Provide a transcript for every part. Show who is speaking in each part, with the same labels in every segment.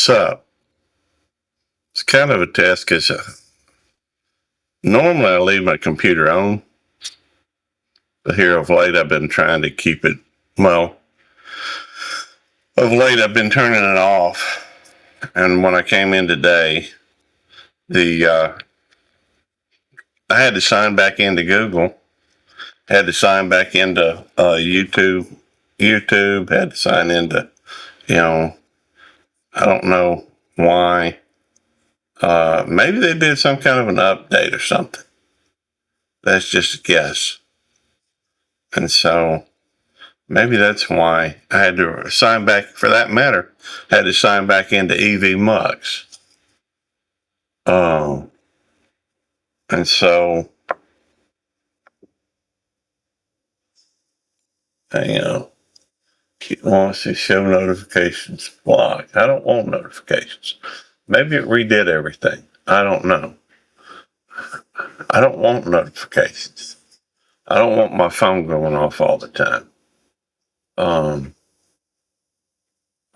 Speaker 1: Sup. It's kind of a test because normally I leave my computer on, but here of late I've been trying to keep it, well, of late I've been turning it off. And when I came in today, the I had to sign back into Google, had to sign back into YouTube, had to sign into, I don't know why. Maybe they did some kind of an update or something. That's just a guess. And so maybe that's why I had to sign back, for that matter, had to sign back into EV Mux. And so, wants to show notifications blocked. I don't want notifications. Maybe it redid everything. I don't know. I don't want notifications. I don't want my phone going off all the time.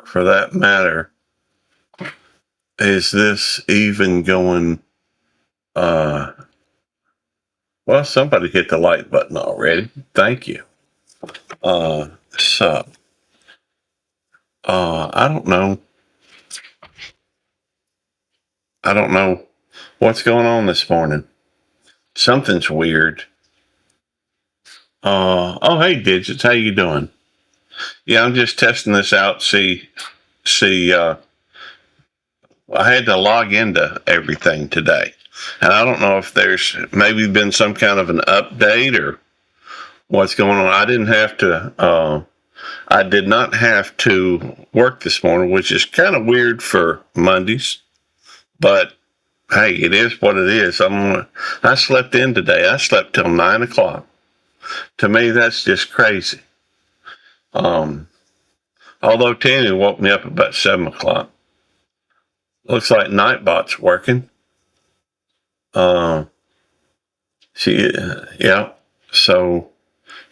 Speaker 1: For that matter, is this even going, well, somebody hit the like button already. Thank you. Sup. I don't know. I don't know what's going on this morning. Something's weird. Oh, hey, Digits, how you doing? Yeah, I'm just testing this out. See, I had to log into everything today. And I don't know if there's maybe been some kind of an update or what's going on. I did not have to work this morning, which is kind of weird for Mondays. But hey, it is what it is. I slept in today. I slept till 9 o'clock. To me, that's just crazy. Although Tammy woke me up about 7 o'clock. Looks like Nightbot's working. Yeah. So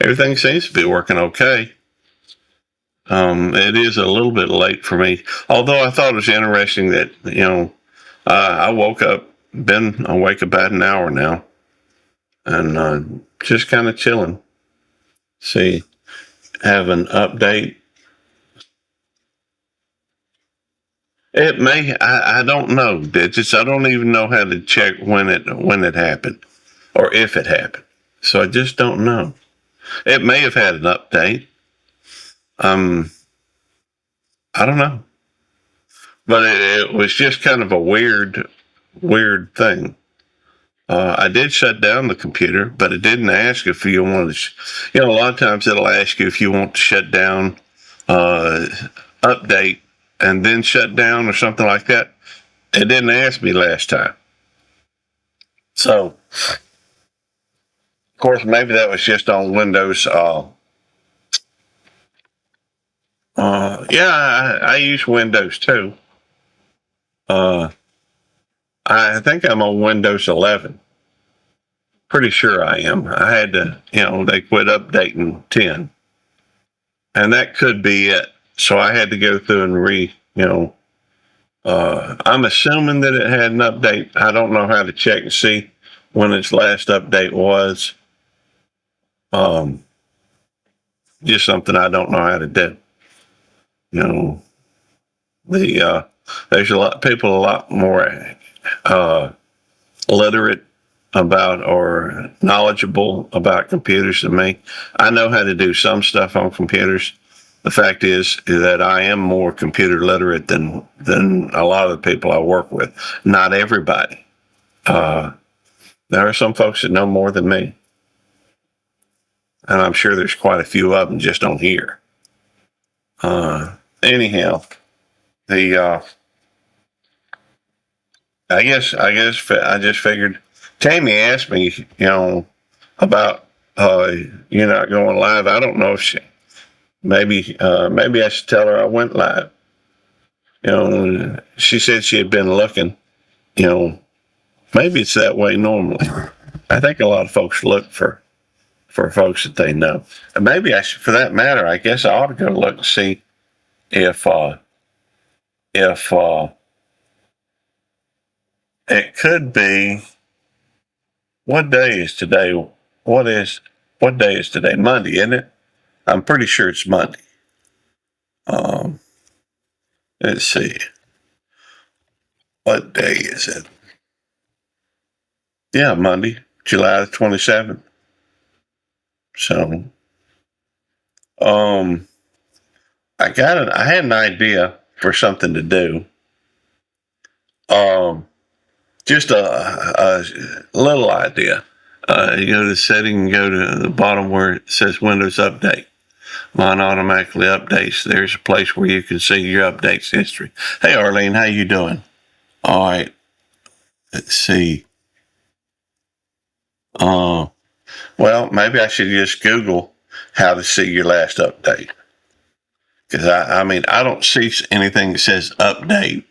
Speaker 1: everything seems to be working okay. It is a little bit late for me. Although I thought it was interesting that, I woke up, been awake about an hour now, and just kind of chilling. See, have an update. It may, I don't know, Digits. I don't even know how to check when it happened or if it happened. So I just don't know. It may have had an update. I don't know. But it was just kind of a weird thing. I did shut down the computer, but it didn't ask if you wanted to, a lot of times it'll ask you if you want to shut down, update, and then shut down or something like that. It didn't ask me last time. So, of course, maybe that was just on Windows. I use Windows too. I think I'm on Windows 11. Pretty sure I am. I had to, they quit updating 10. And that could be it. So I had to go through and I'm assuming that it had an update. I don't know how to check and see when its last update was. Just something I don't know how to do. There's a lot of people a lot more literate about or knowledgeable about computers than me. I know how to do some stuff on computers. The fact is that I am more computer literate than a lot of the people I work with. Not everybody. There are some folks that know more than me. And I'm sure there's quite a few of them just on here. Anyhow, I guess I just figured. Tammy asked me, about you not going live. I don't know if maybe I should tell her I went live. She said she had been looking. Maybe it's that way normally. I think a lot of folks look for folks that they know. And maybe I should, for that matter, I guess I ought to go look and see if if it could be. What day is today? What is what day is today? Monday, isn't it? I'm pretty sure it's Monday. Um, let's see. What day is it? Yeah, Monday, July the 27th. So, um, I had an idea for something to do. Um, just a little idea. You go to the setting and go to the bottom where it says Windows Update. Mine automatically updates. There's a place where you can see your updates history. Hey, Arlene, how you doing? All right, let's see. Uh, well, maybe I should just Google how to see your last update. Because I mean, I don't see anything that says update,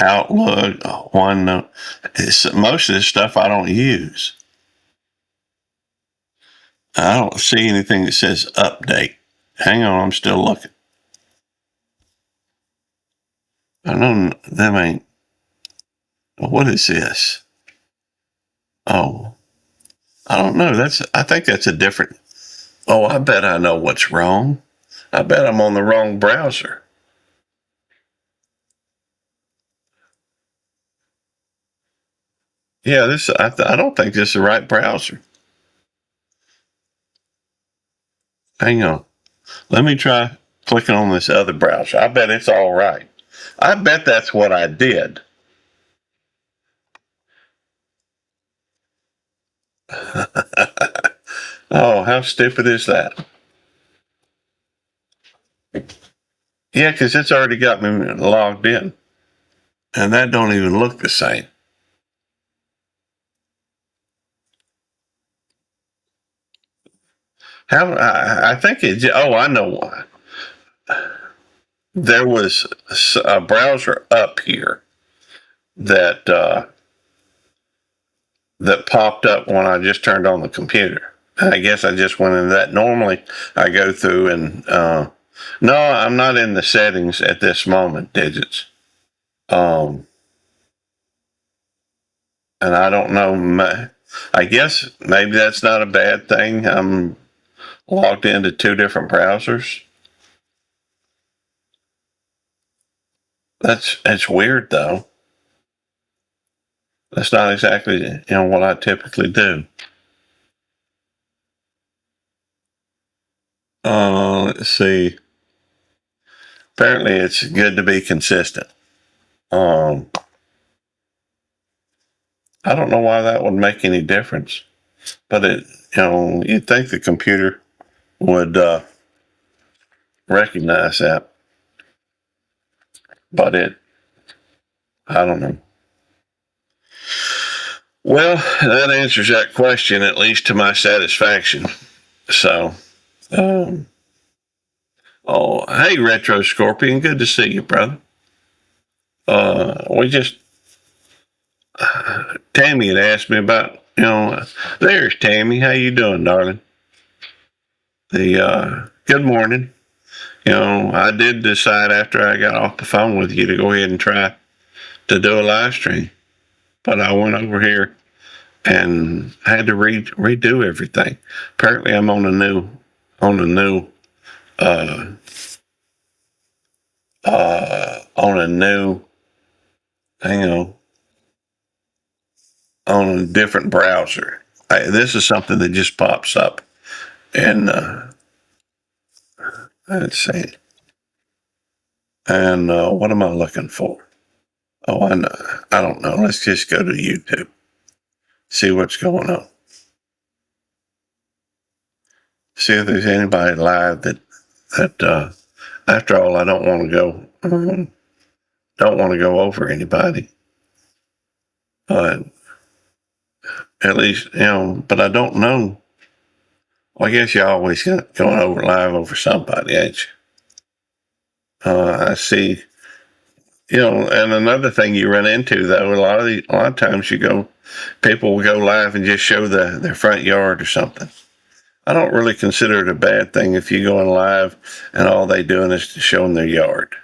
Speaker 1: Outlook, OneNote. Most of this stuff I don't use. I don't see anything that says update. Hang on, I'm still looking. I don't, that ain't, what is this? Oh, I don't know. I think that's a different, oh, I bet I know what's wrong. I bet I'm on the wrong browser. Yeah, I don't think this is the right browser. Hang on. Let me try clicking on this other browser. I bet it's all right. I bet that's what I did. Oh, how stupid is that? Yeah, because it's already got me logged in. And that don't even look the same. How I think it. Oh, I know why. There was a browser up here that that popped up when I just turned on the computer. I guess I just went into that. Normally, I go through and no, I'm not in the settings at this moment, digits. Um, and I don't know. I guess maybe that's not a bad thing. I'm logged into two different browsers. That's weird though. That's not exactly what I typically do. Let's see. Apparently, it's good to be consistent. Um, I don't know why that would make any difference, but you'd think the computer would recognize that, but I don't know. Well, that answers that question, at least to my satisfaction. So, um, oh, hey, Retro Scorpion, good to see you, brother. We just, Tammy had asked me about, there's Tammy. How you doing, darling? Good morning. I did decide after I got off the phone with you to go ahead and try to do a live stream, but I went over here and had to redo everything. Apparently, I'm uh, on a new, hang on a different browser. This is something that just pops up, and let's see. And what am I looking for? Oh, I know. I don't know. Let's just go to YouTube, see what's going on. See if there's anybody live that. After all, I don't want to go over anybody. At least but I don't know. Well, I guess you always going over live over somebody, ain't you? I see. And another thing you run into though, a lot of times people will go live and just show their front yard or something. I don't really consider it a bad thing if you go in live and all they doing is showing their yard.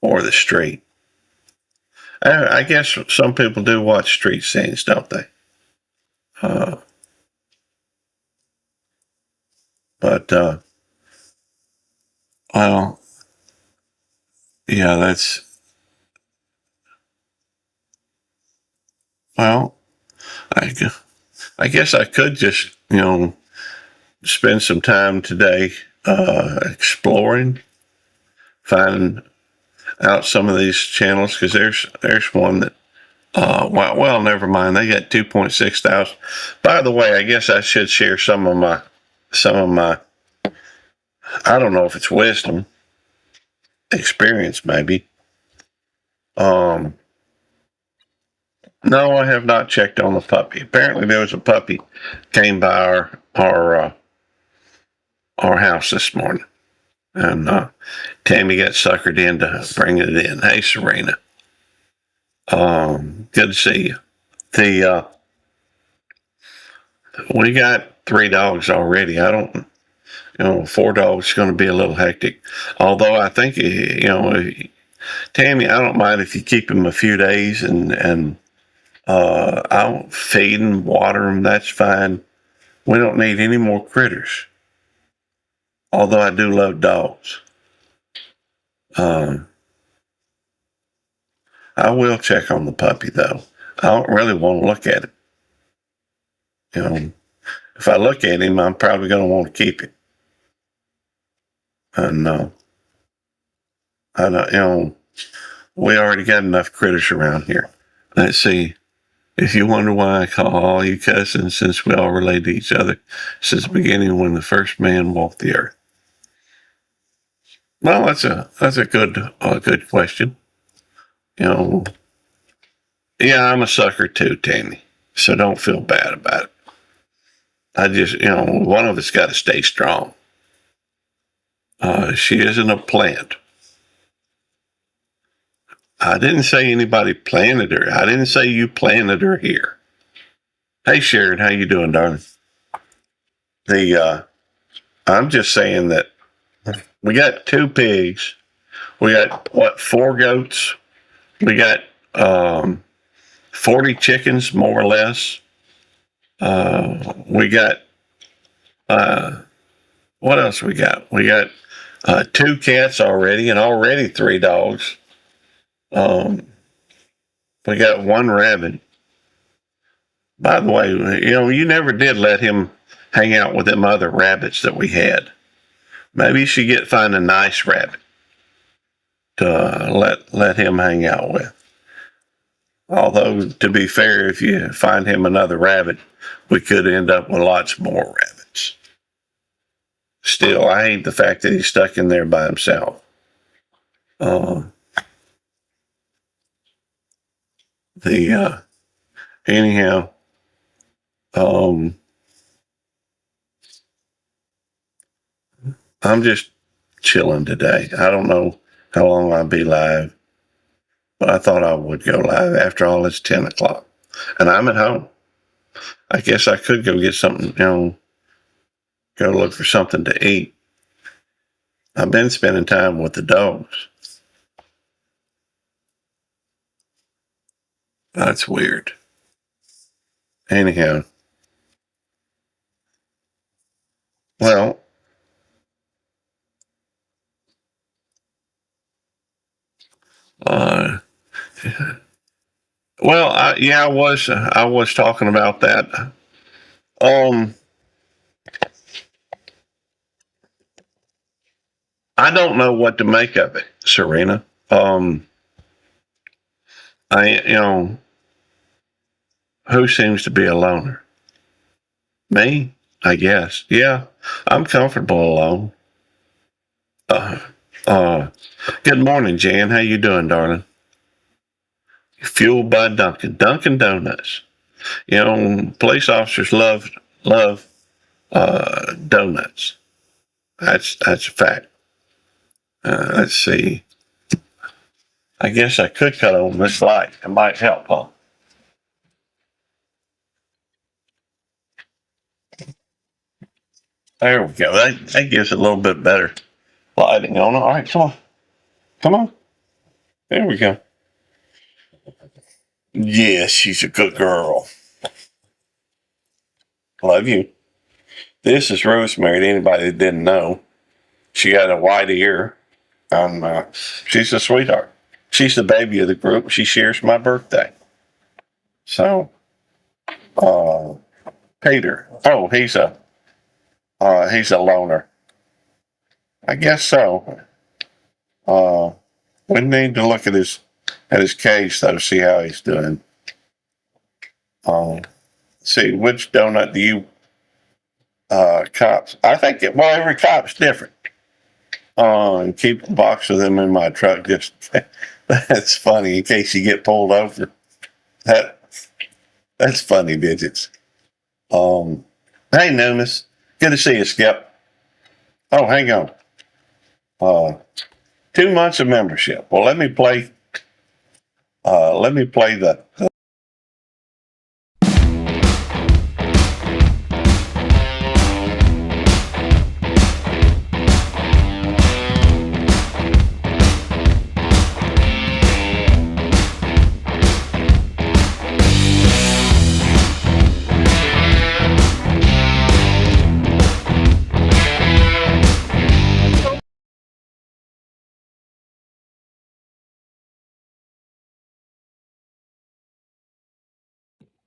Speaker 1: or the street. I guess some people do watch street scenes, don't they? Uh, but well, yeah, that's well. I, I guess I could just spend some time today exploring, finding out some of these channels because there's one that well, never mind. They got 2.6 thousand. By the way, I guess I should share some of my I don't know if it's wisdom, experience maybe. Um, no, I have not checked on the puppy. Apparently, there was a puppy came by our house this morning, and Tammy got suckered into bringing it in. Hey, Serena. Good to see you. The We got 3 dogs already. I don't, 4 dogs is going to be a little hectic. Although I think, Tammy, I don't mind if you keep him a few days and I'll feed and water him. That's fine. We don't need any more critters. Although I do love dogs. Um, I will check on the puppy though. I don't really want to look at it. You know, if I look at him, I'm probably going to want to keep him. And I don't, we already got enough critters around here. Let's see. If you wonder why I call all you cousins, since we all relate to each other since the beginning when the first man walked the earth. Well, that's a good question. You know, yeah, I'm a sucker too, Tammy. So don't feel bad about it. I just, one of us got to stay strong. She isn't a plant. I didn't say anybody planted her. I didn't say you planted her here. Hey, Sharon, how you doing, darling? I'm just saying that we got 2 pigs. We got what, 4 goats? We got 40 chickens, more or less. We got what else we got? We got 2 cats already, and already 3 dogs. Um, we got 1 rabbit. By the way, you never did let him hang out with them other rabbits that we had. Maybe you should find a nice rabbit to let him hang out with. Although, to be fair, if you find him another rabbit, we could end up with lots more rabbits. Still, I hate the fact that he's stuck in there by himself. Uh, the Anyhow, um, I'm just chilling today. I don't know how long I'll be live, but I thought I would go live. After all, it's 10 o'clock, and I'm at home. I guess I could go get something, go look for something to eat. I've been spending time with the dogs. That's weird. Anyhow, well, uh, yeah, I was talking about that. Um, I don't know what to make of it, Serena. I, who seems to be a loner? Me, I guess. Yeah, I'm comfortable alone. Uh, uh, Good morning, Jan. How you doing, darling? Fueled by Dunkin' Donuts. Police officers love donuts. That's a fact. Let's see. I guess I could cut on this light. It might help, huh? There we go. That gives it a little bit better lighting on it. All right, come on. Come on. There we go. Yes, she's a good girl. Love you. This is Rosemary. To anybody that didn't know, she got a white ear. She's a sweetheart. She's the baby of the group. She shares my birthday. So, uh, Peter. Oh, he's a loner. I guess so. Uh, we need to look at his cage though, see how he's doing. Uh, see which donut do you cops? I think every cop's different. And keep a box of them in my truck. Just that's funny in case you get pulled over. That that's funny digits. Um, hey Numis, good to see you, Skip. Oh, hang on. Uh, 2 months of membership. Well, let me play. Let me play the.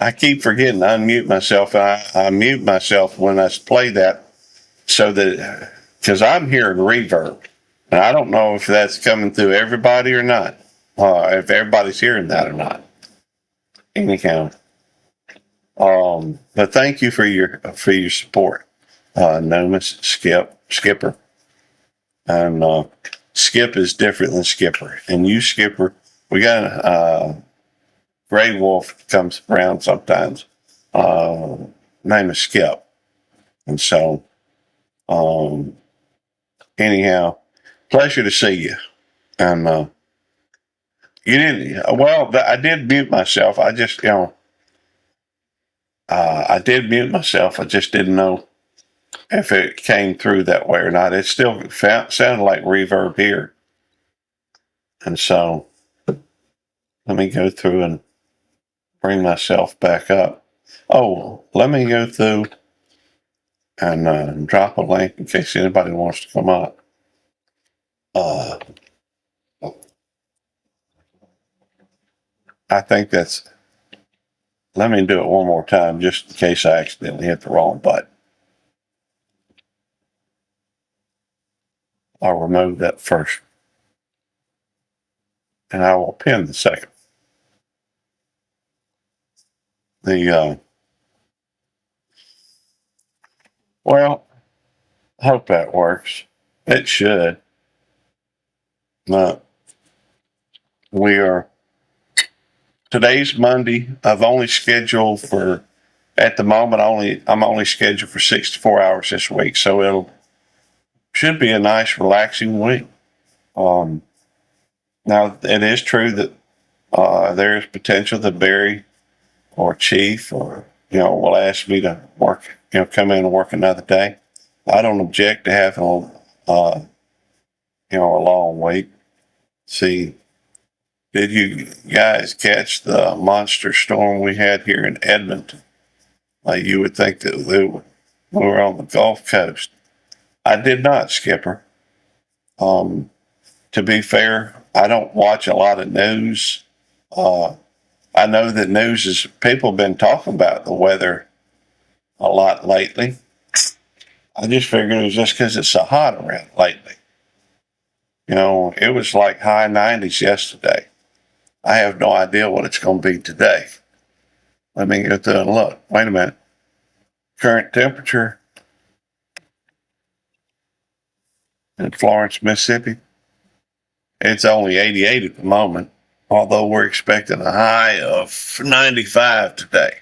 Speaker 1: I keep forgetting to unmute myself. I mute myself when I play that so that because I'm hearing reverb, and I don't know if that's coming through everybody or not. If everybody's hearing that or not. Anyhow, but thank you for your support, Nomus, Skipper, and Skip is different than Skipper, and you Skipper. We got Gray Wolf comes around sometimes. Uh, Name is Skip, and so um, anyhow, pleasure to see you. And you didn't. Well, I did mute myself. I just I did mute myself. I just didn't know if it came through that way or not. It still sounded like reverb here, and so let me go through and bring myself back up. Oh, let me go through and drop a link in case anybody wants to come up. Uh, I think that's. Let me do it one more time just in case I accidentally hit the wrong button. I'll remove that first, and I will pin the second. Well, hope that works. It should. Uh, we are today's Monday. I've only scheduled for at the moment. I'm only scheduled for 64 hours this week, so it'll should be a nice, relaxing week. Um, Now it is true that there is potential that Barry or Chief or will ask me to work, come in and work another day. I don't object to having a long week. See, did you guys catch the monster storm we had here in Edmonton? You would think that we were on the Gulf Coast. I did not, Skipper. Um, to be fair, I don't watch a lot of news. Uh, I know that news is people have been talking about the weather a lot lately. I just figured it was just because it's so hot around lately. It was like high 90s yesterday. I have no idea what it's going to be today. Let me go through and look. Wait a minute. Current temperature in Florence, Mississippi. It's only 88 at the moment, although we're expecting a high of 95 today.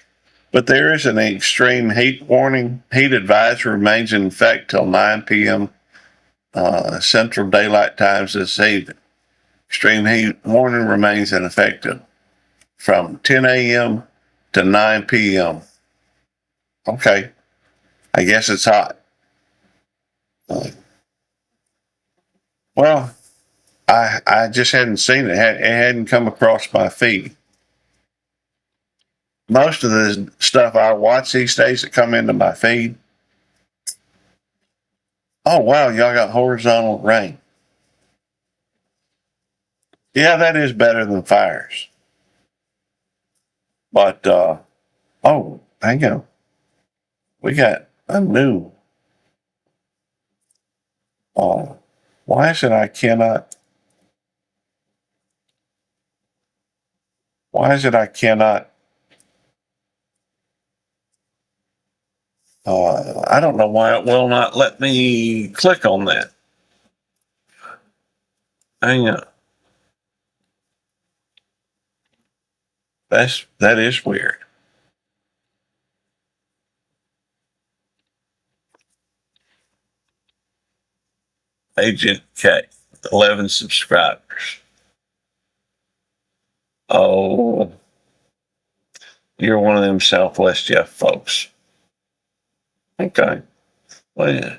Speaker 1: But there is an extreme heat warning. Heat advisory remains in effect till 9 p.m. Central Daylight Times this evening. Extreme heat warning remains in effect from 10 a.m. to 9 p.m. Okay, I guess it's hot. Well, I just hadn't seen it. It hadn't come across my feed. Most of the stuff I watch these days that come into my feed. Oh wow, y'all got horizontal rain. Yeah, that is better than fires. But oh, hang on. We got a new. Uh, why is it I cannot? Why is it I cannot? I don't know why it will not let me click on that. Hang on. That is weird. Agent K, 11 subscribers. Oh, you're one of them Southwest Jeff folks. Okay. Well,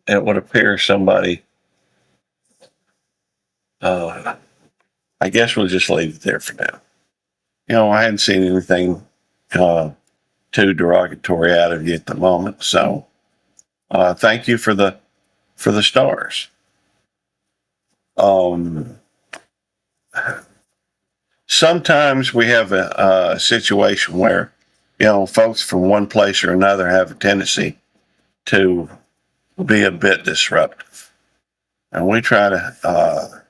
Speaker 1: it would appear somebody. I guess we'll just leave it there for now. I hadn't seen anything uh, too derogatory out of you at the moment. So thank you for the stars. Sometimes we have a situation where folks from one place or another have a tendency to be a bit disruptive, and we try to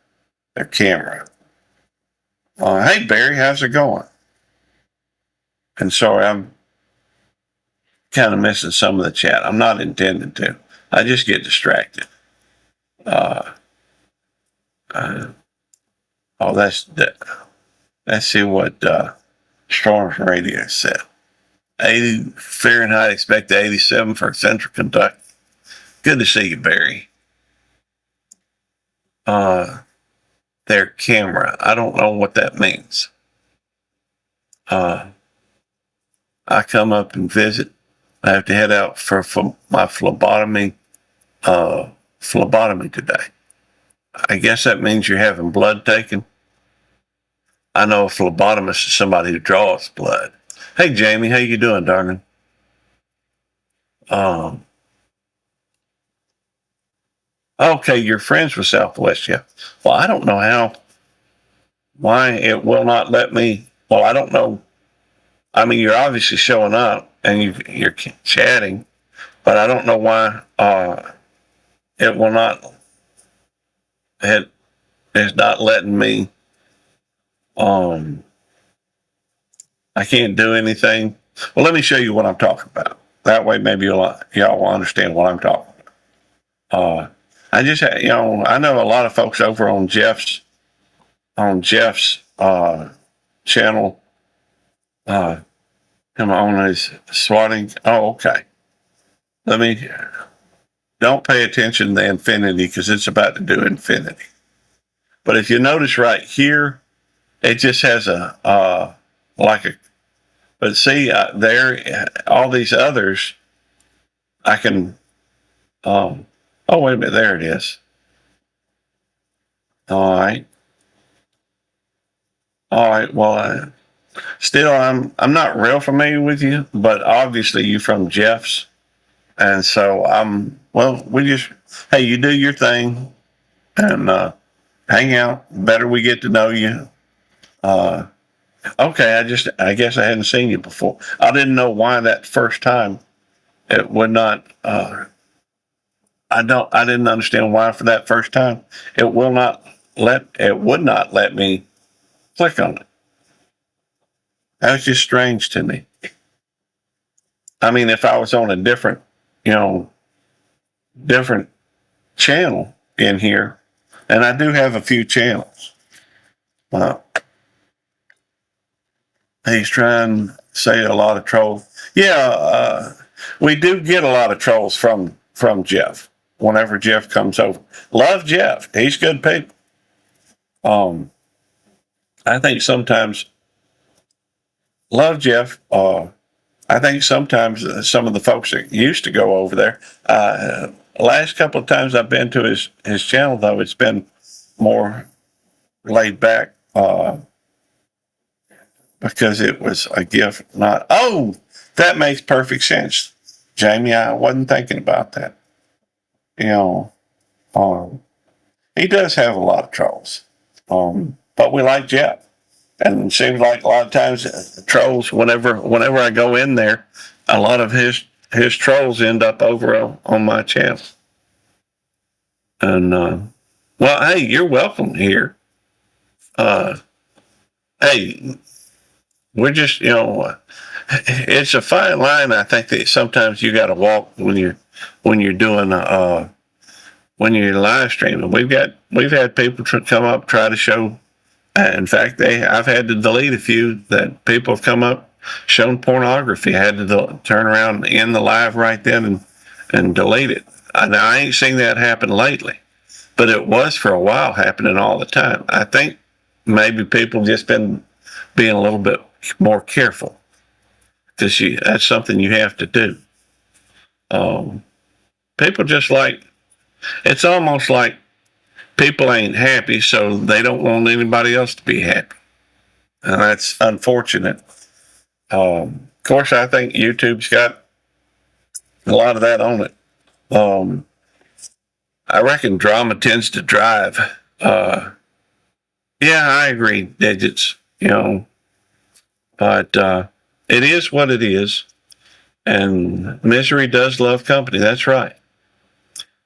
Speaker 1: their camera. Hey Barry, how's it going? And sorry, I'm kind of missing some of the chat. I'm not intending to. I just get distracted. Uh, uh, oh, that's that. Let's see what Storms Radio said. 80 Fahrenheit, expect 87 for Central Kentucky. Good to see you, Barry. Their camera. I don't know what that means. I come up and visit. I have to head out for my phlebotomy today. I guess that means you're having blood taken. I know a phlebotomist is somebody who draws blood. Hey Jamie, how you doing, darling? Okay, you're friends with Southwest, yeah. Well, I don't know why it will not let me. Well, I don't know. I mean, you're obviously showing up and you're chatting, but I don't know why it will not. It is not letting me. I can't do anything. Well, let me show you what I'm talking about. That way, maybe y'all will understand what I'm talking about. I just, I know a lot of folks over on Jeff's channel. Come on, is swatting. Oh, okay. Don't pay attention to infinity because it's about to do infinity. But if you notice right here, it just has but see there, all these others, I can, oh, wait a minute, there it is. All right. All right. Well, still, I'm not real familiar with you, but obviously you from Jeff's. And so hey, you do your thing and hang out. Better we get to know you. Okay, I guess I hadn't seen you before. I didn't know why that first time it would not. I didn't understand why for that first time it would not let me click on it. That was just strange to me. I mean, if I was on a different, different channel in here, and I do have a few channels. He's trying to say a lot of trolls. Yeah, we do get a lot of trolls from Jeff whenever Jeff comes over. Love Jeff. He's good people. I think sometimes love Jeff. I think sometimes some of the folks that used to go over there, The last couple of times I've been to his channel, though, it's been more laid back because it was a gift. Not that makes perfect sense, Jamie. I wasn't thinking about that. You know, um, he does have a lot of trolls, but we like Jeff, and it seems like a lot of times trolls. Whenever I go in there, a lot of his trolls end up over on my channel. And well, hey, you're welcome here. Hey, we're just it's a fine line. I think that sometimes you got to walk when you're doing when you're live streaming. We've had people come up try to show. In fact, I've had to delete a few that people have come up shown pornography. I had to turn around in the live right then and delete it. Now I ain't seen that happen lately, but it was for a while happening all the time. I think maybe people just been being a little bit more careful because that's something you have to do. People just it's almost like people ain't happy, so they don't want anybody else to be happy. And that's unfortunate. Of course, I think YouTube's got a lot of that on it. I reckon drama tends to drive. Yeah, I agree, digits, but it is what it is. And misery does love company. That's right.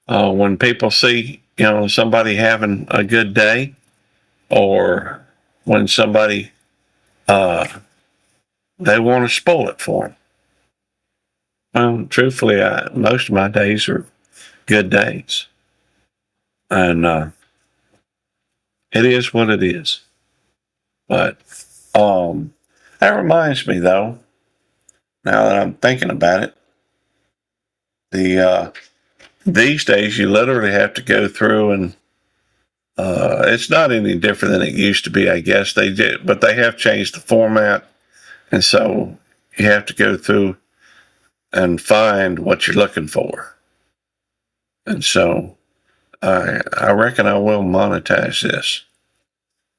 Speaker 1: When people see, somebody having a good day, or when somebody, they want to spoil it for them. Well, truthfully, most of my days are good days. And it is what it is. But that reminds me, though, now that I'm thinking about it, these days you literally have to go through and it's not any different than it used to be, I guess. They did, but they have changed the format, and so you have to go through and find what you're looking for. And so I reckon I will monetize this.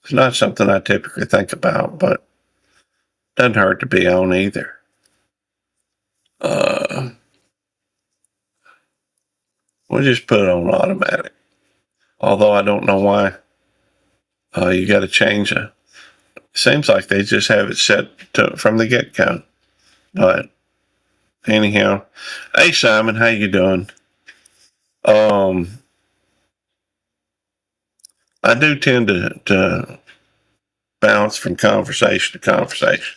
Speaker 1: It's not something I typically think about, but it doesn't hurt to be on either. We'll just put it on automatic. Although I don't know why you got to change it. Seems like they just have it set from the get-go. But anyhow, hey Simon, how you doing? I do tend to bounce from conversation to conversation.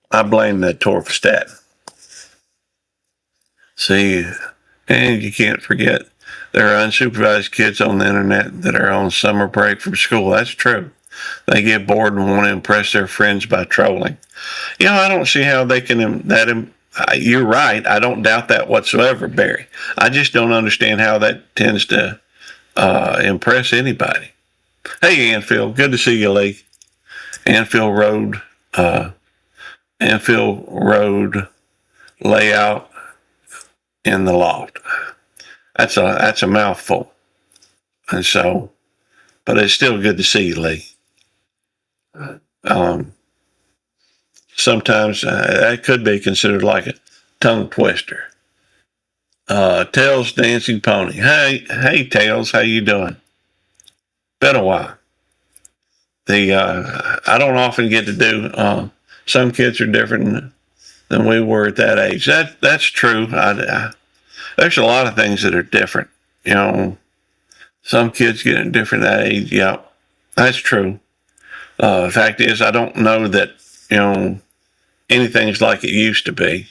Speaker 1: I blame that torvastatin. See, and you can't forget there are unsupervised kids on the internet that are on summer break from school. That's true. They get bored and want to impress their friends by trolling. I don't see how they can you're right. I don't doubt that whatsoever, Barry. I just don't understand how that tends to impress anybody. Hey, Anfield. Good to see you, Lee. Anfield Road layout in the loft. That's a mouthful. And so, but it's still good to see you, Lee. Sometimes that could be considered like a tongue twister. Tails Dancing Pony. Hey, Tails, how you doing? Been a while. I don't often get to do. Some kids are different than we were at that age. That's true. There's a lot of things that are different. Some kids get different at that age. Yeah, that's true. The fact is, I don't know that anything's like it used to be.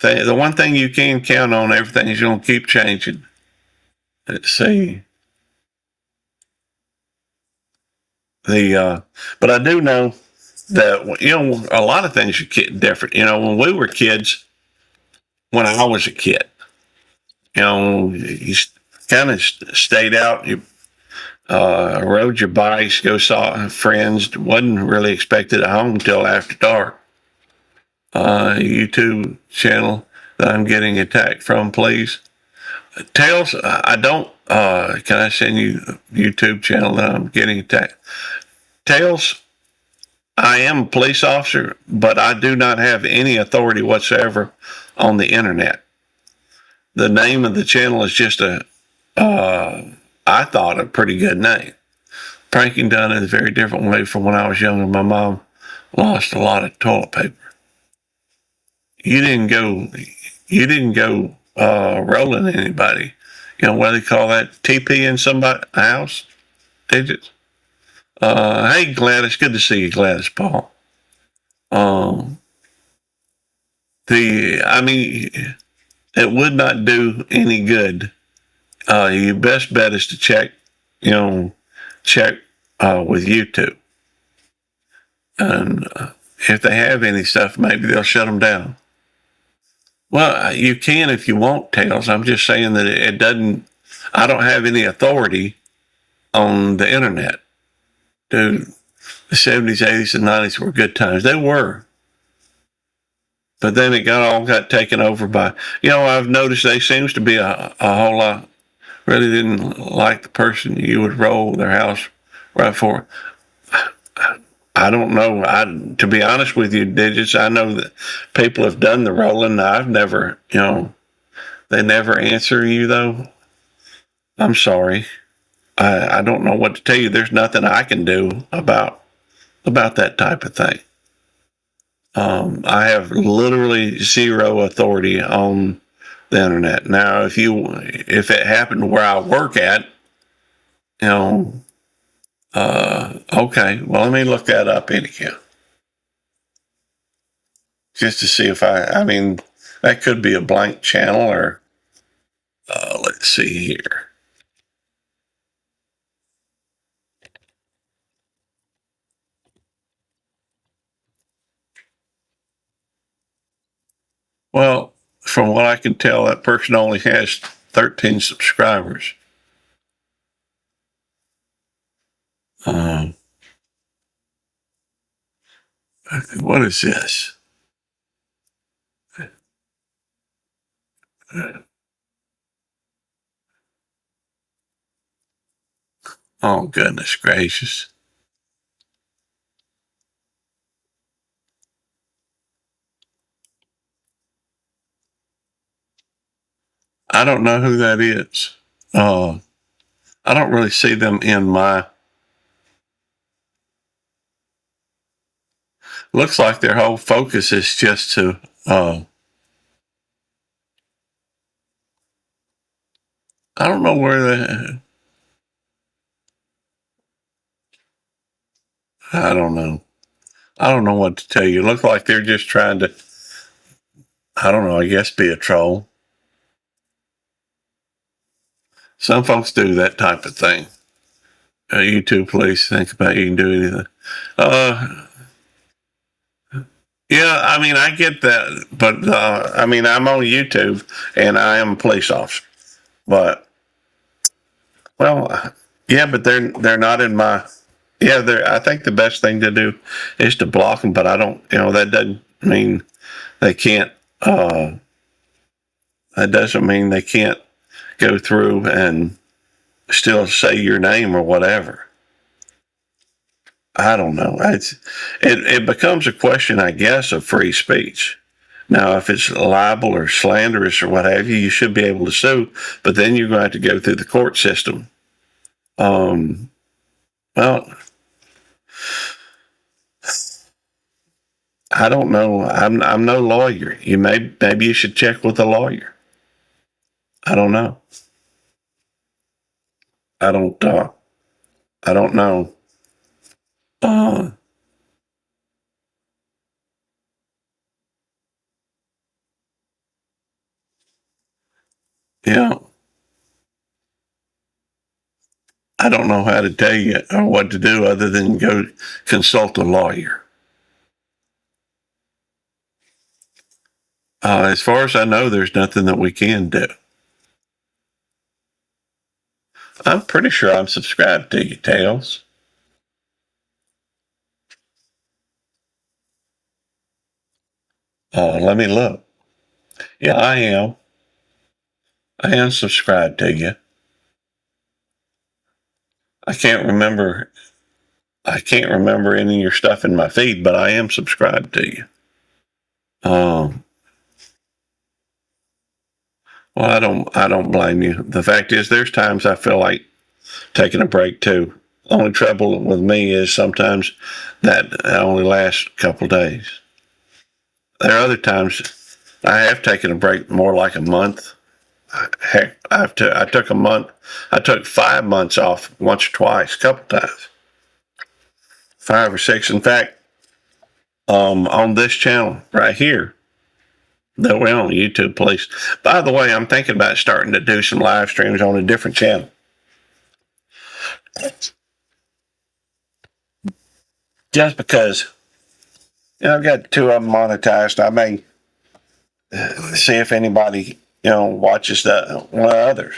Speaker 1: The one thing you can count on, everything is going to keep changing. Let's see. But I do know that a lot of things are different. When we were kids, when I was a kid, you kind of stayed out. You rode your bikes, go saw friends. Wasn't really expected at home until after dark. YouTube channel. that I'm getting attacked from, please. Tails, I don't. Can I send you a YouTube channel that I'm getting attacked? Tails, I am a police officer, but I do not have any authority whatsoever on the internet. The name of the channel is just I thought, a pretty good name. Pranking done in a very different way from when I was younger. My mom lost a lot of toilet paper. You didn't go. You didn't go rolling anybody. You know what do they call that? TP in somebody's house? Digits. Hey Gladys, good to see you, Gladys Paul. Um, I mean, it would not do any good. Your best bet is to check, you know, check with YouTube, and if they have any stuff, maybe they'll shut them down. Well, you can if you want, Tails. I'm just saying that it doesn't. I don't have any authority on the internet, dude. The 70s, 80s, and 90s were good times. They were. But then it got taken over by, I've noticed there seems to be a whole lot really didn't like the person you would roll their house right for. I don't know. To be honest with you, Digits, I know that people have done the rolling. I've never, they never answer you though. I'm sorry. I don't know what to tell you. There's nothing I can do about that type of thing. I have literally zero authority on the internet. Now, if it happened where I work at, okay, well, let me look that up anyhow, just to see if I mean, that could be a blank channel or, let's see here. Well, from what I can tell, that person only has 13 subscribers. Um, what is this? Oh, goodness gracious. I don't know who that is. I don't really see them in my. Looks like their whole focus is just to. I don't know where the. I don't know. I don't know what to tell you. Look like they're just trying to. I don't know. I guess be a troll. Some folks do that type of thing. YouTube police think about you can do anything. Uh, yeah, I mean, I get that, but I mean, I'm on YouTube and I am a police officer. But well, yeah, but they're not in my. Yeah, I think the best thing to do is to block them, but I don't. That doesn't mean they can't. That doesn't mean they can't go through and still say your name or whatever. I don't know. It becomes a question, I guess, of free speech. Now, if it's libel or slanderous or what have you, you should be able to sue, but then you're going to have to go through the court system. Well, I don't know. I'm no lawyer. Maybe you should check with a lawyer. I don't know. I don't. I don't know. Uh, yeah. I don't know how to tell you or what to do other than go consult a lawyer. As far as I know, there's nothing that we can do. I'm pretty sure I'm subscribed to you, Tails. Let me look. Yeah, I am. I am subscribed to you. I can't remember. I can't remember any of your stuff in my feed, but I am subscribed to you. Um, well, I don't blame you. The fact is, there's times I feel like taking a break too. The only trouble with me is sometimes that only lasts a couple days. There are other times I have taken a break more like a month. Heck, I took a month. I took 5 months off once or twice, a couple times, 5 or 6. In fact, on this channel right here that we're on YouTube, please. By the way, I'm thinking about starting to do some live streams on a different channel, just because I've got two of them monetized. I may see if anybody watches the one of the others.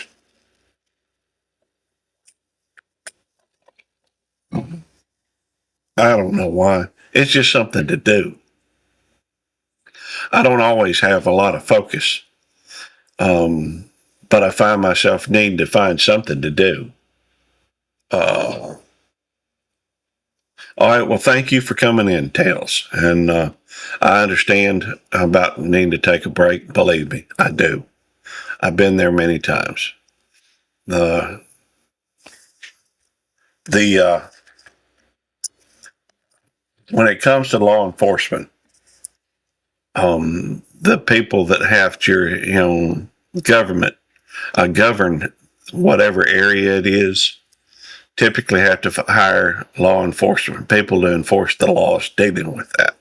Speaker 1: I don't know why. It's just something to do. I don't always have a lot of focus, but I find myself needing to find something to do. All right. Well, thank you for coming in, Tails. And I understand about needing to take a break. Believe me, I do. I've been there many times. The the when it comes to law enforcement, the people that have your government govern whatever area it is typically have to hire law enforcement people to enforce the laws dealing with that.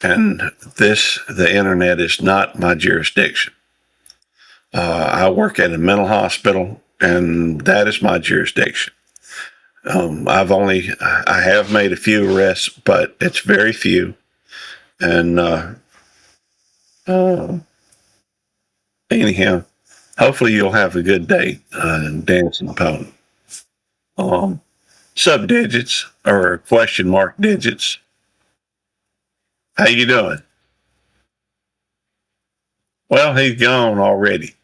Speaker 1: And the internet is not my jurisdiction. I work at a mental hospital, and that is my jurisdiction. I have made a few arrests, but it's very few. And anyhow, hopefully you'll have a good day dancing pony. Sub digits or question mark digits. How you doing? Well, he's gone already.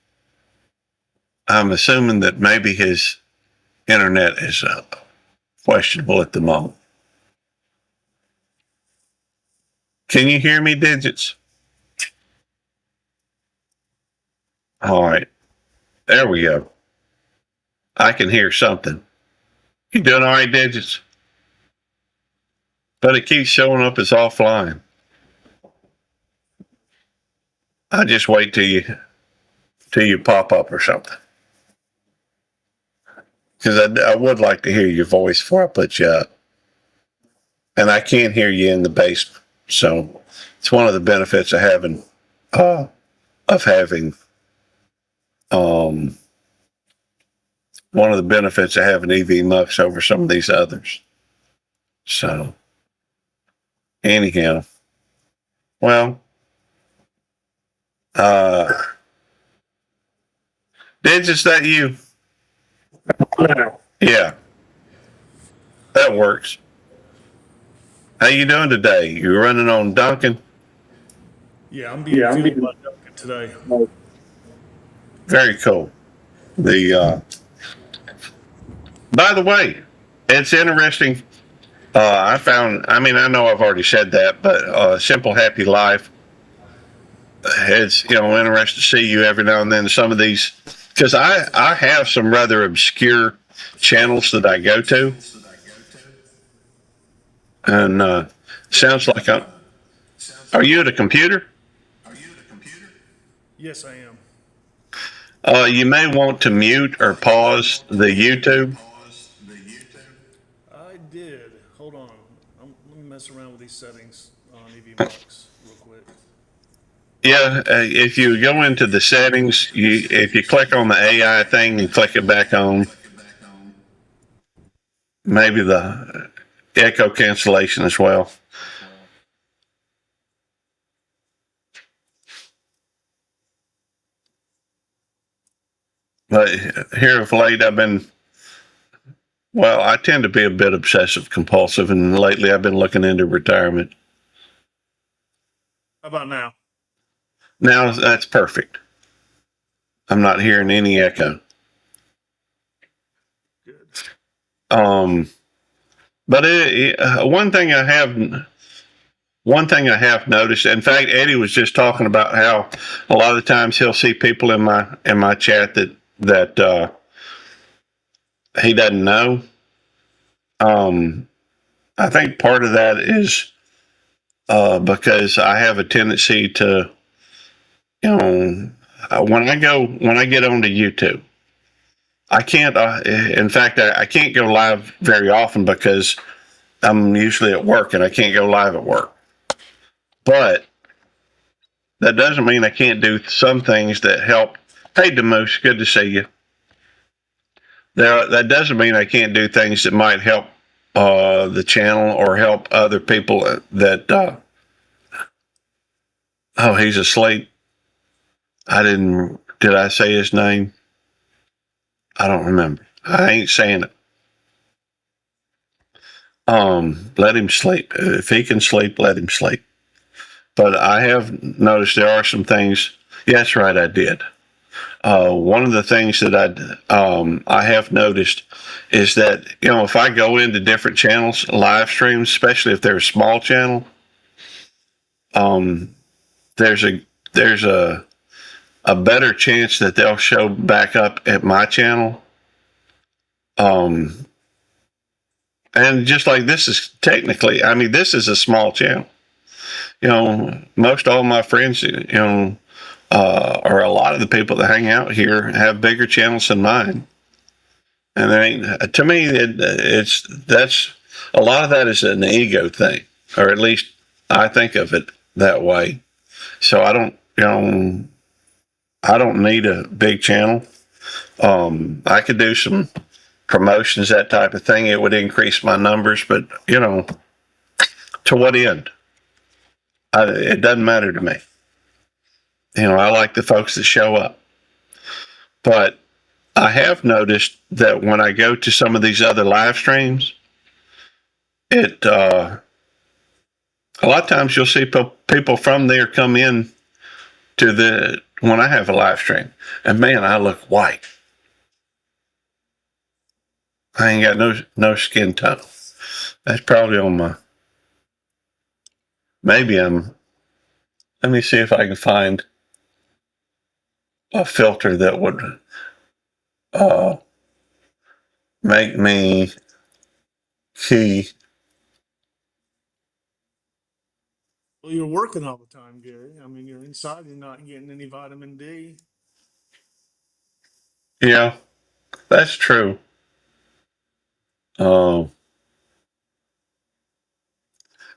Speaker 1: I'm assuming that maybe his internet is questionable at the moment. Can you hear me, digits? All right. There we go. I can hear something. You doing all right, digits? But it keeps showing up as offline. I just wait till you pop up or something. Because I would like to hear your voice before I put you up. And I can't hear you in the basement. So it's one of the benefits of having uh, um, one of the benefits of having EV muffs over some of these others. So anyhow, well, digits, that you? Yeah, that works. How you doing today? You running on Duncan?
Speaker 2: Yeah, I'm being fueled by Duncan today.
Speaker 1: Very cool. The By the way, it's interesting. I found. I mean, I know I've already said that, but Simple Happy Life. It's interesting to see you every now and then. Some of these, because I have some rather obscure channels that I go to, and sounds like I'm. Are you at a computer?
Speaker 2: Yes, I am.
Speaker 1: You may want to mute or pause the YouTube.
Speaker 2: I did. Hold on. Let me mess around with these settings on EV Mux real quick.
Speaker 1: Yeah, if you go into the settings, if you click on the AI thing and click it back on, maybe the echo cancellation as well. But here of late, I tend to be a bit obsessive compulsive, and lately I've been looking into retirement.
Speaker 2: How about now?
Speaker 1: Now that's perfect. I'm not hearing any echo.
Speaker 2: Good.
Speaker 1: But one thing I have noticed. In fact, Eddie was just talking about how a lot of the times he'll see people in my chat that he doesn't know. Um, I think part of that is because I have a tendency to, when I get onto YouTube, I can't. In fact, I can't go live very often because I'm usually at work and I can't go live at work. But that doesn't mean I can't do some things that help. Hey, Demoose, good to see you. That doesn't mean I can't do things that might help the channel or help other people that. Oh, he's asleep. I didn't. Did I say his name? I don't remember. I ain't saying it. Let him sleep. If he can sleep, let him sleep. But I have noticed there are some things. Yeah, that's right. I did. One of the things that I have noticed is that if I go into different channels, live streams, especially if they're a small channel, um, there's a better chance that they'll show back up at my channel. Um, and just like this is technically, I mean, this is a small channel. Most all my friends, or a lot of the people that hang out here have bigger channels than mine. And there ain't, to me, that's a lot of that is an ego thing, or at least I think of it that way. So I don't need a big channel. I could do some promotions, that type of thing. It would increase my numbers, but to what end? It doesn't matter to me. I like the folks that show up, but I have noticed that when I go to some of these other live streams, it a lot of times you'll see people from there come in to the when I have a live stream, and man, I look white. I ain't got no skin tone. That's probably on my. Maybe I'm. Let me see if I can find a filter that would uh, make me see.
Speaker 2: Well, you're working all the time, Gary. I mean, you're inside, you're not getting any vitamin D.
Speaker 1: Yeah, that's true. Uh,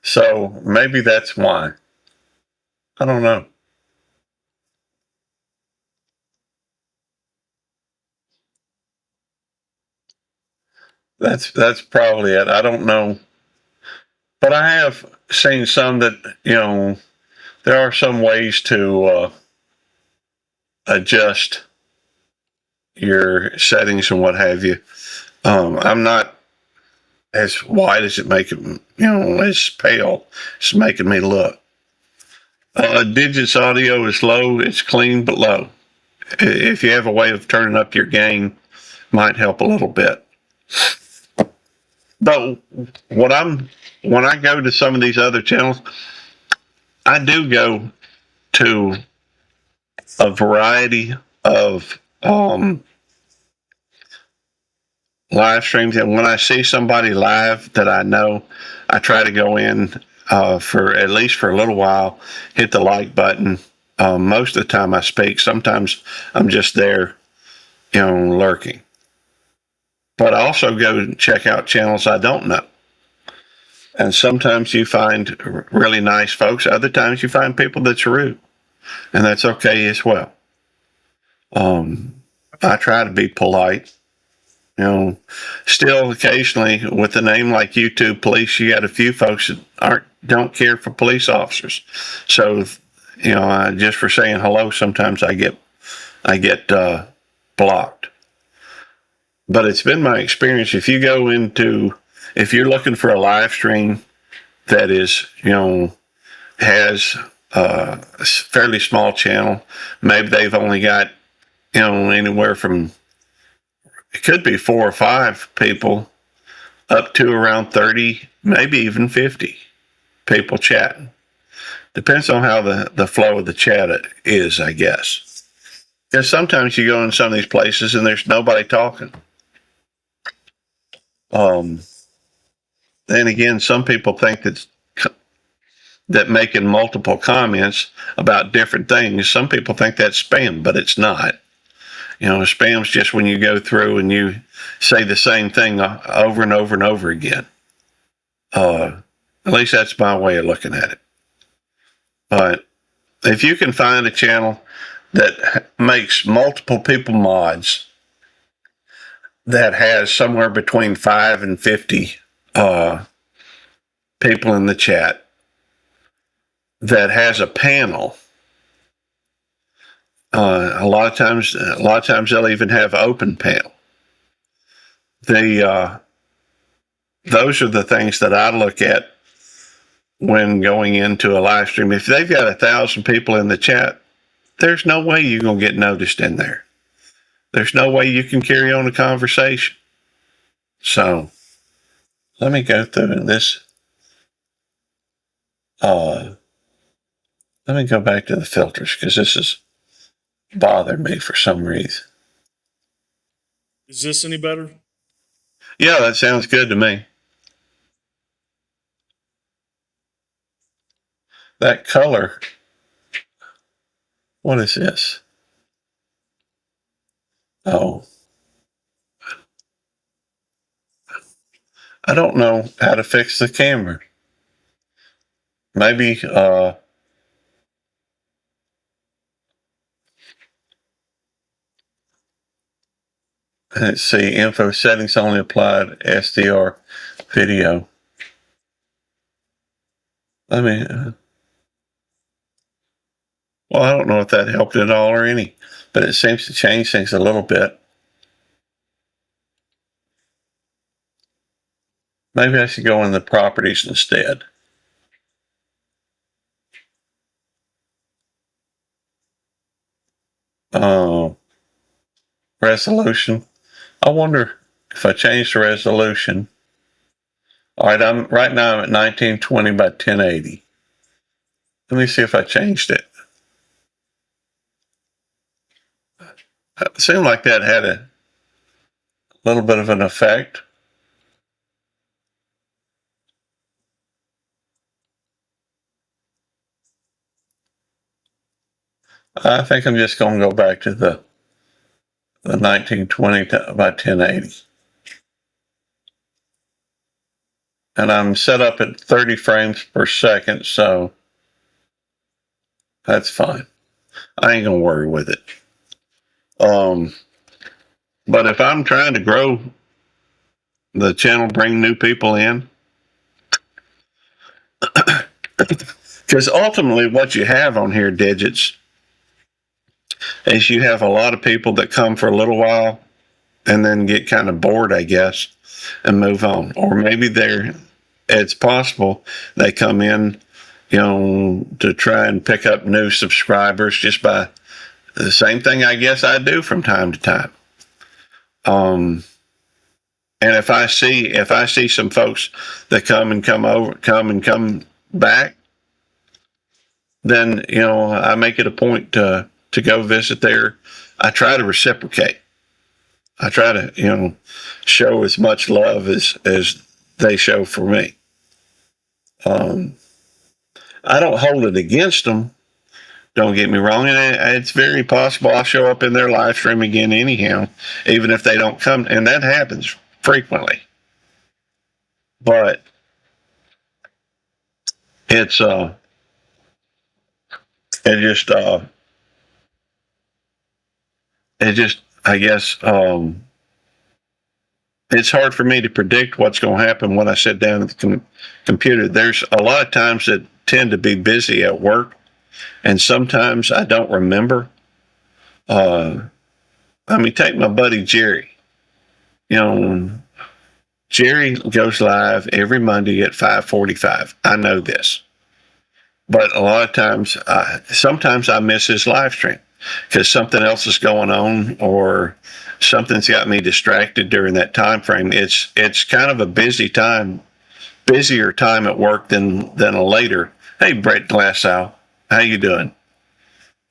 Speaker 1: so maybe that's why. I don't know. That's probably it. I don't know, but I have seen some that there are some ways to adjust your settings and what have you. I'm not as white as it make it, as pale. It's making me look. Digits audio is low. It's clean but low. If you have a way of turning up your gain, might help a little bit. But when I go to some of these other channels, I do go to a variety of live streams, and when I see somebody live that I know, I try to go in for at least for a little while, hit the like button. Most of the time I speak. Sometimes I'm just there, lurking. But I also go and check out channels I don't know. And sometimes you find really nice folks. Other times you find people that's rude, and that's okay as well. I try to be polite. Still occasionally with a name like YouTube Police, you got a few folks that don't care for police officers. So, just for saying hello, sometimes I get blocked. But it's been my experience. If you're looking for a live stream that is, has fairly small channel. Maybe they've only got, anywhere from, it could be 4 or 5 people up to around 30, maybe even 50 people chatting. Depends on how the flow of the chat is, I guess. Because sometimes you go in some of these places and there's nobody talking. Um, then again, some people think that making multiple comments about different things, some people think that's spam, but it's not. Spam's just when you go through and you say the same thing over and over and over again. At least that's my way of looking at it. But if you can find a channel that makes multiple people mods, that has somewhere between 5 and 50 people in the chat, that has a panel. A lot of times they'll even have open panel. Those are the things that I look at when going into a live stream. If they've got 1,000 people in the chat, there's no way you're going to get noticed in there. There's no way you can carry on a conversation. So let me go through this. Let me go back to the filters because this is bothering me for some reason.
Speaker 2: Is this any better?
Speaker 1: Yeah, that sounds good to me. That color. What is this? Oh. I don't know how to fix the camera. Maybe, let's see, info settings only applied, SDR video. Well, I don't know if that helped at all or any, but it seems to change things a little bit. Maybe I should go in the properties instead. Resolution. I wonder if I change the resolution. All right, right now I'm at 1920 by 1080. Let me see if I changed it. It seemed like that had a little bit of an effect. I think I'm just going to go back to the 1920 by 1080. And I'm set up at 30 frames per second, so that's fine. I ain't going to worry with it. But if I'm trying to grow the channel, bring new people in, because ultimately what you have on here, Digits, is you have a lot of people that come for a little while and then get kind of bored, I guess, and move on. Or maybe it's possible they come in, to try and pick up new subscribers just by the same thing I guess I do from time to time. And if I see some folks that come back, then I make it a point to go visit there. I try to reciprocate. I try to show as much love as they show for me. I don't hold it against them. Don't get me wrong, and it's very possible I'll show up in their live stream again anyhow, even if they don't come, and that happens frequently. But it just I guess it's hard for me to predict what's going to happen when I sit down at the computer. There's a lot of times that tend to be busy at work, and sometimes I don't remember. Take my buddy Jerry. Jerry goes live every Monday at 5:45. I know this. But a lot of times, sometimes I miss his live stream because something else is going on or something's got me distracted during that time frame. It's kind of a busier time at work than a later. Hey, Brett Glassow, how you doing?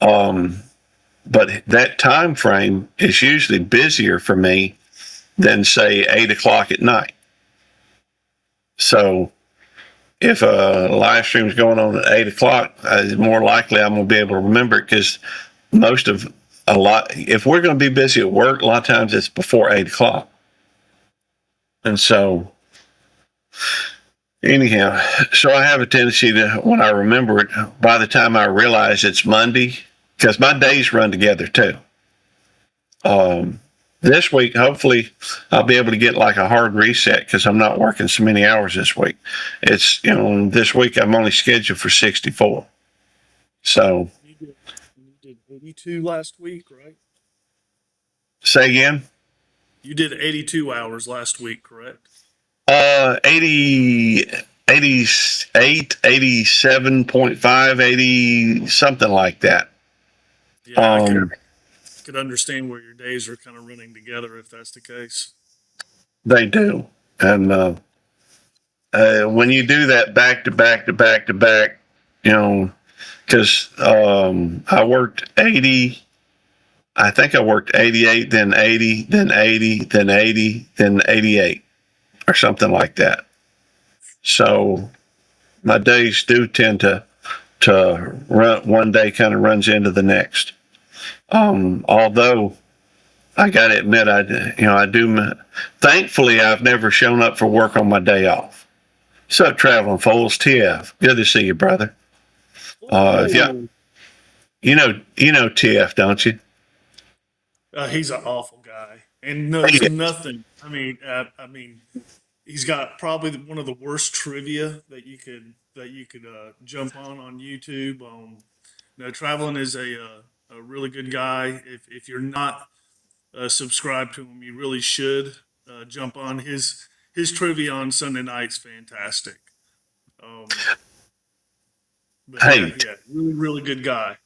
Speaker 1: Um, but that time frame is usually busier for me than say 8 o'clock at night. So if a live stream is going on at 8 o'clock, more likely I'm going to be able to remember it because most of a lot. If we're going to be busy at work, a lot of times it's before 8 o'clock, and so anyhow, so I have a tendency to when I remember it, by the time I realize it's Monday, because my days run together too. Um, this week, hopefully, I'll be able to get like a hard reset because I'm not working so many hours this week. It's this week I'm only scheduled for 64. So
Speaker 2: You did 82 last week, right?
Speaker 1: say again.
Speaker 2: You did 82 hours last week, correct?
Speaker 1: 80, 88, 87.5, 80, something like that.
Speaker 2: Yeah, I
Speaker 1: Um,
Speaker 2: could understand where your days are kind of running together if that's the case.
Speaker 1: they do. And when you do that back to back to back to back, you know, because I worked 80, I think I worked 88, then 80, then 80, then 80, then 88, or something like that. So my days do tend to run, one day kind of runs into the next. Although I got to admit, I do. Thankfully, I've never shown up for work on my day off. So traveling fools, TF, good to see you, brother. If
Speaker 2: Oh,
Speaker 1: you know TF, don't you?
Speaker 2: he's an awful guy and
Speaker 1: He
Speaker 2: knows
Speaker 1: is.
Speaker 2: nothing. I mean, he's got probably one of the worst trivia that you could jump on YouTube. Traveling is a really good guy. If you're not subscribed to him, you really should jump on his trivia on Sunday nights. Fantastic. Um, but yeah,
Speaker 1: Hey,
Speaker 2: yeah, really, really good guy.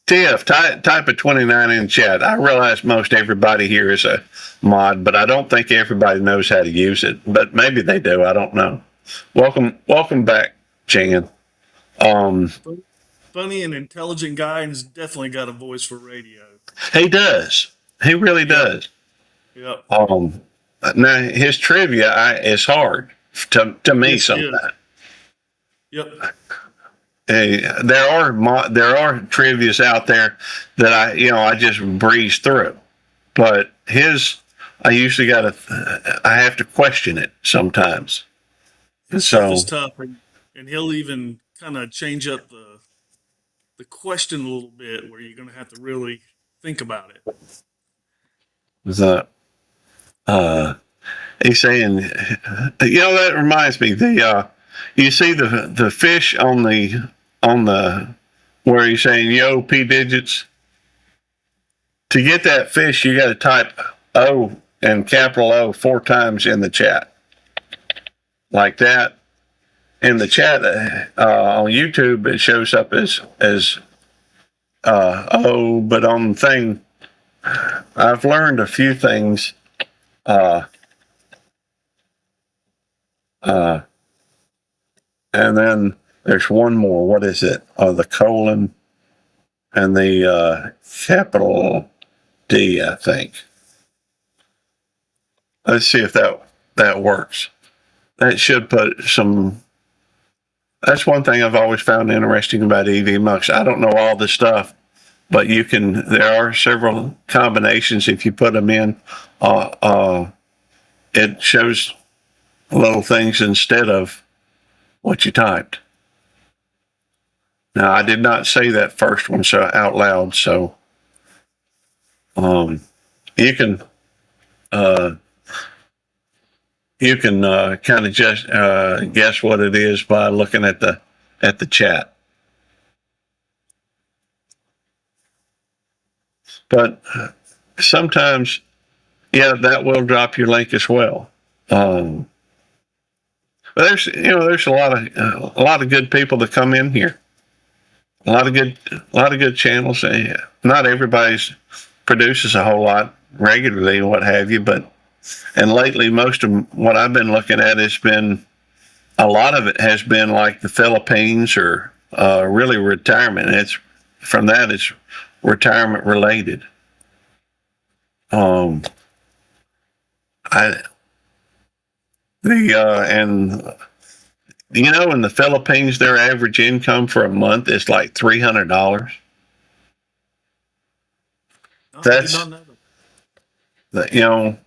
Speaker 1: TF, type a 29 in chat. I realize most everybody here is a mod, but I don't think everybody knows how to use it. But maybe they do. I don't know. Welcome back, Jan. Um,
Speaker 2: Funny and intelligent guy, and has definitely got a voice for radio.
Speaker 1: he does. He really
Speaker 2: Yep,
Speaker 1: does.
Speaker 2: yep.
Speaker 1: Um, Now his trivia is hard to me
Speaker 2: Yes, it is.
Speaker 1: sometimes.
Speaker 2: Yep.
Speaker 1: There are trivias out there that I just breeze through, but his I usually I have to question it sometimes. And
Speaker 2: His stuff is
Speaker 1: so
Speaker 2: tough, and he'll even kind of change up the question a little bit, where you're going to have to really think about it.
Speaker 1: the uh, he's saying, that reminds me you see the fish on the where he's saying yo p digits. To get that fish, you got to type O and capital O 4 times in the chat, like that. In the chat on YouTube, it shows up as O, but on the thing, I've learned a few things. Uh, uh, and then there's one more. What is it? The colon and the capital D, I think. Let's see if that works. That should put some. That's one thing I've always found interesting about EV Mux. I don't know all the stuff, but there are several combinations. If you put them in, it shows little things instead of what you typed. Now, I did not say that first one so out loud, so um, you can uh, kind of just guess what it is by looking at the chat. But sometimes, yeah, that will drop your link as well. But there's a lot of good people that come in here. a lot of good channels. Not everybody's produces a whole lot regularly and what have you, but and lately most of what I've been looking at has been a lot of it has been like the Philippines or really retirement. It's from that it's retirement related. Um, I the and you know in the Philippines their average income for a month is like $300.
Speaker 2: No, I did
Speaker 1: That's
Speaker 2: not know that.
Speaker 1: you know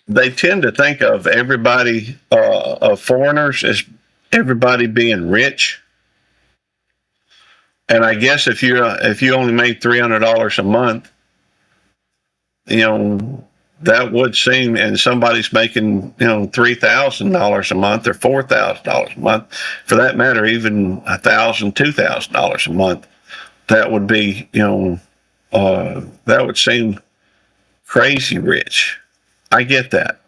Speaker 1: they tend to think of everybody of foreigners as everybody being rich. And I guess if you only made $300 a month, you know that would seem, and somebody's making $3,000 a month or $4,000 a month, for that matter, even $2,000 a month, that would be that would seem crazy rich. I get that.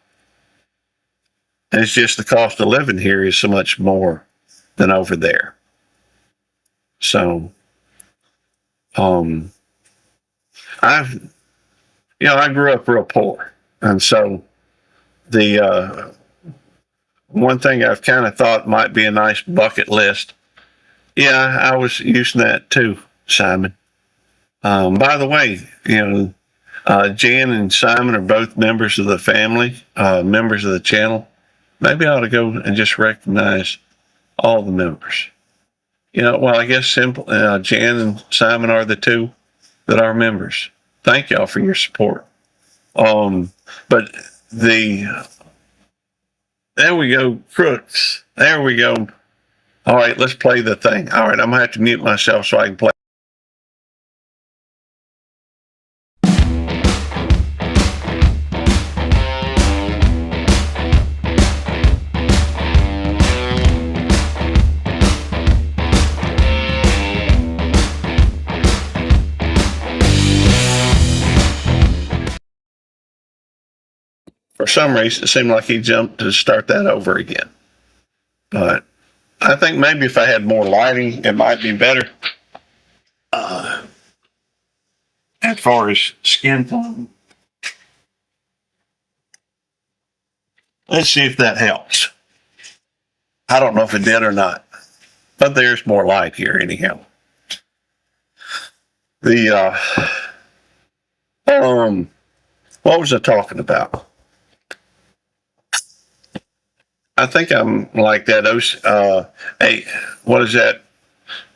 Speaker 1: And it's just the cost of living here is so much more than over there. So, um, I've, I grew up real poor. And so the, one thing I've kind of thought might be a nice bucket list. Yeah, I was using that too, Simon. By the way, Jan and Simon are both members of the family, members of the channel. Maybe I ought to go and just recognize all the members. Well, I guess simple. Jan and Simon are the two that are members. Thank y'all for your support. But the there we go, Crooks. There we go. All right, let's play the thing. All right, I'm gonna have to mute myself so I can play. For some reason, it seemed like he jumped to start that over again. But I think maybe if I had more lighting, it might be better. As far as skin tone, let's see if that helps. I don't know if it did or not, but there's more light here anyhow. The what was I talking about? I think I'm like that. Hey, what is that?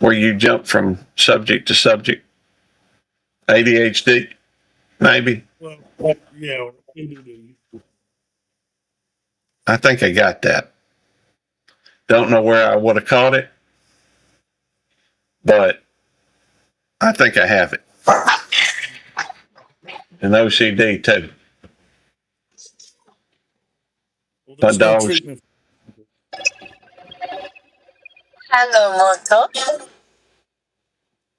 Speaker 1: Where you jump from subject to subject? ADHD, maybe.
Speaker 2: Well, yeah, ADD.
Speaker 1: I think I got that. Don't know where I would have caught it, but I think I have it. And OCD too.
Speaker 2: Well,
Speaker 1: My
Speaker 2: there's no
Speaker 1: dogs.
Speaker 2: treatment.
Speaker 3: Hello, Moto.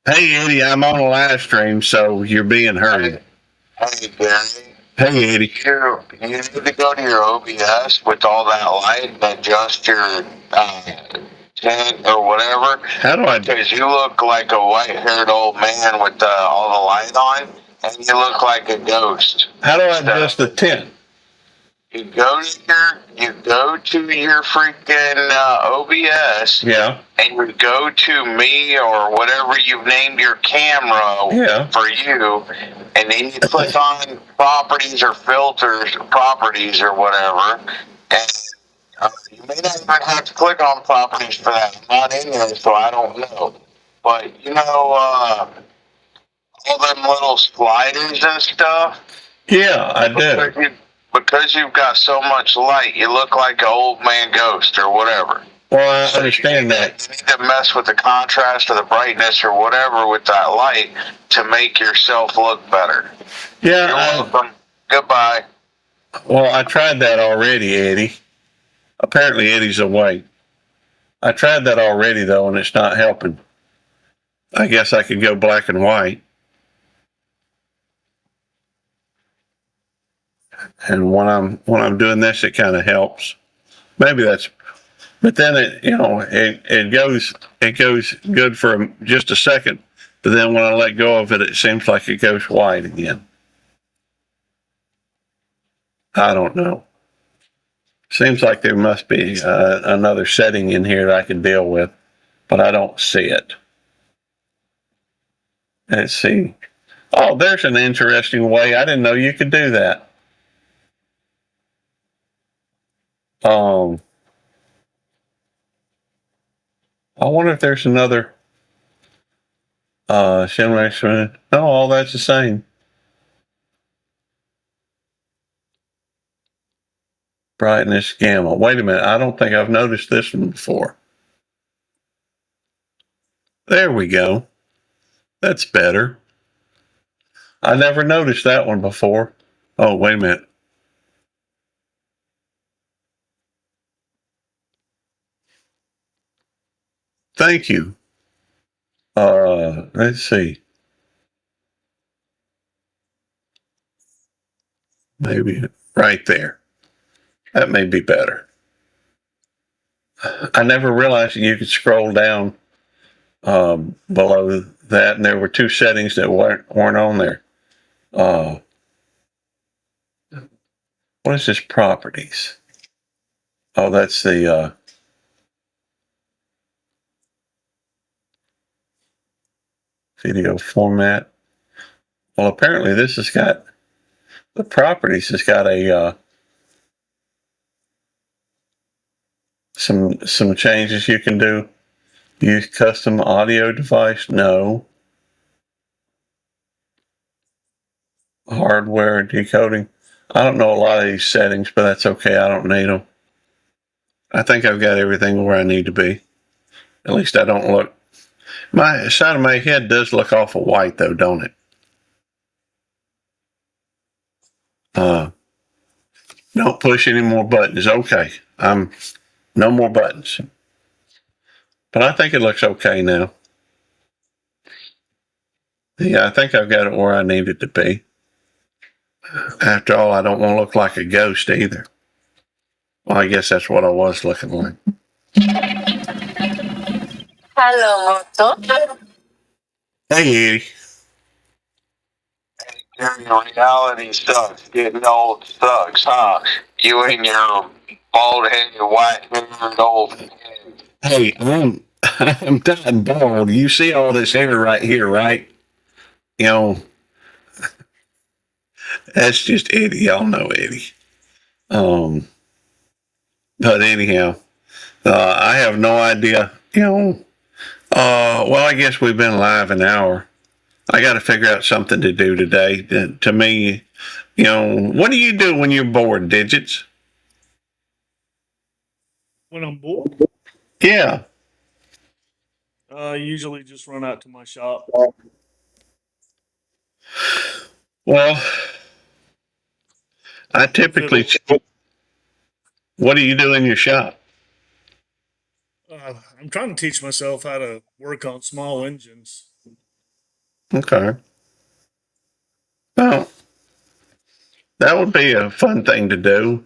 Speaker 1: Hey Eddie, I'm on a live stream, so you're being heard.
Speaker 3: Hey, Gary.
Speaker 1: Hey Eddie.
Speaker 3: You need to go to your OBS with all that light and adjust your tint or whatever.
Speaker 1: How do I?
Speaker 3: Because you look like a white-haired old man with all the light on, and you look like a ghost.
Speaker 1: How do I adjust the tint?
Speaker 3: You go to your freaking OBS.
Speaker 1: Yeah.
Speaker 3: And you go to me or whatever you've named your camera for you, and then you click on properties or filters, properties or whatever, and you may not even have to click on properties for that. I'm not in there, so I don't know. But all them little sliders and stuff.
Speaker 1: Yeah, I do.
Speaker 3: Because you've got so much light, you look like an old man ghost or whatever.
Speaker 1: Well, I understand that.
Speaker 3: You need to mess with the contrast or the brightness or whatever with that light to make yourself look better.
Speaker 1: Yeah.
Speaker 3: You're welcome. Goodbye.
Speaker 1: Well, I tried that already, Eddie. Apparently, Eddie's away. I tried that already, though, and it's not helping. I guess I could go black and white. And when I'm doing this, it kind of helps. Maybe that's But then it goes good for just a second, but then when I let go of it, it seems like it goes white again. I don't know. Seems like there must be another setting in here that I can deal with, but I don't see it. Let's see. Oh, there's an interesting way. I didn't know you could do that. I wonder if there's another simulation. No, all that's the same. Brightness gamma. Wait a minute. I don't think I've noticed this one before. There we go. That's better. I never noticed that one before. Oh, wait a minute. Thank you. Let's see. Maybe right there. That may be better. I never realized that you could scroll down below that, and there were two settings that weren't on there. What is this? Properties. Oh, that's the video format. Well, apparently this has got the properties has got a some changes you can do. Use custom audio device. No. Hardware decoding. I don't know a lot of these settings, but that's okay. I don't need them. I think I've got everything where I need to be. At least I don't look. My side of my head does look awful white, though, don't it? Don't push any more buttons. Okay. No more buttons. But I think it looks okay now. Yeah, I think I've got it where I need it to be. After all, I don't want to look like a ghost either. Well, I guess that's what I was looking like.
Speaker 3: Hello, Moto.
Speaker 1: Hey, Eddie.
Speaker 3: Reality sucks. Getting old sucks, huh? You and your bald-headed, white-haired old head.
Speaker 1: Hey, I'm dying bald. You see all this hair right here, right? You know, that's just Eddie. Y'all know Eddie. But anyhow, I have no idea. Well, I guess we've been live an hour. I got to figure out something to do today. To me, what do you do when you're bored, Digits?
Speaker 2: When I'm bored,
Speaker 1: Yeah.
Speaker 2: I usually just run out to my shop.
Speaker 1: Well, I typically. What do you do in your shop?
Speaker 2: I'm trying to teach myself how to work on small engines.
Speaker 1: Okay. Well, that would be a fun thing to do.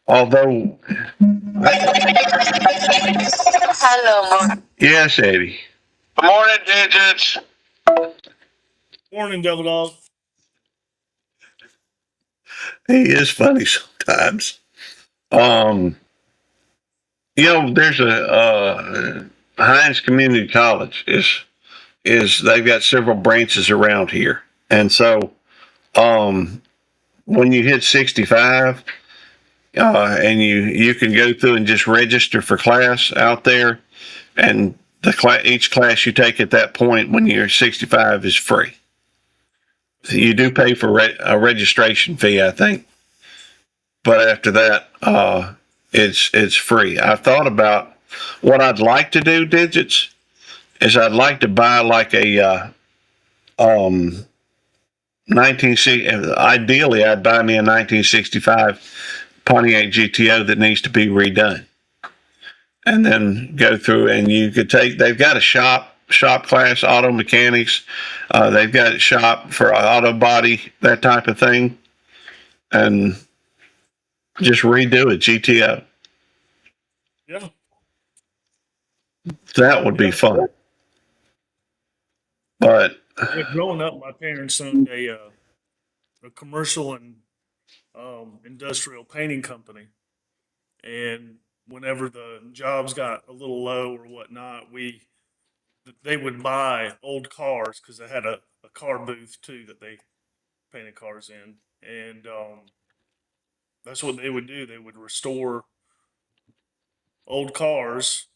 Speaker 1: Although.
Speaker 3: Hello,
Speaker 1: Yes, Eddie.
Speaker 3: Good morning, Digits.
Speaker 2: Morning, Devil Dog.
Speaker 1: He is funny sometimes. There's a Hines Community College is they've got several branches around here, and so when you hit 65, and you can go through and just register for class out there, and each class you take at that point when you're 65 is free. So you do pay for a registration fee, I think, but after that, it's free. I've thought about what I'd like to do, Digits, is I'd like to buy like a 1960. Ideally, I'd buy me a 1965 Pontiac GTO that needs to be redone, and then go through and you could take. They've got a shop class, auto mechanics. They've got a shop for auto body, that type of thing, and Just redo it, GTO.
Speaker 2: Yeah,
Speaker 1: That would be
Speaker 2: yeah.
Speaker 1: fun. But
Speaker 2: Yeah, growing up, my parents owned a commercial and industrial painting company, and whenever the jobs got a little low or whatnot, they would buy old cars because they had a car booth too that they painted cars in, and that's what they would do. They would restore old cars.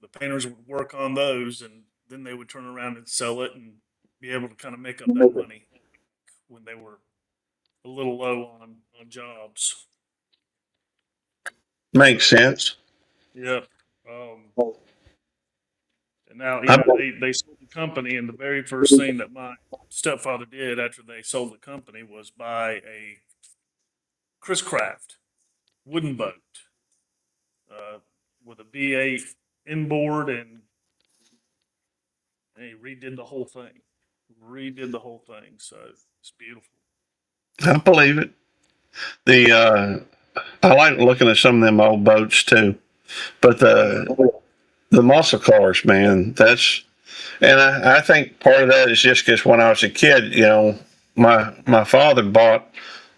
Speaker 2: The painters would work on those, and then they would turn around and sell it and be able to kind of make up that money when they were a little low on jobs.
Speaker 1: makes
Speaker 2: So,
Speaker 1: sense.
Speaker 2: yep. Um, and now,
Speaker 1: I,
Speaker 2: they sold the company, and the very first thing that my stepfather did after they sold the company was buy a Chris Craft wooden boat uh, with a V8 inboard, and he redid the whole thing. Redid the whole thing, so it's beautiful.
Speaker 1: I believe it. I like looking at some of them old boats too. But
Speaker 2: Yeah,
Speaker 1: the muscle cars, man, and I think part of that is just because when I was a kid, my father bought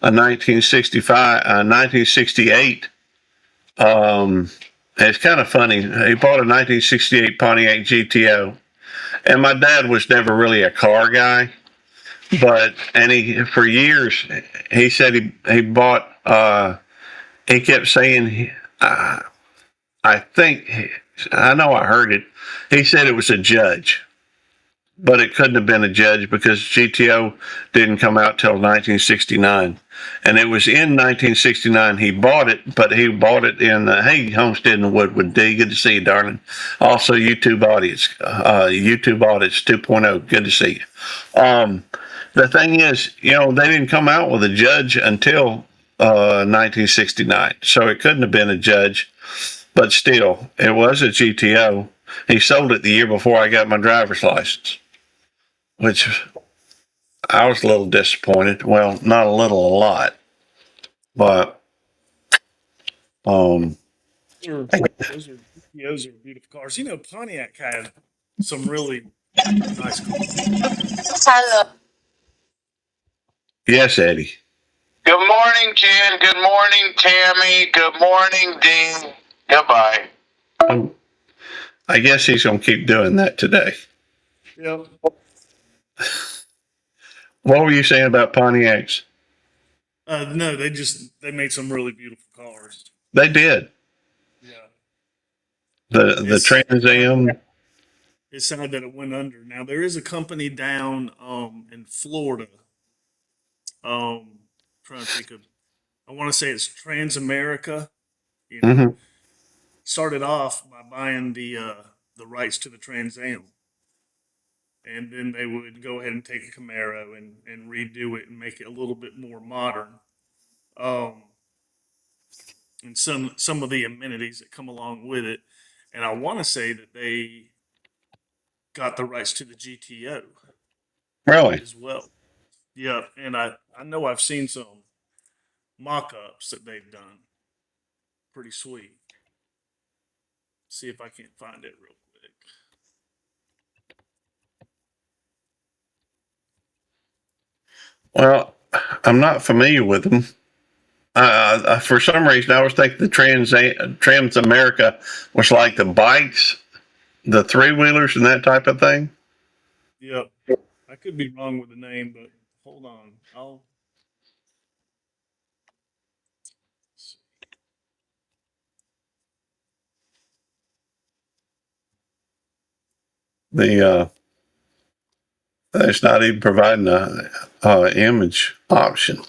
Speaker 1: a 1968. It's kind of funny. He bought a 1968 Pontiac GTO, and my dad was never really a car guy. But and he for years he said he bought. He kept saying, I think I know I heard it. He said it was a Judge, but it couldn't have been a Judge because GTO didn't come out till 1969, and it was in 1969 he bought it. But he bought it in hey, Homestead in the Woodwood D. Good to see you, darling. Also, YouTube Audits 2.0. Good to see you. The thing is, they didn't come out with a Judge until 1969, so it couldn't have been a Judge. But still, it was a GTO. He sold it the year before I got my driver's license, which I was a little disappointed. Well, not a little, a lot. But um,
Speaker 2: those are those are those are beautiful cars. Pontiac had some really nice cars.
Speaker 1: yes, Eddie.
Speaker 3: Good morning, Jen. Good morning, Tammy. Good morning, Dean. Goodbye.
Speaker 1: Um, I guess he's going to keep doing that today.
Speaker 2: Yep.
Speaker 1: What were you saying about Pontiacs?
Speaker 2: No, they made some really beautiful cars.
Speaker 1: They did.
Speaker 2: Yeah.
Speaker 1: The
Speaker 2: It's
Speaker 1: Trans
Speaker 2: sad,
Speaker 1: Am.
Speaker 2: it's sad that it went under. Now there is a company down in Florida. Trying to think of, I want to say it's Transamerica. You know,
Speaker 1: Mm-hmm.
Speaker 2: started off by buying the rights to the Trans Am, and then they would go ahead and take a Camaro and redo it and make it a little bit more modern. Um, and some of the amenities that come along with it. And I want to say that they got the rights to the GTO
Speaker 1: Really?
Speaker 2: as well. Yeah, and I know I've seen some mock-ups that they've done. Pretty sweet. See if I can't find it real quick.
Speaker 1: Well, I'm not familiar with them. For some reason, I was thinking the Trans America was like the bikes, the three wheelers, and that type of thing.
Speaker 2: Yep. I could be wrong with the name, but hold on. I'll see.
Speaker 1: The it's not even providing a image option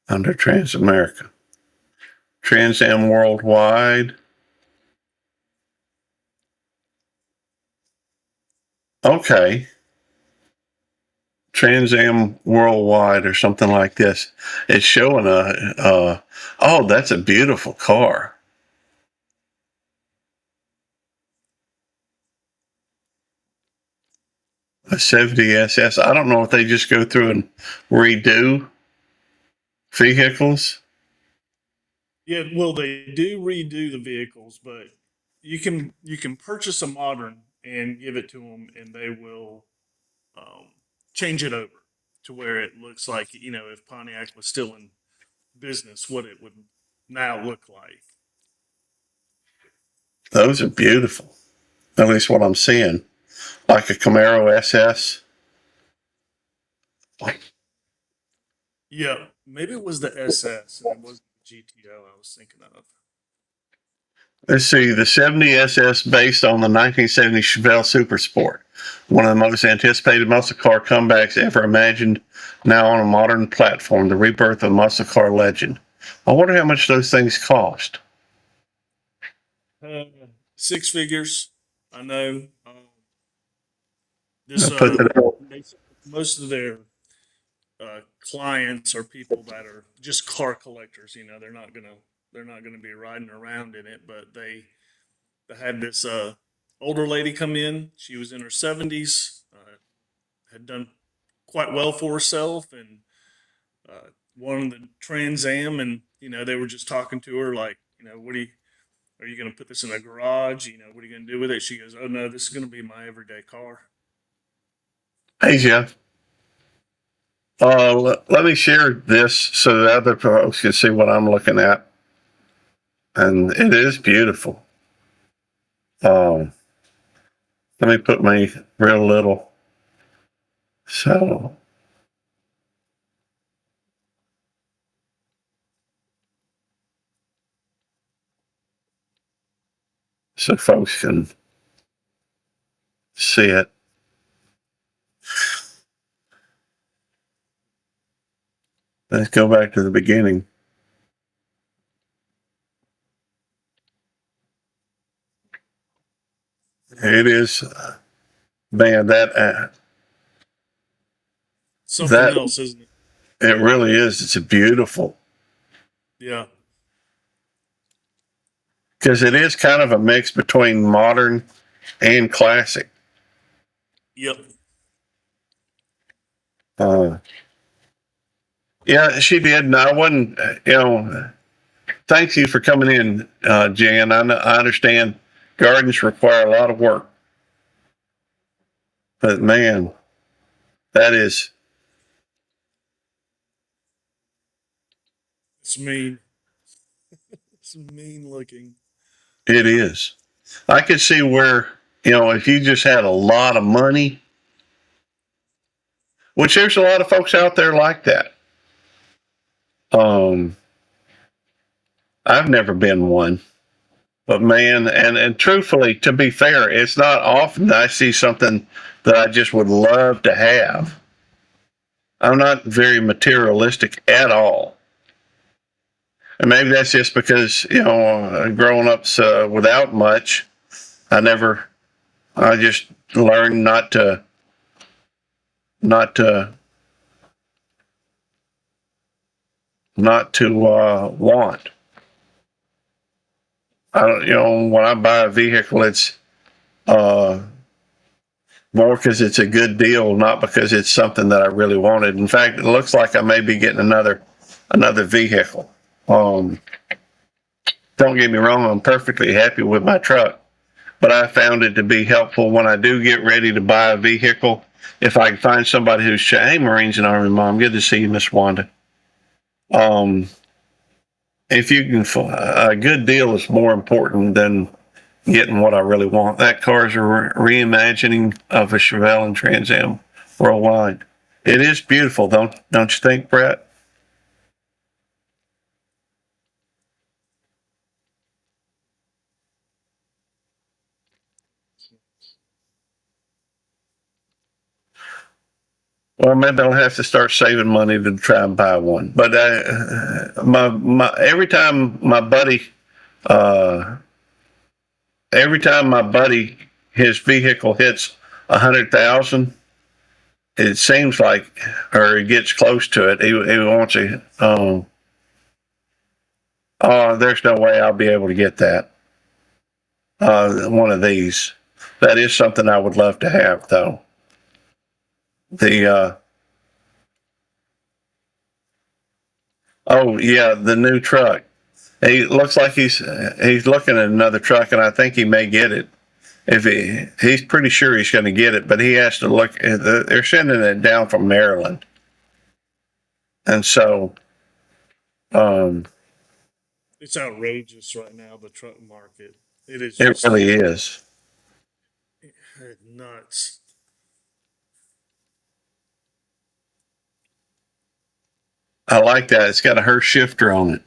Speaker 1: under Trans America. Trans Am Worldwide. Okay. Trans Am Worldwide or something like this. It's showing oh, that's a beautiful car. A 70 SS. I don't know if they just go through and redo vehicles.
Speaker 2: Yeah, well, they do redo the vehicles, but you can purchase a modern and give it to them, and they will um, change it over to where it looks like, if Pontiac was still in business, what it would now look like.
Speaker 1: Those are beautiful. At least what I'm seeing, like a Camaro SS.
Speaker 2: Yeah, maybe it was the SS and it wasn't the GTO I was thinking of.
Speaker 1: Let's see, the 70 SS based on the 1970 Chevelle Super Sport, one of the most anticipated muscle car comebacks ever imagined, now on a modern platform, the rebirth of muscle car legend. I wonder how much those things cost.
Speaker 2: Uh, Six figures, I know.
Speaker 1: I
Speaker 2: This
Speaker 1: put that up.
Speaker 2: most of their clients are people that are just car collectors. They're not gonna be riding around in it, but they had this older lady come in. She was in her 70s, had done quite well for herself, and wanted the Trans Am, and they were just talking to her like, what do you are you going to put this in a garage? What are you going to do with it? She goes, oh no, this is going to be my everyday car.
Speaker 1: Hey, Jeff. Let me share this so that other folks can see what I'm looking at. And it is beautiful. Um, Let me put my real little. So folks can see it. Let's go back to the beginning. It is, man,
Speaker 2: Something
Speaker 1: that
Speaker 2: else, isn't it?
Speaker 1: it really is. It's beautiful
Speaker 2: Yeah.
Speaker 1: because it is kind of a mix between modern and classic.
Speaker 2: Yep.
Speaker 1: Uh, yeah, she did. And I wasn't, thank you for coming in, Jan. I understand gardens require a lot of work, but man, that is,
Speaker 2: It's mean. It's mean looking.
Speaker 1: it is. I could see where, if you just had a lot of money, which there's a lot of folks out there like that. Um, I've never been one, but man, and truthfully, to be fair, it's not often I see something that I just would love to have. I'm not very materialistic at all. And maybe that's just because, growing up without much, I just learned not to, not to want. I don't, when I buy a vehicle, it's uh, more because it's a good deal, not because it's something that I really wanted. In fact, it looks like I may be getting another vehicle. Um, don't get me wrong, I'm perfectly happy with my truck, but I found it to be helpful when I do get ready to buy a vehicle. If I can find somebody who's, hey, Marines and Army Mom, good to see you, Miss Wanda. If you can, a good deal is more important than getting what I really want. That car is a reimagining of a Chevelle and Trans Am worldwide. It is beautiful, don't you think, Brett? Well, maybe I'll have to start saving money to try and buy one. But every time uh, my buddy, his vehicle hits 100,000, it seems like, or he gets close to it, he wants a. Oh, there's no way I'll be able to get that. One of these. That is something I would love to have, though. The Oh yeah, the new truck. He looks like he's looking at another truck, and I think he may get it. If he's pretty sure he's going to get it, but he has to look. They're sending it down from Maryland, and so
Speaker 2: It's outrageous right now, the truck market. It is
Speaker 1: it
Speaker 2: just
Speaker 1: really is.
Speaker 2: nuts.
Speaker 1: I like that. It's got a Hurst shifter on it.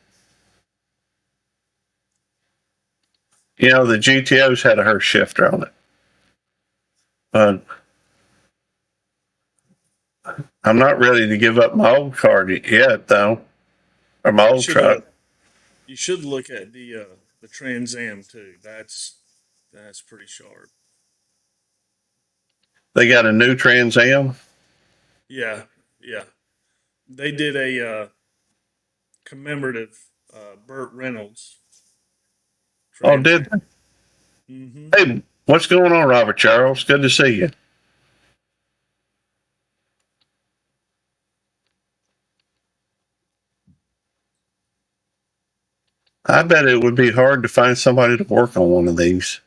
Speaker 1: You know, the GTOs had a Hurst shifter on it. But I'm not ready to give up my old car yet, though, or my old truck.
Speaker 2: You should look at the Trans Am too. That's pretty sharp.
Speaker 1: They got a new Trans Am.
Speaker 2: Yeah, yeah. They did a commemorative Burt Reynolds.
Speaker 1: Oh, did they?
Speaker 2: Mm-hmm.
Speaker 1: Hey, what's going on, Robert Charles? Good to see you. I bet it would be hard to find somebody to work on one of these.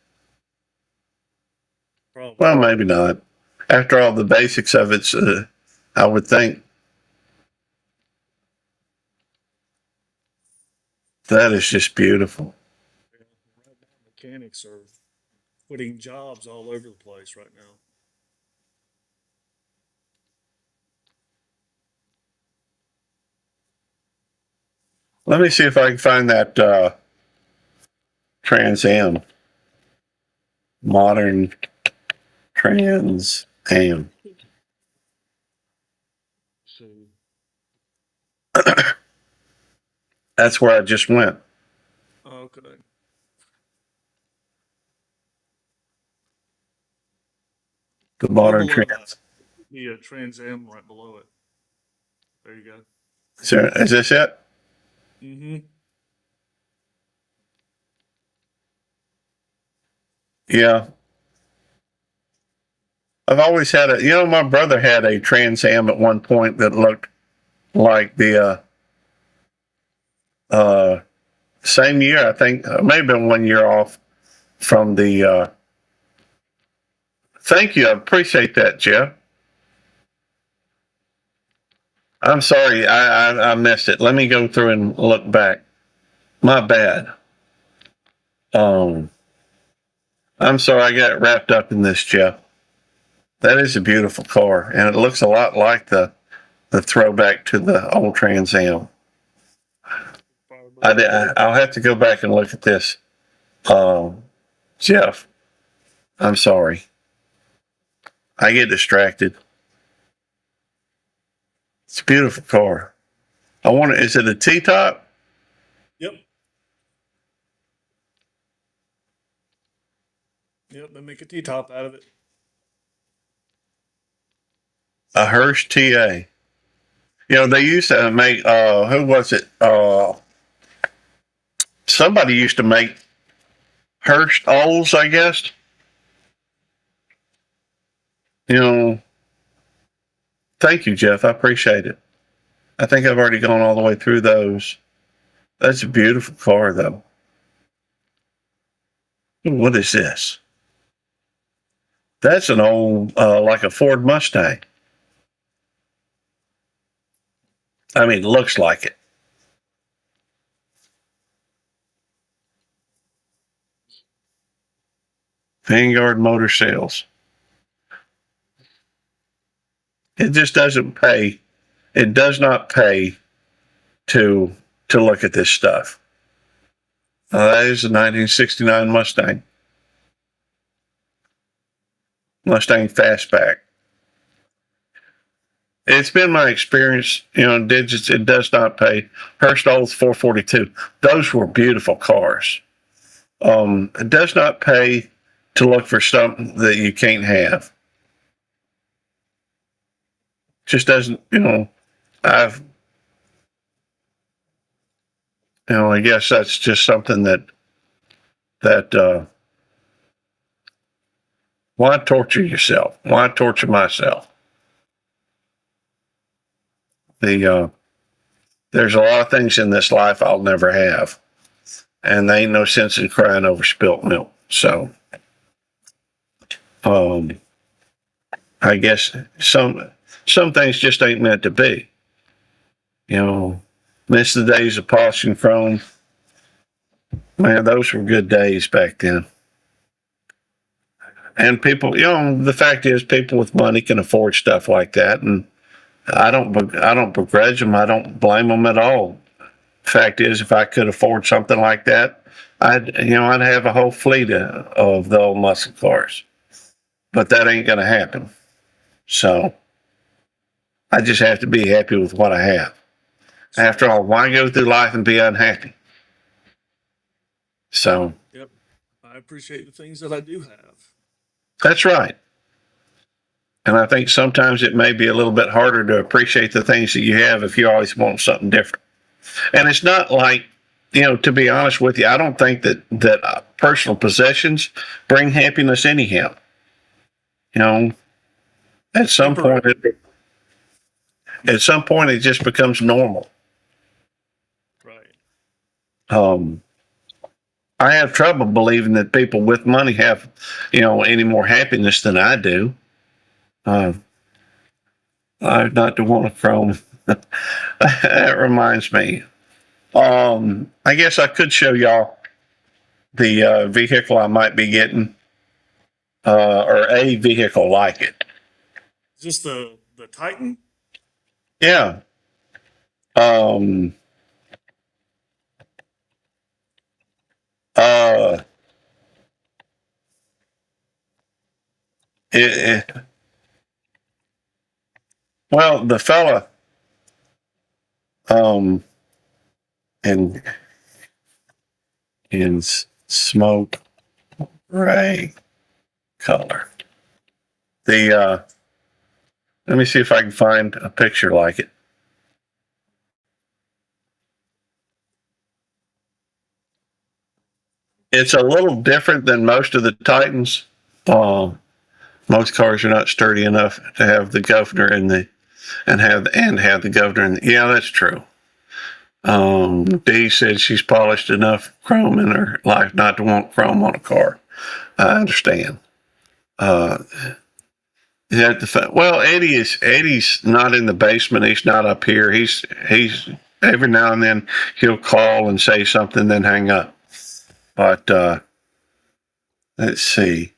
Speaker 2: Probably.
Speaker 1: Well, maybe not. After all the basics of it, I would think. That is just beautiful.
Speaker 2: Right now, mechanics are putting jobs all over the place right now.
Speaker 1: Let me see if I can find that Trans Am. Modern Trans Am.
Speaker 2: So
Speaker 1: That's where I just went.
Speaker 2: okay.
Speaker 1: The modern
Speaker 2: Below
Speaker 1: Trans.
Speaker 2: the Trans Am right below it. There you go.
Speaker 1: So, is this it?
Speaker 2: Mm-hmm.
Speaker 1: Yeah. I've always had a, my brother had a Trans Am at one point that looked like the same year, I think, maybe been 1 year off from the. Thank you. I appreciate that, Jeff. I'm sorry. I missed it. Let me go through and look back. My bad. Um, I'm sorry. I got wrapped up in this, Jeff. That is a beautiful car, and it looks a lot like the throwback to the old Trans Am. I'll have to go back and look at this. Jeff, I'm sorry. I get distracted. It's a beautiful car. Is it a T-top?
Speaker 2: Yep. Yep. They make a T-top out of it.
Speaker 1: A Hurst TA. They used to make, who was it? Somebody used to make Hurst Olds, I guess. Thank you, Jeff. I appreciate it. I think I've already gone all the way through those. That's a beautiful car, though. What is this? That's an old, like a Ford Mustang. I mean, it looks like it. Vanguard Motor Sales. It just doesn't pay. It does not pay to look at this stuff. That is a 1969 Mustang. Mustang Fastback. It's been my experience, digits, it does not pay. Hurst Olds 442. Those were beautiful cars. It does not pay to look for something that you can't have. Just doesn't, I've, I guess that's just something that, why torture yourself? Why torture myself? The there's a lot of things in this life I'll never have. And there ain't no sense in crying over spilt milk. So, I guess some things just ain't meant to be. You know, miss the days of polishing chrome. Man, those were good days back then. And people, the fact is, people with money can afford stuff like that, and I don't begrudge them. I don't blame them at all. Fact is, if I could afford something like that, I'd have a whole fleet of the old muscle cars. But that ain't gonna happen. So I just have to be happy with what I have. After all, why go through life and be unhappy? So.
Speaker 2: Yep. I appreciate the things that I do have.
Speaker 1: That's right. And I think sometimes it may be a little bit harder to appreciate the things that you have if you always want something different. And it's not like, to be honest with you, I don't think that personal possessions bring happiness anyhow. At some point, it just becomes normal.
Speaker 2: Right.
Speaker 1: I have trouble believing that people with money have, any more happiness than I do. I not to want to chrome. That reminds me. I guess I could show y'all the vehicle I might be getting, or a vehicle like it.
Speaker 2: Is this the Titan?
Speaker 1: Yeah. Well, the fella, in smoke gray color. Let me see if I can find a picture like it. It's a little different than most of the Titans. Most cars are not sturdy enough to have the governor and have the governor. Yeah, that's true. Dee said she's polished enough chrome in her life not to want chrome on a car. I understand. Eddie's not in the basement. He's not up here. He's every now and then he'll call and say something, then hang up. But let's see.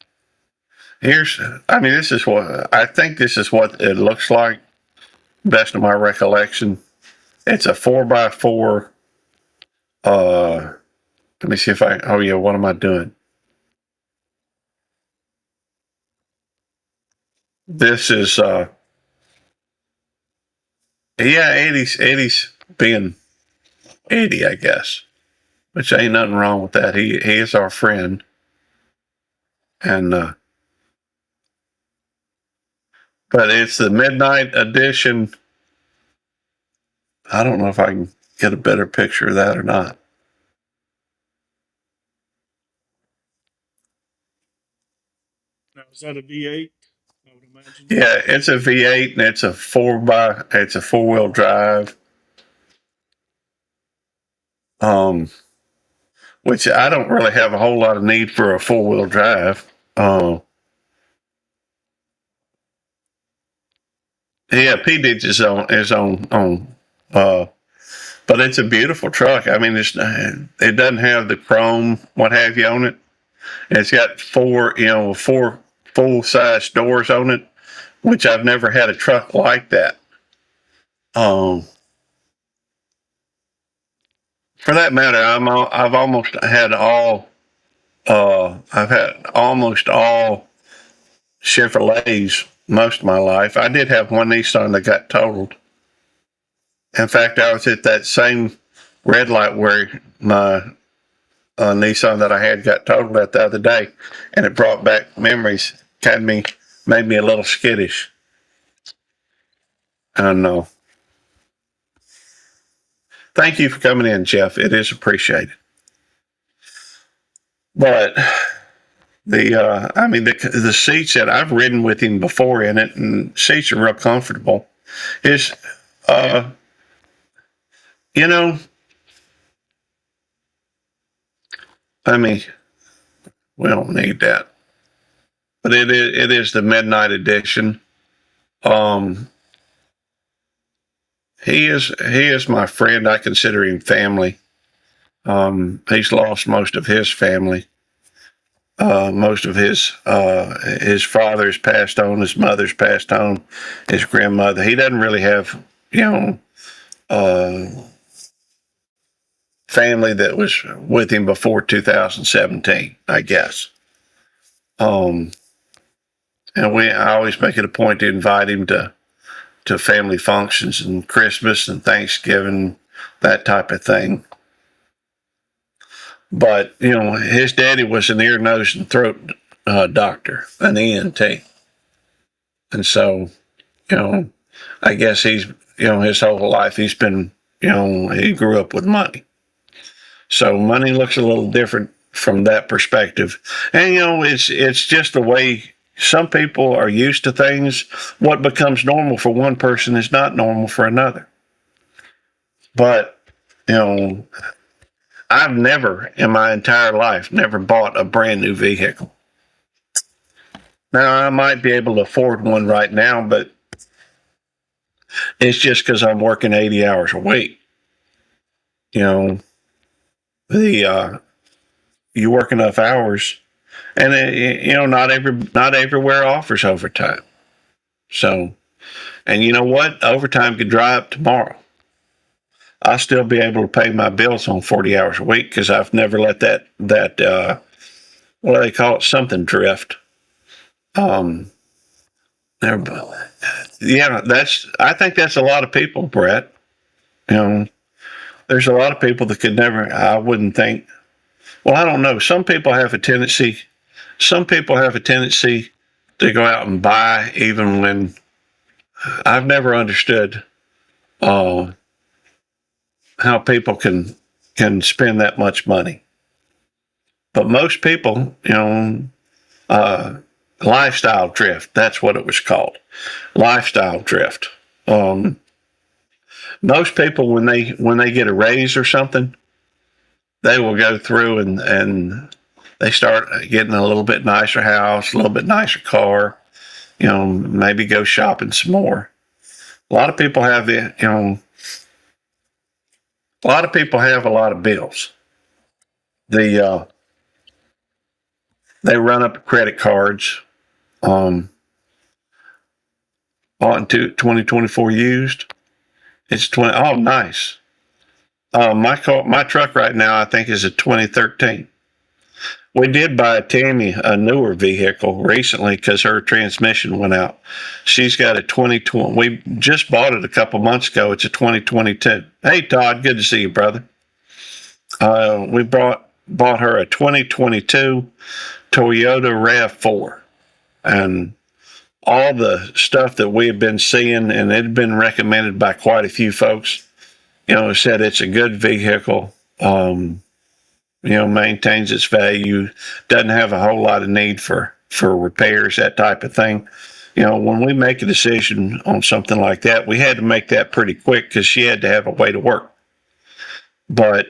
Speaker 1: This is what I think. This is what it looks like. Best of my recollection, it's a 4x4. Let me see if I. Oh yeah, what am I doing? This is Eddie's being Eddie, I guess. Which ain't nothing wrong with that. He is our friend, and but it's the midnight edition. I don't know if I can get a better picture of that or not.
Speaker 2: Now, is that a V8? I would imagine.
Speaker 1: Yeah, it's a V8 and it's a 4-wheel drive. Which I don't really have a whole lot of need for a 4-wheel drive. Yeah, P did his own but it's a beautiful truck. It doesn't have the chrome, what have you, on it. It's got four full-size doors on it, which I've never had a truck like that. For that matter, I've had almost all Chevrolets most of my life. I did have one Nissan that got totaled. In fact, I was at that same red light where my Nissan that I had got totaled at the other day, and it brought back memories. Made me a little skittish. I know. Thank you for coming in, Jeff. It is appreciated. But the seats that I've ridden with him before in it, and seats are real comfortable. You know, I mean, we don't need that, but it is the midnight edition. Um, he is my friend. I consider him family. He's lost most of his family. Most of his father's passed on, his mother's passed on, his grandmother. He doesn't really have, you know, uh, family that was with him before 2017, I guess. Um, and I always make it a point to invite him to family functions and Christmas and Thanksgiving, that type of thing. But his daddy was an ear, nose, and throat doctor, an ENT, and so I guess he's his whole life he's been he grew up with money, so money looks a little different from that perspective, and it's just the way some people are used to things. What becomes normal for one person is not normal for another. But I've never in my entire life never bought a brand new vehicle. Now I might be able to afford one right now, but it's just because I'm working 80 hours a week. The you work enough hours, and not everywhere offers overtime. So, and you know what? Overtime could dry up tomorrow. I'll still be able to pay my bills on 40 hours a week because I've never let that what do they call it, something drift. Yeah, I think that's a lot of people, Brett. There's a lot of people that could never. I wouldn't think. Well, I don't know. Some people have a tendency. Some people have a tendency to go out and buy, even when I've never understood how people can spend that much money. But most people, lifestyle drift. That's what it was called, lifestyle drift. Most people, when they get a raise or something, they will go through and they start getting a little bit nicer house, a little bit nicer car. Maybe go shopping some more. A lot of people have a lot of people have a lot of bills. The They run up credit cards. Bought into 2024 used. It's 20. Oh, nice. My truck right now, I think, is a 2013. We did buy Tammy a newer vehicle recently because her transmission went out. She's got a 2020. We just bought it a couple months ago. It's a 2022. Hey, Todd, good to see you, brother. We bought her a 2022 Toyota RAV4, and all the stuff that we have been seeing, and it had been recommended by quite a few folks, said it's a good vehicle, maintains its value, doesn't have a whole lot of need for repairs, that type of thing. When we make a decision on something like that, we had to make that pretty quick because she had to have a way to work. But,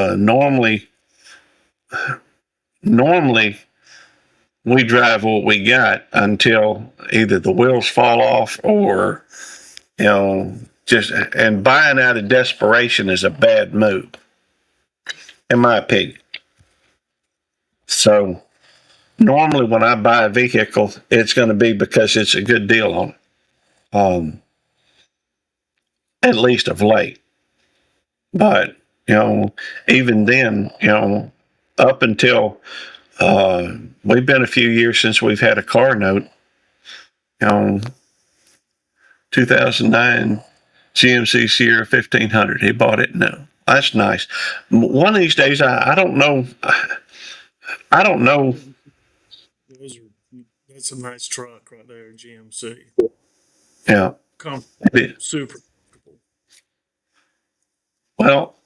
Speaker 1: normally we drive what we got until either the wheels fall off or, and buying out of desperation is a bad move, in my opinion. So normally when I buy a vehicle, it's going to be because it's a good deal on it, at least of late. But, even then, up until we've been a few years since we've had a car note. 2009 GMC Sierra 1500. He bought it new. That's nice. One of these days, I don't know. I don't know.
Speaker 2: That's a nice truck right there, GMC.
Speaker 1: Yeah.
Speaker 2: Comfortable, super comfortable.
Speaker 1: Well,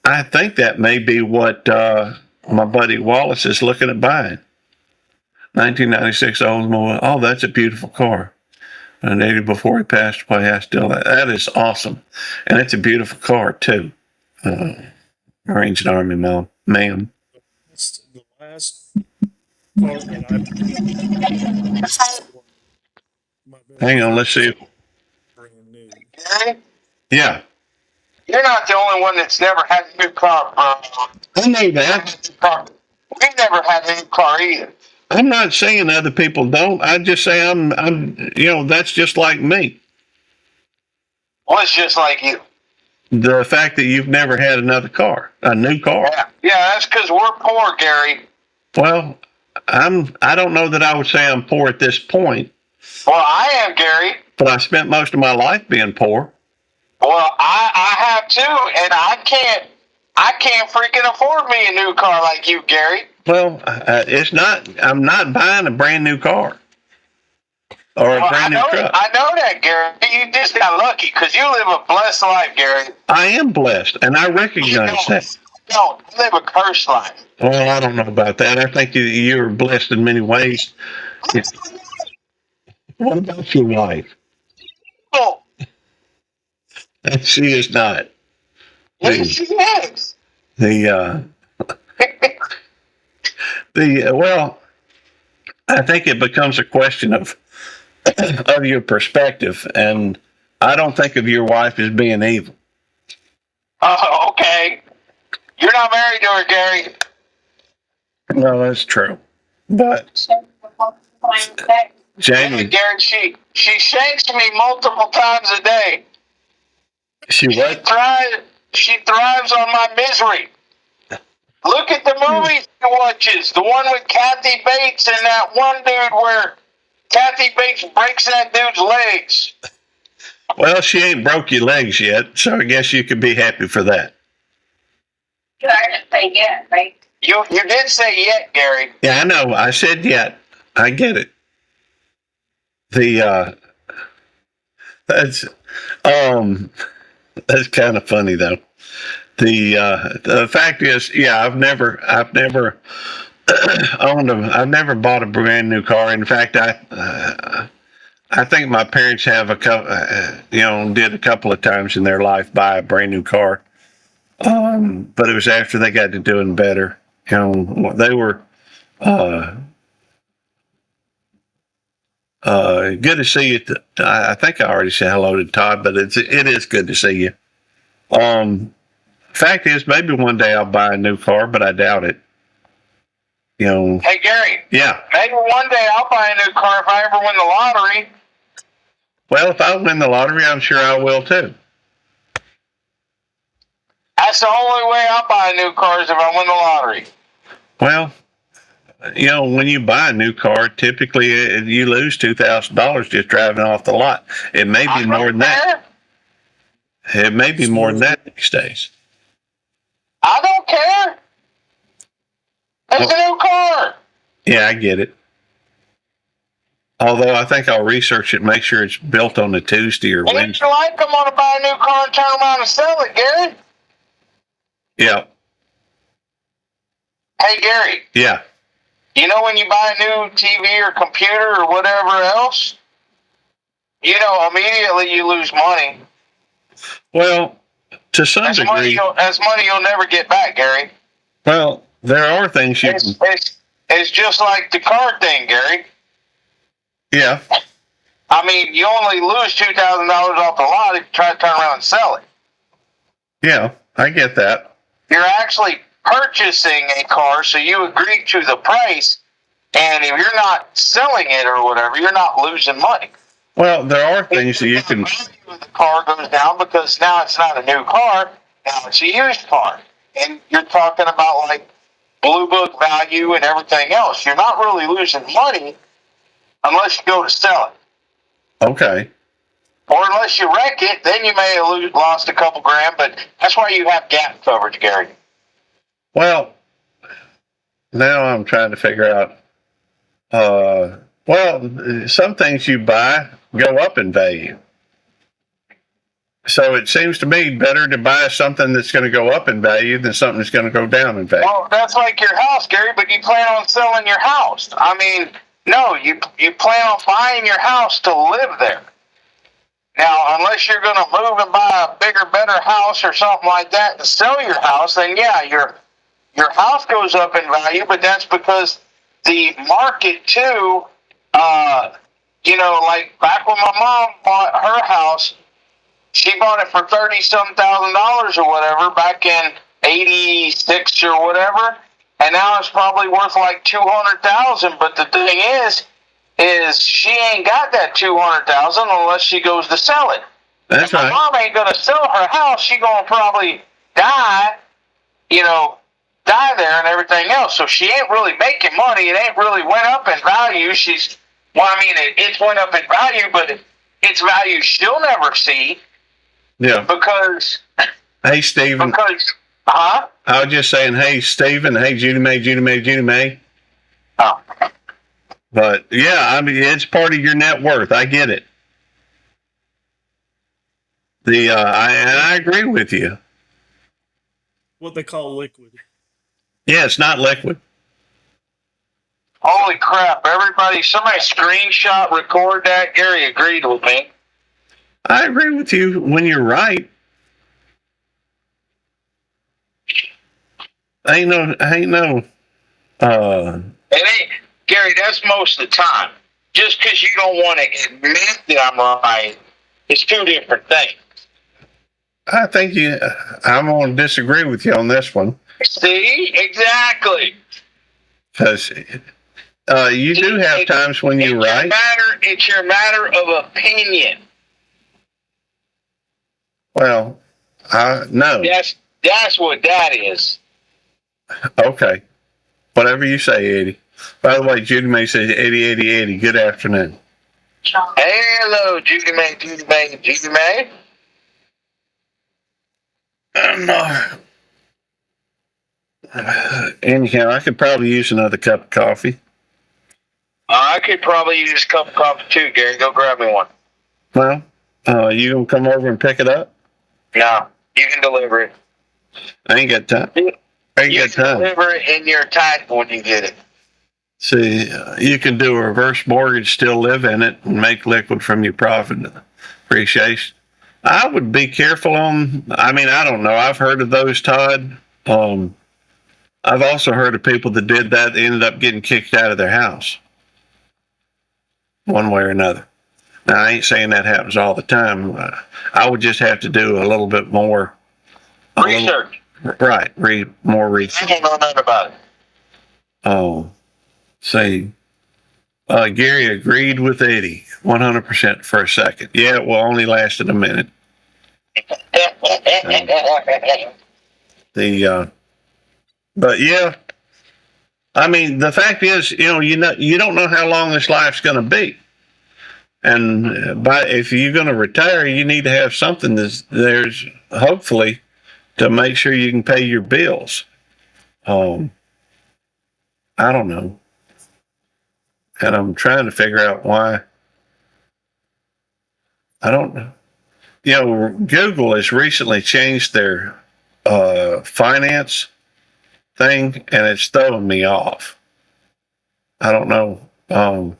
Speaker 1: I think that may be what my buddy Wallace is looking at buying. 1996 Oldsmobile. Oh, that's a beautiful car. I dated before he passed away. I still, that is awesome. And it's a beautiful car, too. Marines and Army, ma'am.
Speaker 2: That's the last car that I my very
Speaker 1: Hang on, let's see.
Speaker 2: brand new.
Speaker 3: Gary,
Speaker 1: Yeah.
Speaker 3: you're not the only one that's never had a new car, bro.
Speaker 1: I know that.
Speaker 3: We've never had a new car either.
Speaker 1: I'm not saying other people don't. I just say that's just like me.
Speaker 3: Well, it's just like you.
Speaker 1: The fact that you've never had a new car.
Speaker 3: Yeah, that's because we're poor, Gary.
Speaker 1: Well, I don't know that I would say I'm poor at this point.
Speaker 3: Well, I am, Gary.
Speaker 1: But I spent most of my life being poor.
Speaker 3: Well, I have too, and I can't freaking afford me a new car like you, Gary.
Speaker 1: Well, I'm not buying a brand new car or a brand new truck.
Speaker 3: I know that, Gary. You just got lucky because you live a blessed life, Gary.
Speaker 1: I am blessed, and I recognize that.
Speaker 3: No, you live a cursed life.
Speaker 1: Well, I don't know about that. I think you're blessed in many ways. What about your wife?
Speaker 3: Oh,
Speaker 1: She is not.
Speaker 3: yes, she is.
Speaker 1: Well, I think it becomes a question of your perspective, and I don't think of your wife as being evil.
Speaker 3: Oh, okay. You're not married to her, Gary.
Speaker 1: No, that's true. But Jamie,
Speaker 3: Gary, she shanks me multiple times a day.
Speaker 1: She
Speaker 3: thrives on my misery. Look at the movies she watches. The one with Kathy Bates and that one dude where Kathy Bates breaks that dude's legs.
Speaker 1: Well, she ain't broke your legs yet, so I guess you could be happy for that.
Speaker 3: I didn't say yet, right? You did say yet, Gary.
Speaker 1: Yeah, I know. I said yet. I get it. That's kind of funny though. The fact is, yeah, I've never I've never bought a brand new car. In fact, I think my parents have did a couple of times in their life buy a brand new car. But it was after they got to doing better. They were good to see you. I think I already said hello to Todd, but it is good to see you. Fact is, maybe one day I'll buy a new car, but I doubt it.
Speaker 3: Hey, Gary.
Speaker 1: Yeah.
Speaker 3: Maybe one day I'll buy a new car if I ever win the lottery.
Speaker 1: Well, if I win the lottery, I'm sure I will too.
Speaker 3: That's the only way I'll buy a new car is if I win the lottery.
Speaker 1: Well, when you buy a new car, typically you lose $2,000 just driving off the lot. It may be more than that. It may be more than that these days.
Speaker 3: I don't care. It's a new car.
Speaker 1: Yeah, I get it. Although I think I'll research it, make sure it's built on a Tuesday or Wednesday.
Speaker 3: If you like, I'm going to buy a new car and turn around and sell it, Gary.
Speaker 1: Yeah.
Speaker 3: Hey, Gary.
Speaker 1: Yeah.
Speaker 3: When you buy a new TV or computer or whatever else, immediately you lose money.
Speaker 1: Well, to some degree.
Speaker 3: That's money you'll never get back, Gary.
Speaker 1: Well, there are things you can...
Speaker 3: It's just like the car thing, Gary.
Speaker 1: Yeah.
Speaker 3: I mean, you only lose $2,000 off the lot if you try to turn around and sell it.
Speaker 1: Yeah, I get that.
Speaker 3: You're actually purchasing a car, so you agree to the price, and if you're not selling it or whatever, you're not losing money.
Speaker 1: Well, there are things that you can...
Speaker 3: The value of the car goes down because now it's not a new car, now it's a used car. And you're talking about like Blue Book value and everything else. You're not really losing money unless you go to sell it.
Speaker 1: Okay.
Speaker 3: Or unless you wreck it, then you may have lost a couple grand, but that's why you have gap coverage, Gary.
Speaker 1: Well, now I'm trying to figure out, some things you buy go up in value. So it seems to me better to buy something that's going to go up in value than something that's going to go down in value.
Speaker 3: Well, that's like your house, Gary, but you plan on selling your house. I mean, no, you plan on buying your house to live there. Now, unless you're going to move and buy a bigger, better house or something like that to sell your house, then yeah, your house goes up in value, but that's because the market too, like back when my mom bought her house, she bought it for 30-some thousand dollars or whatever back in 86 or whatever, and now it's probably worth like 200,000. But the thing is she ain't got that 200,000 unless she goes to sell it.
Speaker 1: That's
Speaker 3: and my
Speaker 1: right.
Speaker 3: mom ain't gonna sell her house. She gonna probably die, die there and everything else. So she ain't really making money. It ain't really went up in value. It's went up in value, but it's value she'll never see.
Speaker 1: Yeah.
Speaker 3: Because.
Speaker 1: Hey, Stephen. I was just saying, hey, Stephen. Hey, Judy May.
Speaker 3: Oh.
Speaker 1: But yeah, I mean, it's part of your net worth. I get it. I agree with you.
Speaker 2: What they call liquid.
Speaker 1: Yeah, it's not liquid.
Speaker 3: Holy crap! Somebody screenshot, record that. Gary agreed with me.
Speaker 1: I agree with you when you're right. Ain't no.
Speaker 3: It ain't, Gary. That's most of the time. Just because you don't want to admit that I'm right, it's two different things.
Speaker 1: I think I'm going to disagree with you on this one.
Speaker 3: See, exactly.
Speaker 1: Because you do have times when you're right.
Speaker 3: It's your matter of opinion.
Speaker 1: Well, no.
Speaker 3: That's what that is.
Speaker 1: Okay. Whatever you say, Eddie. By the way, Judy May says 80. Good afternoon.
Speaker 3: Hello, Judy May.
Speaker 1: Anyhow, I could probably use another cup of coffee.
Speaker 3: I could probably use a cup of coffee too, Gary. Go grab me one.
Speaker 1: Well, you gonna come over and pick it up?
Speaker 3: No, you can deliver it.
Speaker 1: I ain't got time.
Speaker 3: You can deliver it in your type when you get it.
Speaker 1: See, you can do a reverse mortgage, still live in it, and make liquid from your profit appreciation. I would be careful on. I don't know. I've heard of those, Todd. I've also heard of people that did that. They ended up getting kicked out of their house, one way or another. Now, I ain't saying that happens all the time. I would just have to do a little bit more
Speaker 3: research.
Speaker 1: Right, more research.
Speaker 3: I don't know nothing about it.
Speaker 1: Oh, see, Gary agreed with Eddie 100% for a second. Yeah, it will only lasted a minute. But yeah, the fact is, you don't know how long this life's going to be, and if you're going to retire, you need to have something there's hopefully to make sure you can pay your bills. I don't know, and I'm trying to figure out why. I don't know. Google has recently changed their finance thing, and it's throwing me off. I don't know I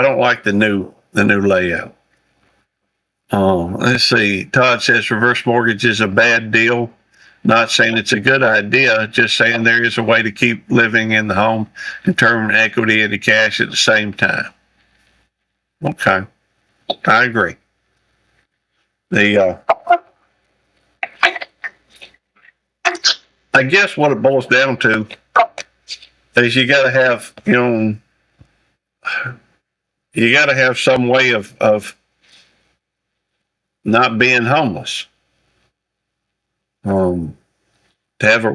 Speaker 1: don't like the new layout. Let's see. Todd says reverse mortgage is a bad deal. Not saying it's a good idea, just saying there is a way to keep living in the home and turn equity into cash at the same time. Okay. I agree. I guess what it boils down to is you got to have some way of not being homeless.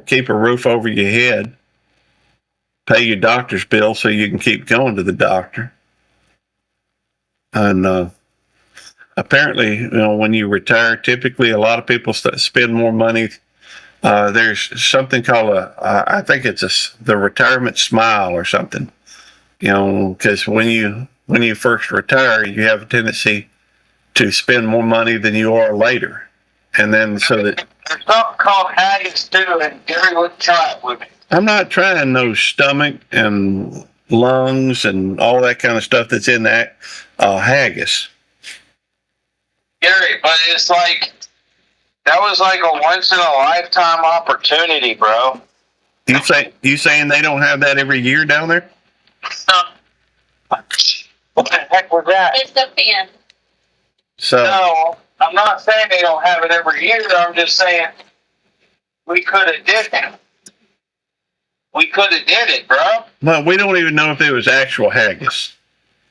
Speaker 1: Keep a roof over your head, pay your doctor's bill so you can keep going to the doctor. And apparently, when you retire, typically a lot of people spend more money. There's something called I think it's the retirement smile or something. Because when you first retire, you have a tendency to spend more money than you are later, and then so that
Speaker 3: there's something called haggis too, and Gary would try it with me.
Speaker 1: I'm not trying no stomach and lungs and all that kind of stuff that's in that haggis.
Speaker 3: but it's like that was like a once in a lifetime opportunity, bro.
Speaker 1: You saying they don't have that every year down there?
Speaker 3: What the heck was that?
Speaker 4: It's the fin.
Speaker 1: So
Speaker 3: No, I'm not saying they don't have it every year. I'm just saying we could have did it. We could have did it, bro.
Speaker 1: well, we don't even know if it was actual haggis.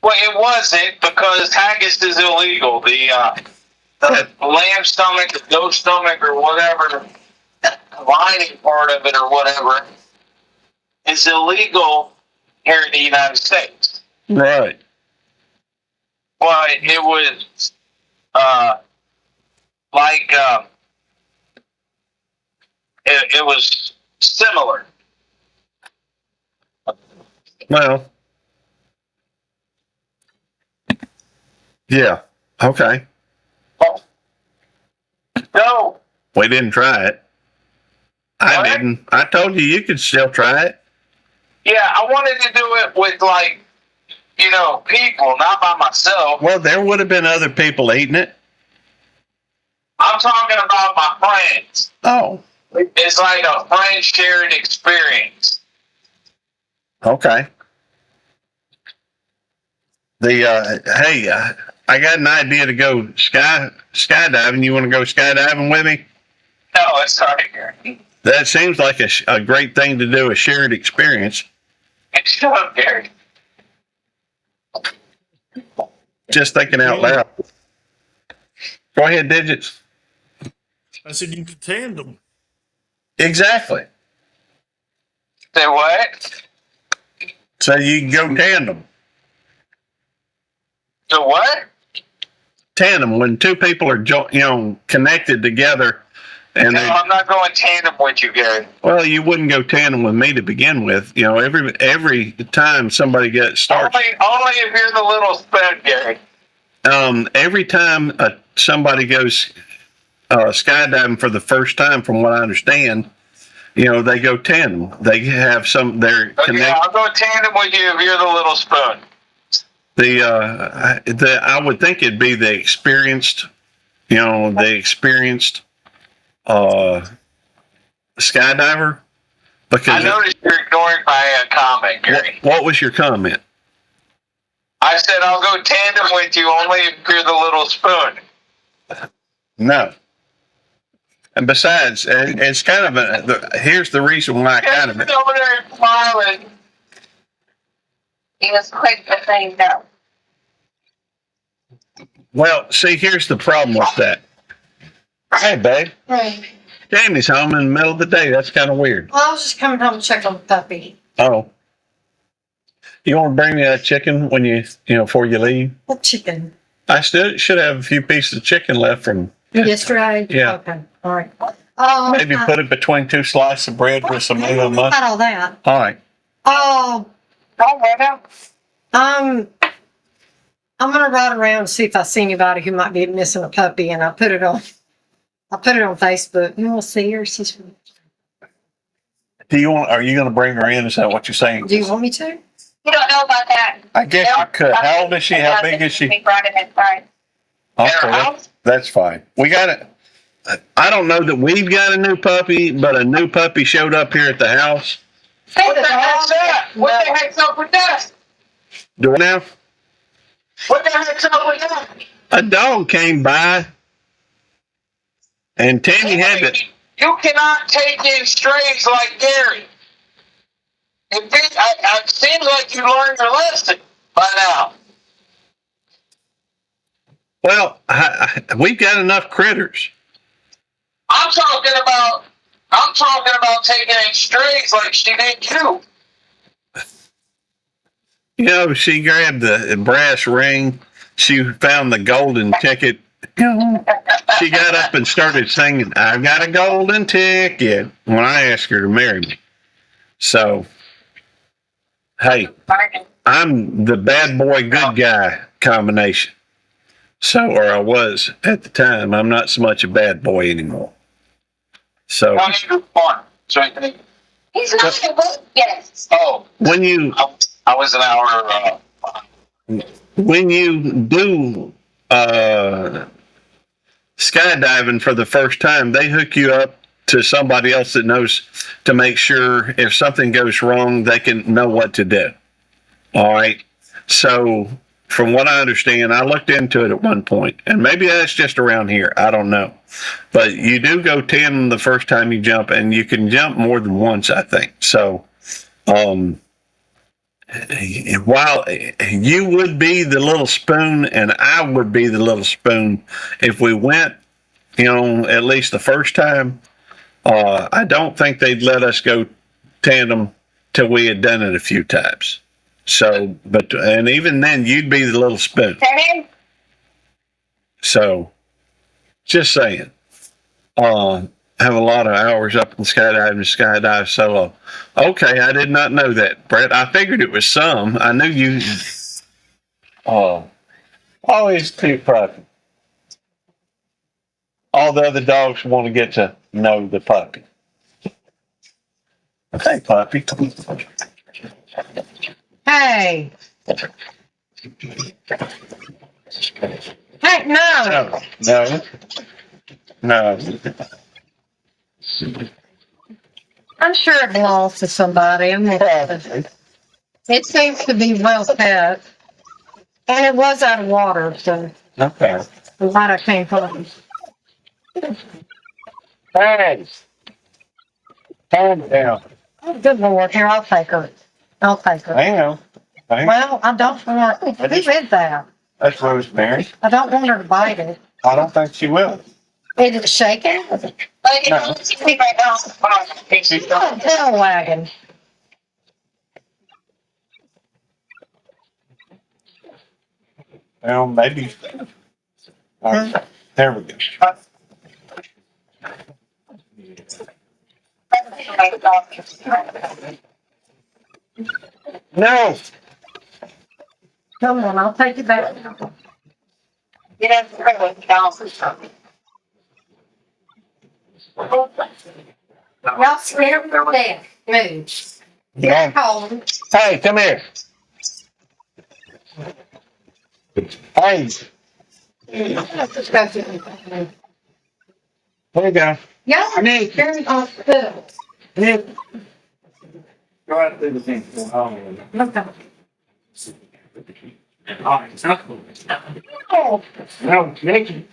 Speaker 3: Well, it wasn't because haggis is illegal. The lamb stomach, the goat stomach, or whatever, the lining part of it or whatever, is illegal here in the United States.
Speaker 1: Right.
Speaker 3: Well, it was it was similar.
Speaker 1: Well, yeah. Okay.
Speaker 3: No.
Speaker 1: We didn't try it. I
Speaker 3: What?
Speaker 1: didn't. I told you could still try it.
Speaker 3: Yeah, I wanted to do it with people, not by myself.
Speaker 1: Well, there would have been other people eating it.
Speaker 3: I'm talking about my friends.
Speaker 1: Oh.
Speaker 3: It's like a friend shared experience.
Speaker 1: Okay. Hey, I got an idea to go skydiving. You want to go skydiving with me?
Speaker 3: No, it's sorry, Gary.
Speaker 1: That seems like a great thing to do, a shared experience.
Speaker 3: Shut up, Gary.
Speaker 1: Just thinking out loud. Go ahead, Digits.
Speaker 2: I said you could tandem.
Speaker 1: Exactly.
Speaker 3: Say what?
Speaker 1: So you can go tandem.
Speaker 3: So what?
Speaker 1: Tandem, when two people are connected together, and
Speaker 3: No, I'm not going tandem with you, Gary.
Speaker 1: well, you wouldn't go tandem with me to begin with. Every time somebody starts,
Speaker 3: Only if you're the little spoon, Gary.
Speaker 1: every time somebody goes skydiving for the first time, from what I understand, they go tandem. They have they're
Speaker 3: Okay,
Speaker 1: connected.
Speaker 3: I'll go tandem with you if you're the little spoon.
Speaker 1: I would think it'd be the experienced skydiver, because
Speaker 3: I noticed you're ignoring my comment, Gary.
Speaker 1: what was your comment?
Speaker 3: I said I'll go tandem with you only if you're the little spoon.
Speaker 1: No. And besides, it's kind of here's the reason why I kind of.
Speaker 3: Over there smiling.
Speaker 4: He was quick to say no.
Speaker 1: Well, see, here's the problem with that. Hey, babe.
Speaker 5: Hey.
Speaker 1: Jamie's home in the middle of the day. That's kind of weird.
Speaker 5: Well, I was just coming home to check on the puppy.
Speaker 1: Oh. You want to bring me that chicken when before you leave?
Speaker 5: What chicken?
Speaker 1: I still should have a few pieces of chicken left from
Speaker 5: Yesterday?
Speaker 1: Yeah.
Speaker 5: Okay. All right.
Speaker 1: maybe put it between two slices of bread with some meat on
Speaker 5: Not all that.
Speaker 1: All right.
Speaker 5: Oh, I'm gonna ride around and see if I see anybody who might be missing a puppy, and I'll put it on Facebook, and we'll see her.
Speaker 1: Are you going to bring her in? Is that what you're saying?
Speaker 5: Do you want me to?
Speaker 4: You don't know about that.
Speaker 1: I guess you could. How old is she? How big is she?
Speaker 4: We brought it inside.
Speaker 1: Okay, that's fine. We got it. I don't know that we've got a new puppy, but a new puppy showed up here at the house.
Speaker 3: What the heck's that? What the heck's up with that?
Speaker 1: Do it now.
Speaker 3: What the heck's up with that?
Speaker 1: A dog came by, and Tammy had to.
Speaker 3: You cannot take in strays like Gary. It seems like you learned your lesson by now.
Speaker 1: Well, we've got enough critters.
Speaker 3: I'm talking about taking in strays like she did you.
Speaker 1: She grabbed the brass ring. She found the golden ticket. She got up and started singing, "I've got a golden ticket," when I asked her to marry me. So, hey, I'm the bad boy, good guy combination. So, or I was at the time. I'm not so much a bad boy anymore. So,
Speaker 4: He's not a book yet.
Speaker 3: Oh,
Speaker 1: when you
Speaker 3: I was an hour.
Speaker 1: when you do skydiving for the first time, they hook you up to somebody else that knows to make sure if something goes wrong, they can know what to do. All right. So, from what I understand, I looked into it at one point, and maybe that's just around here. I don't know. But you do go 10 the first time you jump, and you can jump more than once, I think. So, while you would be the little spoon and I would be the little spoon if we went, at least the first time, I don't think they'd let us go tandem till we had done it a few times. So, and even then, you'd be the little spoon. So, just saying. Have a lot of hours up in skydive solo. Okay, I did not know that, Brett. I figured it was some. I knew you. Always too puppy. All the other dogs want to get to know the puppy. Hey, puppy.
Speaker 5: Hey. Hey, no.
Speaker 1: No.
Speaker 5: I'm sure it belongs to somebody. It seems to be well fed. And it was out of water, so
Speaker 1: Okay.
Speaker 5: a lot of came from.
Speaker 1: Hey. Calm down.
Speaker 5: Oh, good Lord. Here, I'll take her.
Speaker 1: Hang on.
Speaker 5: Well, I don't want. Who is that?
Speaker 1: That's Rosemary.
Speaker 5: I don't want her to bite it.
Speaker 1: I don't think she will.
Speaker 5: Is it shaking?
Speaker 1: No.
Speaker 5: Oh, tail wagging.
Speaker 1: Well, maybe. All right. There we go. No.
Speaker 5: Come on, I'll take you back. Y'all scared for death. Move.
Speaker 1: Yeah.
Speaker 5: Home.
Speaker 1: Hey, come here. Hey. There you go.
Speaker 5: Y'all are very hospitable.
Speaker 1: Nick. Go out through the thing.
Speaker 5: Okay.
Speaker 1: Oh. No, Nick.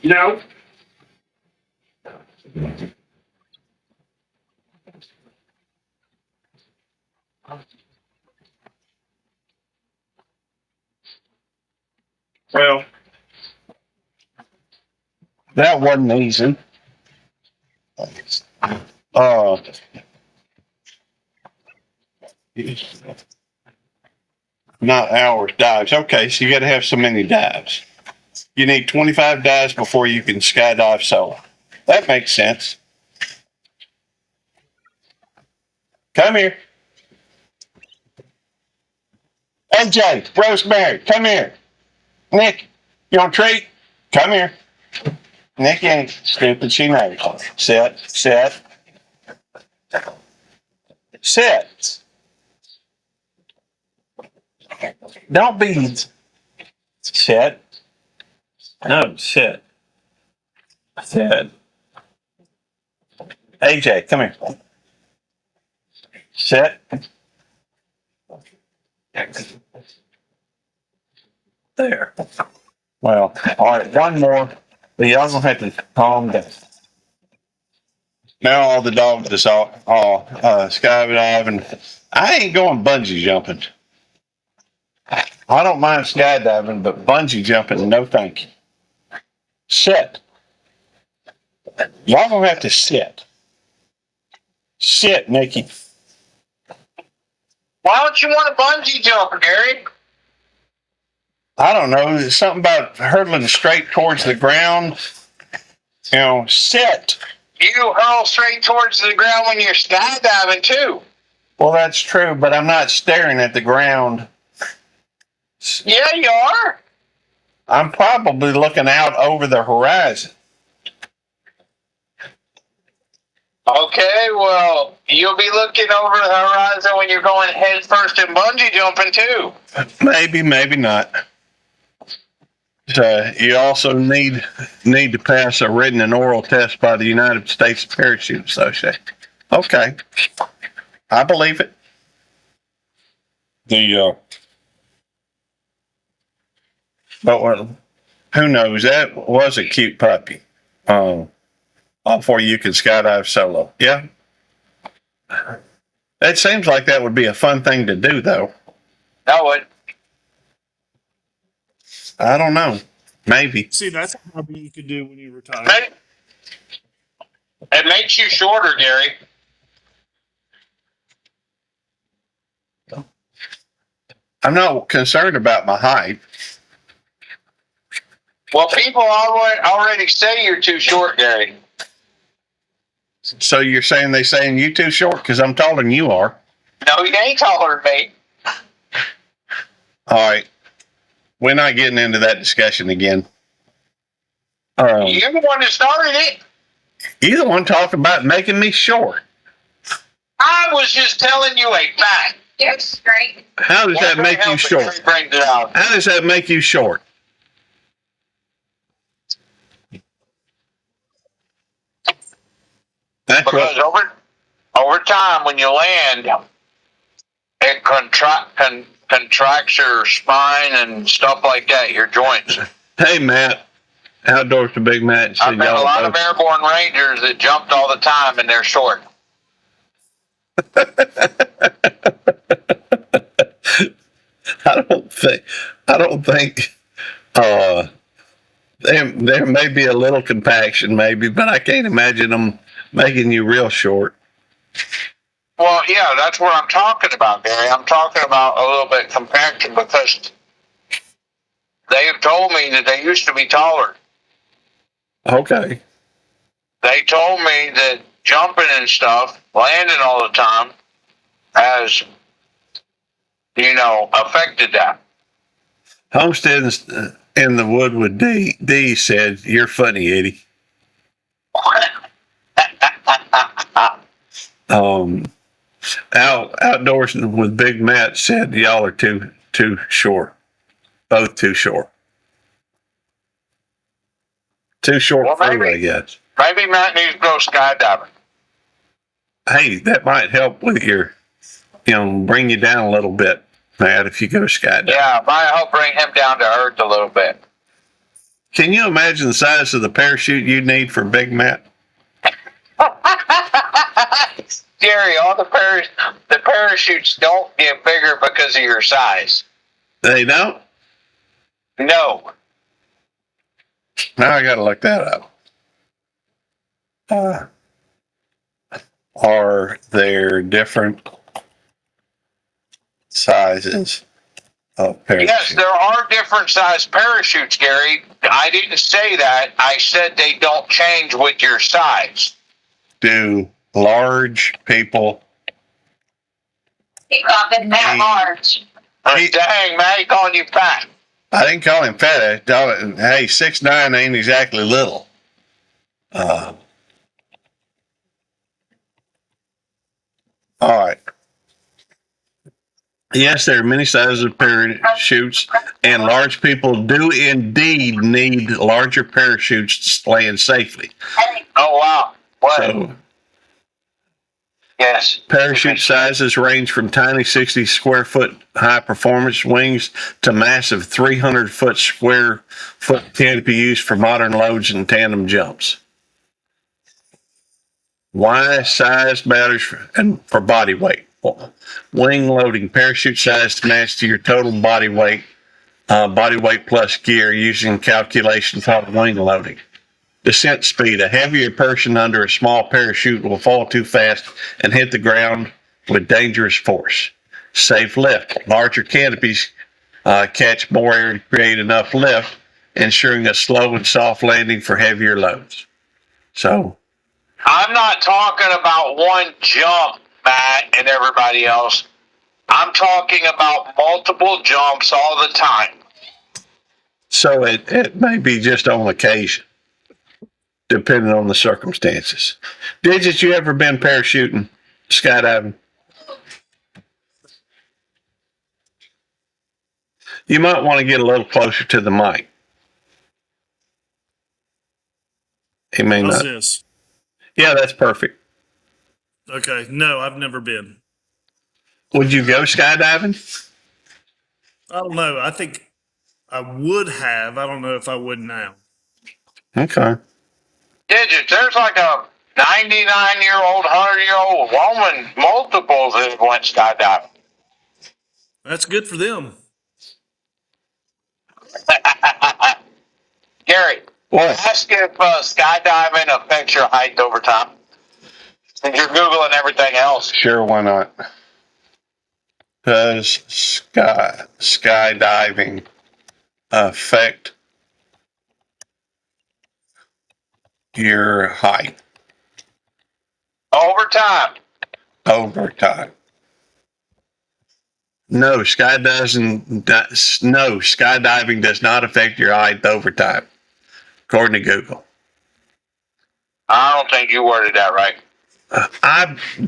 Speaker 1: No. Well, that wasn't easy. Not hours, dives. Okay, so you got to have so many dives. You need 25 dives before you can skydive solo. That makes sense. Come here. AJ, Rosemary, come here. Nick, you want a treat? Come here. Nick ain't stupid. She knows. Sit. Don't be. Sit. No, sit. AJ, come here. Sit. There. Well, all right, one more. But y'all gonna have to calm down. Now all the dogs is all skydiving. I ain't going bungee jumping. I don't mind skydiving, but bungee jumping, no thank you. Sit. Y'all gonna have to sit. Sit, Nikki.
Speaker 3: Why don't you want a bungee jumper, Gary?
Speaker 1: I don't know. There's something about hurtling straight towards the ground. Sit.
Speaker 3: You hurl straight towards the ground when you're skydiving too.
Speaker 1: Well, that's true, but I'm not staring at the ground.
Speaker 3: Yeah, you are.
Speaker 1: I'm probably looking out over the horizon.
Speaker 3: Okay, well, you'll be looking over the horizon when you're going head first and bungee jumping too.
Speaker 1: Maybe not. You also need to pass a written and oral test by the United States Parachute Association. Okay, I believe it. But who knows? That was a cute puppy. All for you can skydive solo. Yeah, it seems like that would be a fun thing to do, though.
Speaker 3: That would.
Speaker 1: I don't know. Maybe.
Speaker 2: See, that's a hobby you could do when you retire.
Speaker 3: It makes you shorter, Gary.
Speaker 1: I'm not concerned about my height.
Speaker 3: Well, people already say you're too short, Gary.
Speaker 1: So you're saying they saying you too short because I'm taller than you are?
Speaker 3: No, you ain't taller than me.
Speaker 1: All right. We're not getting into that discussion again.
Speaker 3: You're the one that started it.
Speaker 1: You're the one talking about making me short.
Speaker 3: I was just telling you a fact.
Speaker 4: You're straight.
Speaker 1: How does that make you short? How does that make you short?
Speaker 3: Because over time, when you land, it contracts your spine and stuff like that, your joints.
Speaker 1: Hey, Matt. Outdoors to Big Matt.
Speaker 3: I've met a lot of airborne rangers that jumped all the time and they're short.
Speaker 1: I don't think there may be a little compaction maybe, but I can't imagine them making you real short.
Speaker 3: Well, yeah, that's what I'm talking about, Gary. I'm talking about a little bit compaction because they have told me that they used to be taller.
Speaker 1: Okay.
Speaker 3: They told me that jumping and stuff, landing all the time, has, affected that.
Speaker 1: Homestead in the Woodwood D said, "You're funny, Eddie." Outdoors with Big Matt said, "Y'all are too short. Both too short. Too short for you, I guess."
Speaker 3: Maybe Matt needs to go skydiving.
Speaker 1: Hey, that might help with your, bring you down a little bit, Matt, if you go skydiving. Yeah,
Speaker 3: it might help bring him down to earth a little bit.
Speaker 1: Can you imagine the size of the parachute you need for Big Matt?
Speaker 3: Gary, all the parachutes don't get bigger because of your size.
Speaker 1: They don't?
Speaker 3: No.
Speaker 1: Now I got to look that up. Are there different sizes of parachutes?
Speaker 3: Yes, there are different size parachutes, Gary. I didn't say that. I said they don't change with your size.
Speaker 1: Do large people...
Speaker 4: He called it that large.
Speaker 3: Dang, man, he calling you fat.
Speaker 1: I didn't call him fat. Hey, 6'9" ain't exactly little. All right. Yes, there are many sizes of parachutes, and large people do indeed need larger parachutes to land safely.
Speaker 3: Oh, wow. What?
Speaker 1: So,
Speaker 3: yes.
Speaker 1: Parachute sizes range from tiny 60 square foot high performance wings to massive 300 square foot canopy used for modern loads and tandem jumps. Why size matters for body weight. Wing loading, parachute size to match to your total body weight plus gear using calculation called wing loading. Descent speed, a heavier person under a small parachute will fall too fast and hit the ground with dangerous force. Safe lift, larger canopies catch more air to create enough lift, ensuring a slow and soft landing for heavier loads. So,
Speaker 3: I'm not talking about one jump, Matt, and everybody else. I'm talking about multiple jumps all the time.
Speaker 1: So it may be just on occasion, depending on the circumstances. Digits, you ever been parachuting, skydiving? You might want to get a little closer to the mic. He may
Speaker 2: How's
Speaker 1: not.
Speaker 2: this?
Speaker 1: Yeah, that's perfect.
Speaker 2: Okay. No, I've never been.
Speaker 1: Would you go skydiving?
Speaker 2: I don't know. I think I would have. I don't know if I would now.
Speaker 1: Okay.
Speaker 3: Digits, there's like a 99-year-old, 100-year-old woman, multiples that have went skydiving.
Speaker 2: That's good for them.
Speaker 3: Gary,
Speaker 1: What?
Speaker 3: ask if skydiving affects your height over time. Since you're Googling everything else.
Speaker 1: Sure, why not? Does skydiving affect your height
Speaker 3: Over time.
Speaker 1: over time? No, skydiving does not affect your height over time, according to Google.
Speaker 3: I don't think you worded that right.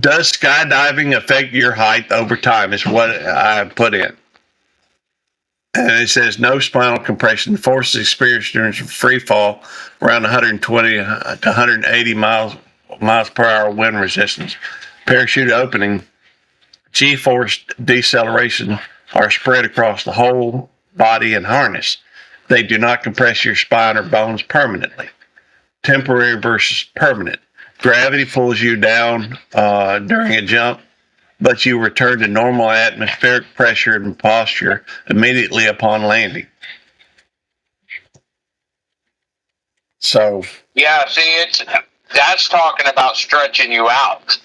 Speaker 1: Does skydiving affect your height over time? Is what I put in. And it says no spinal compression. Forces experienced during free fall around 120 to 180 miles per hour wind resistance. Parachute opening, G-force deceleration are spread across the whole body and harness. They do not compress your spine or bones permanently. Temporary versus permanent. Gravity pulls you down during a jump, but you return to normal atmospheric pressure and posture immediately upon landing. So,
Speaker 3: yeah, see, that's talking about stretching you out.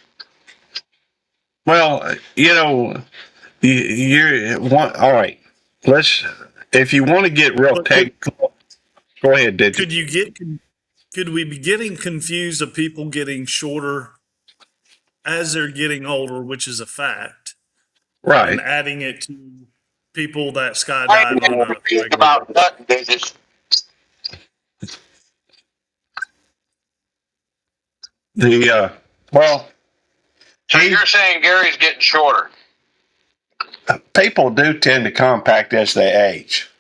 Speaker 1: well, you're all right. If you want to get real technical, go ahead, did you?
Speaker 2: Could we be getting confused of people getting shorter as they're getting older, which is a fact,
Speaker 1: Right.
Speaker 2: and adding it to people that skydive on a regular
Speaker 3: about nothing, digits.
Speaker 1: Well,
Speaker 3: So you're saying Gary's getting shorter?
Speaker 1: people do tend to compact as they age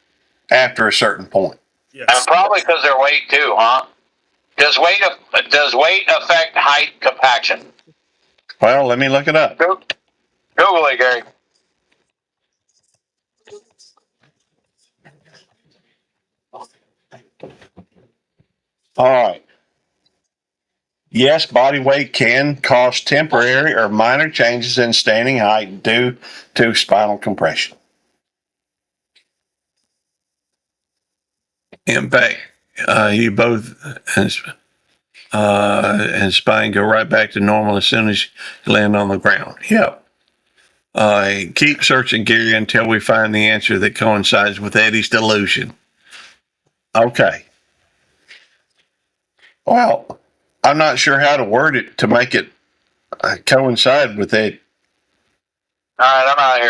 Speaker 1: after a certain point.
Speaker 2: Yes.
Speaker 3: And probably because their weight too, huh? Does weight affect height compaction?
Speaker 1: Well, let me look it up.
Speaker 3: Google it, Gary.
Speaker 1: All right. Yes, body weight can cause temporary or minor changes in standing height due to spinal compression. Impact. You both and spine go right back to normal as soon as you land on the ground. Yep. Keep searching, Gary, until we find the answer that coincides with Eddie's delusion. Okay. Well, I'm not sure how to word it to make it coincide with it.
Speaker 3: All right, I'm out of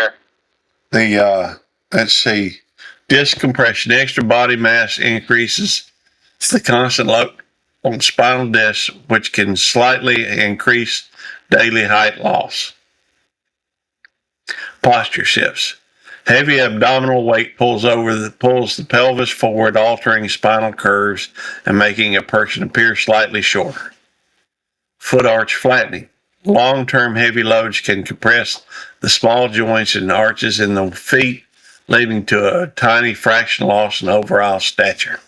Speaker 3: here.
Speaker 1: Let's see, disc compression, extra body mass increases the constant load on spinal discs, which can slightly increase daily height loss. Posture shifts. Heavy abdominal weight pulls the pelvis forward, altering spinal curves and making a person appear slightly shorter. Foot arch flattening. Long-term heavy loads can compress the small joints and arches in the feet, leading to a tiny fraction loss in overall stature.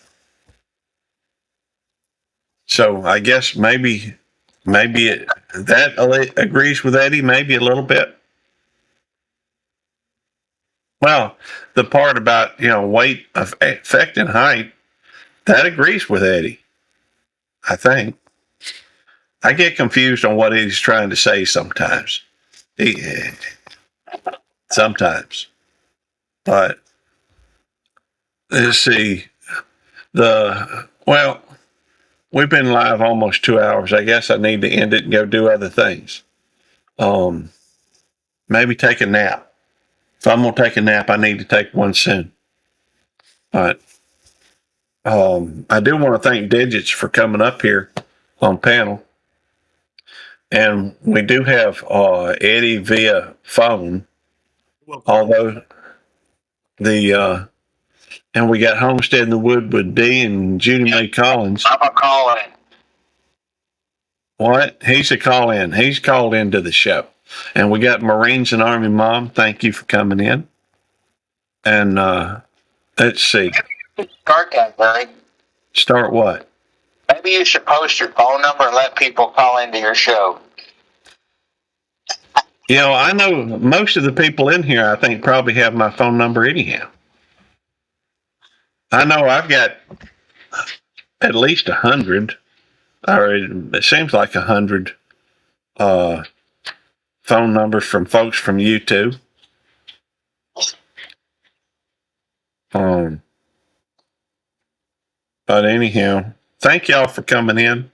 Speaker 1: So I guess maybe that agrees with Eddie, maybe a little bit. Well, the part about weight affecting height, that agrees with Eddie. I think. I get confused on what Eddie's trying to say sometimes. Sometimes. But let's see. We've been live almost 2 hours. I guess I need to end it and go do other things. Maybe take a nap. If I'm gonna take a nap, I need to take one soon. But I do want to thank Digits for coming up here on panel. And we do have Eddie via phone. Although and we got Homestead in the Wood with Dee and Judy Mae Collins.
Speaker 3: I'm going to call it.
Speaker 1: What? He's a call in. He's called into the show. And we got Marines and Army Mom. Thank you for coming in. And let's see.
Speaker 3: Start that, Barry.
Speaker 1: Start what?
Speaker 3: Maybe you should post your phone number and let people call into your show.
Speaker 1: You know, I know most of the people in here, I think, probably have my phone number anyhow. I know I've got at least 100, or it seems like 100 phone numbers from folks from YouTube. But anyhow, thank y'all for coming in.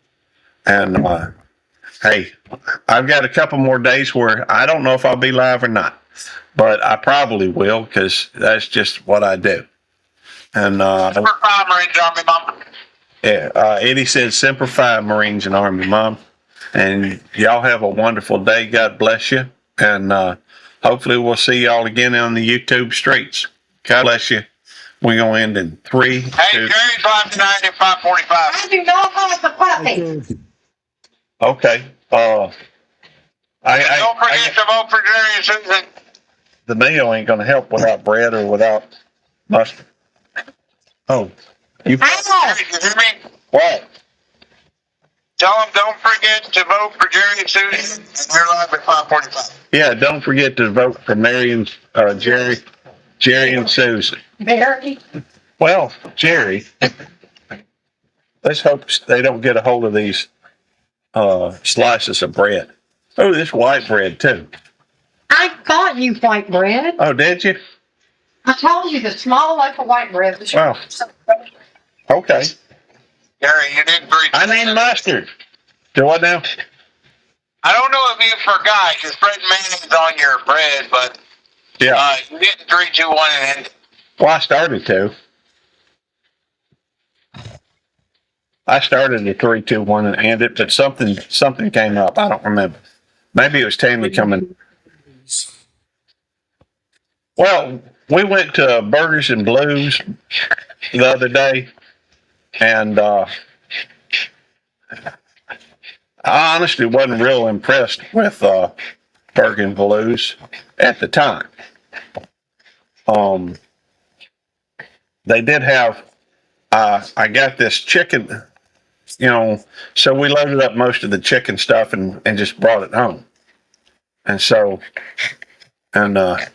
Speaker 1: And hey, I've got a couple more days where I don't know if I'll be live or not, but I probably will because that's just what I do. And
Speaker 3: Marines, Army Mom.
Speaker 1: yeah, Eddie said Semper Fi, Marines and Army Mom. And y'all have a wonderful day. God bless you. And hopefully we'll see y'all again on the YouTube streets. God bless you. We're going to end in 3,
Speaker 3: Hey,
Speaker 1: 2.
Speaker 3: Jerry's live tonight at 5:45.
Speaker 5: I do not have the puppy.
Speaker 1: Okay.
Speaker 3: Don't forget to vote for Jerry and Susan.
Speaker 1: The meal ain't going to help without bread or without mustard. Oh.
Speaker 3: Jerry, you hear me?
Speaker 1: What?
Speaker 3: Tell them don't forget to vote for Jerry and Susan. And they're live at 5:45.
Speaker 1: Yeah, don't forget to vote for Mary and Jerry and Susan.
Speaker 5: Mary.
Speaker 1: Well, Jerry, let's hope they don't get a hold of these slices of bread. Oh, this white bread too.
Speaker 5: I got you white bread.
Speaker 1: Oh, did you?
Speaker 5: I told you the small loaf of white bread.
Speaker 1: Wow. Okay.
Speaker 3: Jerry, you didn't greet.
Speaker 1: I need mustard. Do what now?
Speaker 3: I don't know if you forgot. You're spreading mayonnaise on your bread, but
Speaker 1: Yeah.
Speaker 3: you didn't 3, 2, 1, and end it.
Speaker 1: Well, I started to. I started at 3, 2, 1 and ended, but something came up. I don't remember. Maybe it was Tammy coming. Well, we went to Burgers and Blues the other day, and I honestly wasn't real impressed with Burger and Blues at the time. They did have. I got this chicken, so we loaded up most of the chicken stuff and just brought it home. And so, and the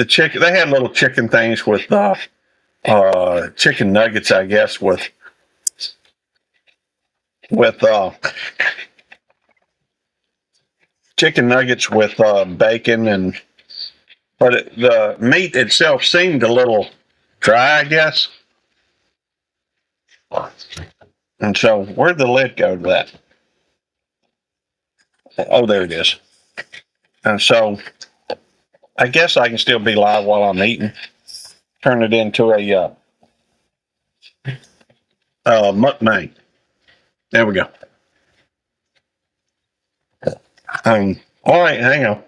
Speaker 1: chicken, they had little chicken things with chicken nuggets, I guess, with chicken nuggets with bacon but the meat itself seemed a little dry, I guess. And so, where'd the lid go to that? Oh, there it is. And so, I guess I can still be live while I'm eating. Turn it into a mukbang. There we go. All right, hang on.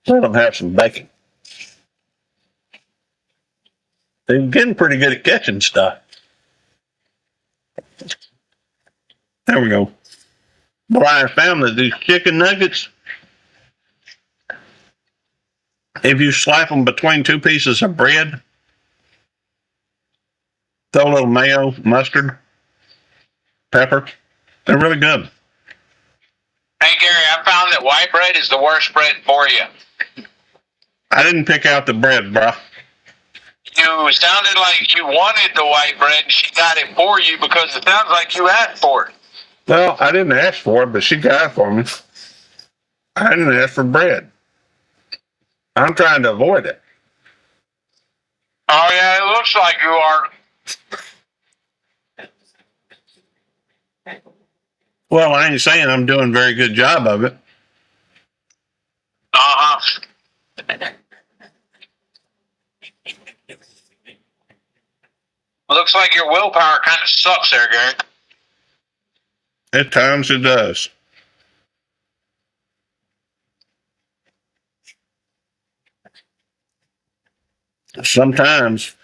Speaker 1: Let them have some bacon. They're getting pretty good at catching stuff. There we go. But I found that these chicken nuggets, if you slap them between 2 pieces of bread, throw a little mayo, mustard, pepper, they're really good.
Speaker 3: Hey, Gary, I found that white bread is the worst bread for you.
Speaker 1: I didn't pick out the bread, bro.
Speaker 3: You sounded like you wanted the white bread. She got it for you because it sounds like you asked for it.
Speaker 1: Well, I didn't ask for it, but she got it for me. I didn't ask for bread. I'm trying to avoid it.
Speaker 3: Oh, yeah, it looks like you are.
Speaker 1: Well, I ain't saying I'm doing a very good job of it.
Speaker 3: Uh-huh. Looks like your willpower kind of sucks there, Gary.
Speaker 1: At times it does. Sometimes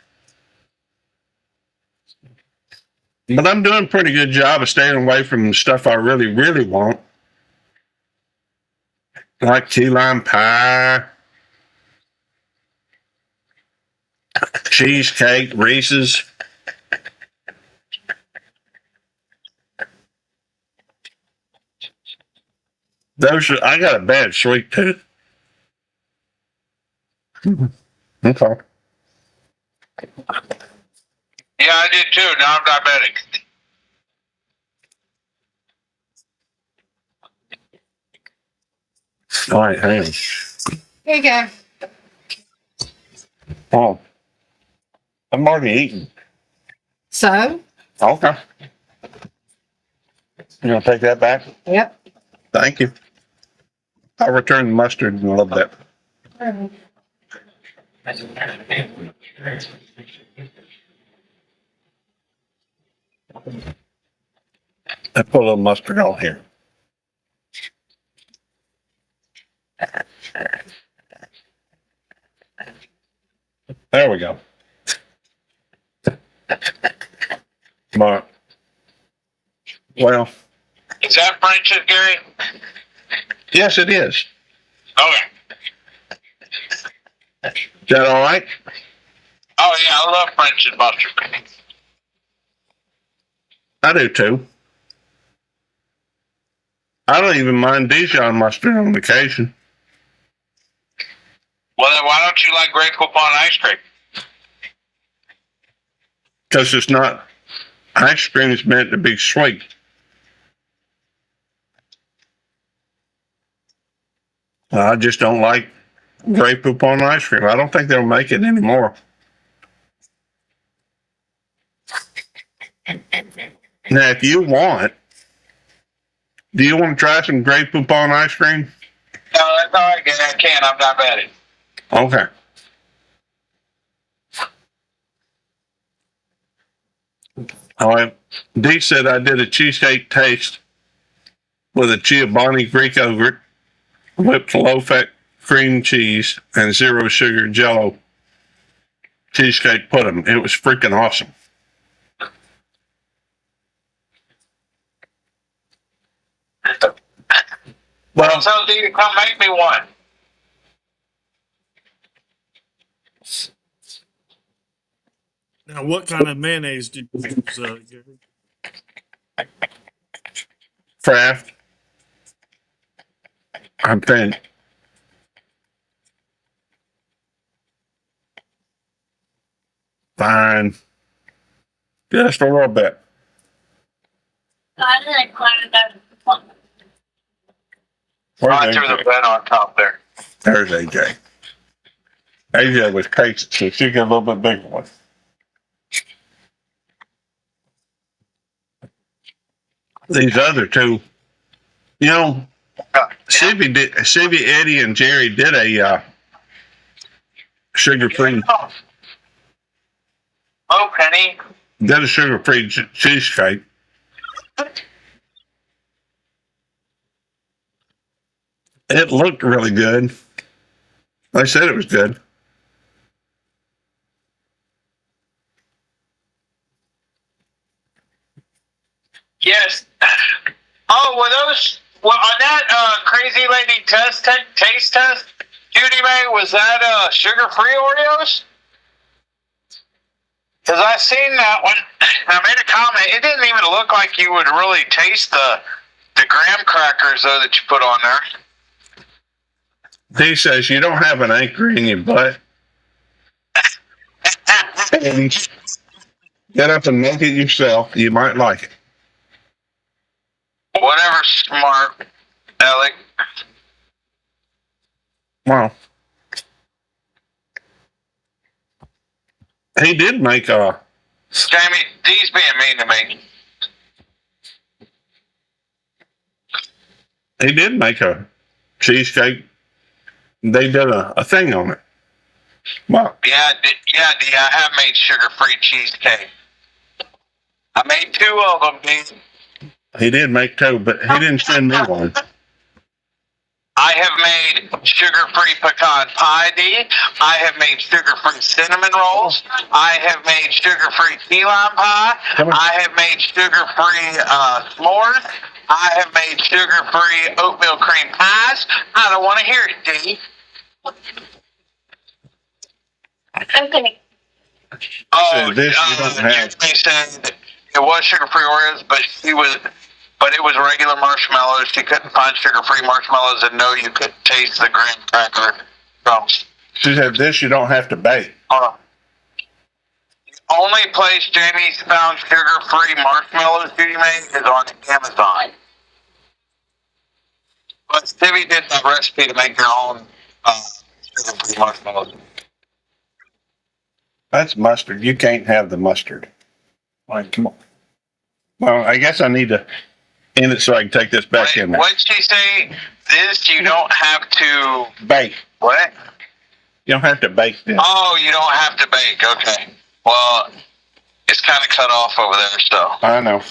Speaker 1: But I'm doing a pretty good job of staying away from the stuff I really, really want. Like key lime pie, cheesecake, Reese's. I got a bad sweet tooth. Okay.
Speaker 3: Yeah, I did too. Now I'm diabetic.
Speaker 1: All right, hang on.
Speaker 5: Here you go.
Speaker 1: Oh, I'm already eating.
Speaker 5: So?
Speaker 1: Okay. You gonna take that back?
Speaker 5: Yep.
Speaker 1: Thank you. I'll return the mustard in a little bit. I put a little mustard on here. There we go. But, well,
Speaker 3: Is that French's, Gary?
Speaker 1: yes, it is.
Speaker 3: Okay.
Speaker 1: Is that all right?
Speaker 3: Oh yeah, I love French's mustard.
Speaker 1: I do too. I don't even mind Dijon mustard on occasion.
Speaker 3: Well, then why don't you like Grateful Upon ice cream?
Speaker 1: Because it's not, ice cream is meant to be sweet. I just don't like grape upon ice cream. I don't think they'll make it anymore. Now, if you want, do you want to try some grape upon ice cream?
Speaker 3: No, that's all right, Gary. I can't. I'm diabetic.
Speaker 1: Okay. All right. Dee said I did a cheesecake taste with a Giovanni Greek yogurt, whipped low-fat cream cheese, and zero sugar Jello cheesecake pudding. It was freaking awesome.
Speaker 3: Well, so do you come make me one?
Speaker 2: Now, what kind of mayonnaise did you use, Gary?
Speaker 1: Kraft. I'm thin. Fine. Just a little bit.
Speaker 3: I threw the bed on top there.
Speaker 1: There's AJ. AJ was patient, so she got a little bit bigger one. These other two, you know, Sivy, Eddie, and Jerry did a sugar-free.
Speaker 3: Oh, Penny.
Speaker 1: Did a sugar-free cheesecake. It looked really good. They said it was good.
Speaker 3: Yes. Oh, were those on that crazy lady taste test? Judy May, was that sugar-free Oreos? Because I seen that one. I made a comment. It didn't even look like you would really taste the graham crackers though that you put on there.
Speaker 1: He says you don't have an anchor in your butt. And get up and make it yourself. You might like it.
Speaker 3: Whatever, smart Alec.
Speaker 1: Well, he did make a.
Speaker 3: Jamie, D's being mean to me.
Speaker 1: He did make a cheesecake. They did a thing on it. Well,
Speaker 3: Yeah, D, I have made sugar-free cheesecake. I made 2 of them, D.
Speaker 1: he did make two, but he didn't send me one.
Speaker 3: I have made sugar-free pecan pie, D. I have made sugar-free cinnamon rolls. I have made sugar-free key lime pie. I have made sugar-free s'mores. I have made sugar-free oatmeal cream pies. I don't want to hear it, D.
Speaker 4: Okay.
Speaker 3: Oh,
Speaker 1: This you don't have.
Speaker 3: Jeremy said it was sugar-free Oreos, but it was regular marshmallows. She couldn't find sugar-free marshmallows, and no, you couldn't taste the graham cracker crumbs.
Speaker 1: She said this you don't have to bake.
Speaker 3: The only place Jamie's found sugar-free marshmallows to be made is on Amazon. But Stevie did that recipe to make her own sugar-free marshmallows.
Speaker 1: That's mustard. You can't have the mustard. Like, come on. Well, I guess I need to end it so I can take this back in there.
Speaker 3: What'd she say? This you don't have to
Speaker 1: Bake.
Speaker 3: what?
Speaker 1: You don't have to bake this.
Speaker 3: Oh, you don't have to bake. Okay. Well, it's kind of cut off over there, so.
Speaker 1: I know.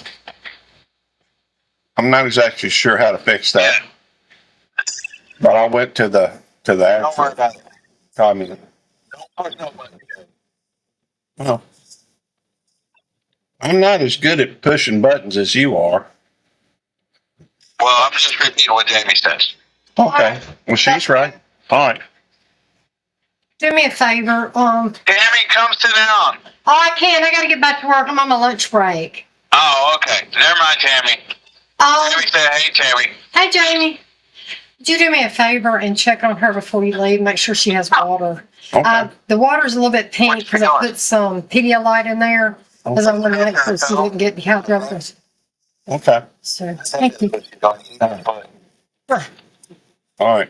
Speaker 1: I'm not exactly sure how to fix that.
Speaker 3: Yeah.
Speaker 1: But I went to the
Speaker 3: Don't worry
Speaker 1: actual
Speaker 3: about it.
Speaker 1: comment.
Speaker 3: Don't push no button.
Speaker 1: Well, I'm not as good at pushing buttons as you are.
Speaker 3: Well, I'm just repeating what Jamie says.
Speaker 1: Okay. Well, she's right. All right.
Speaker 5: Do me a favor.
Speaker 3: Tammy, come sit down.
Speaker 5: Oh, I can't. I got to get back to work. I'm on my lunch break.
Speaker 3: Oh, okay. Never mind, Tammy. Tammy said, hey, Tammy.
Speaker 5: Hey, Jamie. Would you do me a favor and check on her before you leave? Make sure she has water.
Speaker 1: Okay.
Speaker 5: The water's a little bit pink because I put some Pedialyte in there because I want to make sure she didn't get dehydrated.
Speaker 1: Okay.
Speaker 5: So, thank you.
Speaker 1: All right.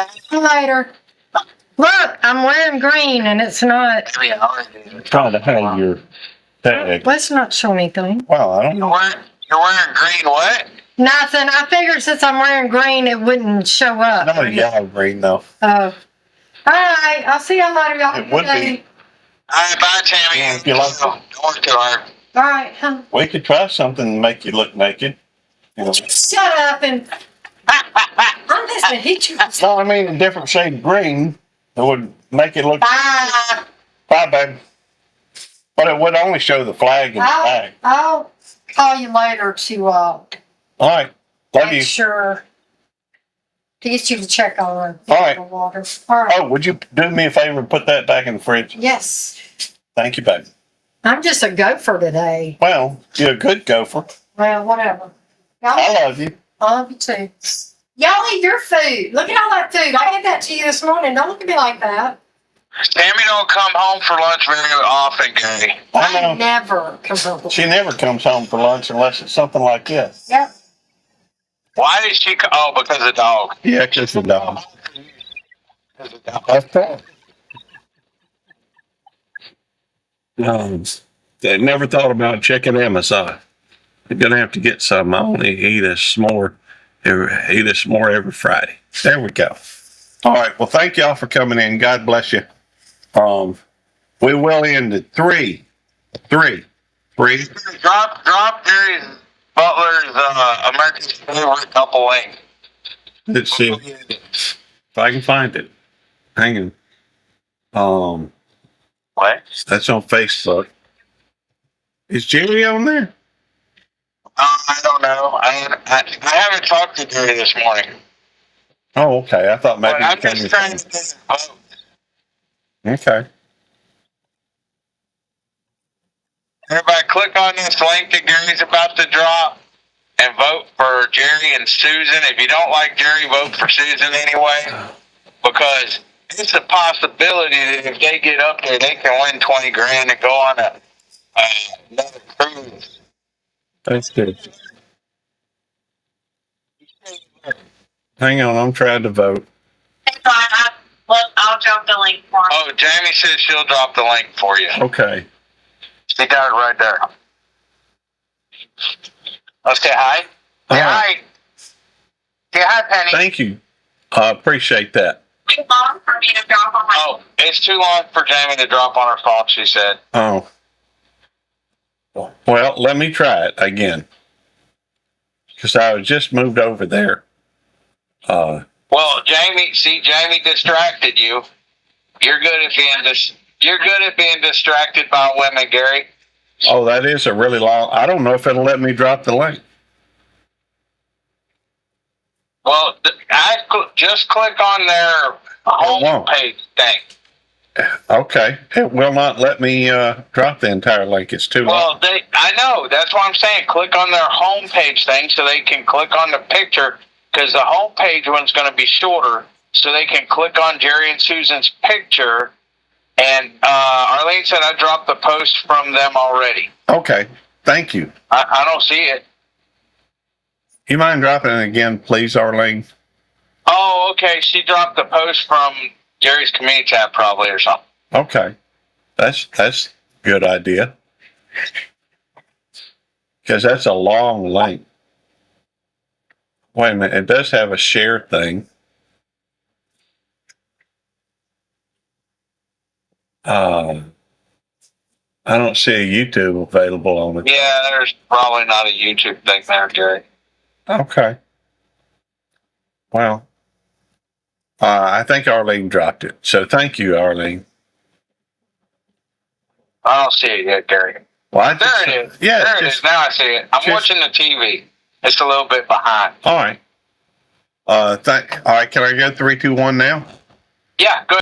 Speaker 5: See you later. Look, I'm wearing green and it's not.
Speaker 1: Trying to hang your tag.
Speaker 5: Let's not show anything.
Speaker 1: Well, I don't know.
Speaker 3: You're wearing green what?
Speaker 5: Nothing. I figured since I'm wearing green, it wouldn't show up.
Speaker 1: Not a yellow green though.
Speaker 5: Oh. All right. I'll see y'all later. Y'all have a
Speaker 1: It would
Speaker 5: good day.
Speaker 1: be.
Speaker 3: All right, bye, Tammy.
Speaker 1: Yeah, if you like
Speaker 3: Don't work too hard.
Speaker 5: All right. Huh?
Speaker 1: We could try something to make you look naked. You know.
Speaker 5: Shut up and. I'm just gonna hit you.
Speaker 1: No, I mean a different shade of green that would make it look.
Speaker 5: Bye.
Speaker 1: Bye, babe. But it would only show the flag in the back.
Speaker 5: I'll call you later to
Speaker 1: All right. Love you.
Speaker 5: make sure to get you to check on
Speaker 1: All right.
Speaker 5: the water. All right.
Speaker 1: Oh, would you do me a favor and put that back in the fridge?
Speaker 5: Yes.
Speaker 1: Thank you, babe.
Speaker 5: I'm just a gopher today.
Speaker 1: Well, you're a good gopher.
Speaker 5: Well, whatever.
Speaker 1: I
Speaker 5: Y'all,
Speaker 1: love you.
Speaker 5: I love you too. Y'all eat your food. Look at all that food. I gave that to you this morning. Don't look at me like that.
Speaker 3: Tammy don't come home for lunch very often, Gary.
Speaker 1: I
Speaker 5: I
Speaker 1: know.
Speaker 5: never come home.
Speaker 1: She never comes home for lunch unless it's something like this.
Speaker 5: Yep.
Speaker 3: Why did she come? Oh, because of the dog.
Speaker 1: Yeah, because the dog.
Speaker 3: Because of the dog.
Speaker 1: That's right. I never thought about checking Amazon. I'm gonna have to get some. I only eat a s'more every Friday. There we go. All right. Well, thank y'all for coming in. God bless you. We will end at three.
Speaker 3: Drop Jerry's Butler's America's Favorite Couple link.
Speaker 1: Let's see if I can find it. Hang on.
Speaker 3: What?
Speaker 1: That's on Facebook. Is Jerry on there?
Speaker 3: I don't know. I haven't talked to Jerry this morning.
Speaker 1: Oh, okay. I thought maybe
Speaker 3: But I'm just trying to get a vote.
Speaker 1: Okay.
Speaker 3: Everybody click on this link that Gary's about to drop and vote for Jerry and Susan. If you don't like Jerry, vote for Susan anyway. Because it's a possibility that if they get up there, they can win 20 grand and go on another cruise.
Speaker 1: That's good. Hang on. I'm trying to vote.
Speaker 4: I'll drop the link for him.
Speaker 3: Oh, Jamie said she'll drop the link for you.
Speaker 1: Okay.
Speaker 3: She got it right there. Let's say hi. Say hi. Say hi, Penny.
Speaker 1: Thank you. I appreciate that.
Speaker 4: Too long for me to drop on my.
Speaker 3: Oh, it's too long for Jamie to drop on her phone, she said.
Speaker 1: Oh. Well, let me try it again. Because I was just moved over there.
Speaker 3: Well, Jamie distracted you. You're good at being distracted by women, Gary.
Speaker 1: Oh, that is a really long. I don't know if it'll let me drop the link.
Speaker 3: Well, just click on their homepage thing.
Speaker 1: Okay, it will not let me drop the entire link. It's too long.
Speaker 3: Well, I know. That's what I'm saying. Click on their homepage thing so they can click on the picture, because the homepage one's going to be shorter, so they can click on Jerry and Susan's picture. And Arlene said I dropped the post from them already.
Speaker 1: Okay, thank you.
Speaker 3: I don't see it.
Speaker 1: You mind dropping it again, please, Arlene?
Speaker 3: Oh, okay. She dropped the post from Jerry's community tab probably or something.
Speaker 1: Okay, that's a good idea. Because that's a long link. Wait a minute, it does have a share thing. I don't see a YouTube available on it.
Speaker 3: Yeah, there's probably not a YouTube thing there, Gary.
Speaker 1: Okay. Well, I think Arlene dropped it. So thank you, Arlene.
Speaker 3: I don't see it yet, Gary.
Speaker 1: Well,
Speaker 3: there it is.
Speaker 1: Yeah,
Speaker 3: there it is. Now I see it. I'm watching the TV. It's a little bit behind.
Speaker 1: All right. All right. Can I go 3, 2, 1 now?
Speaker 3: Yeah, go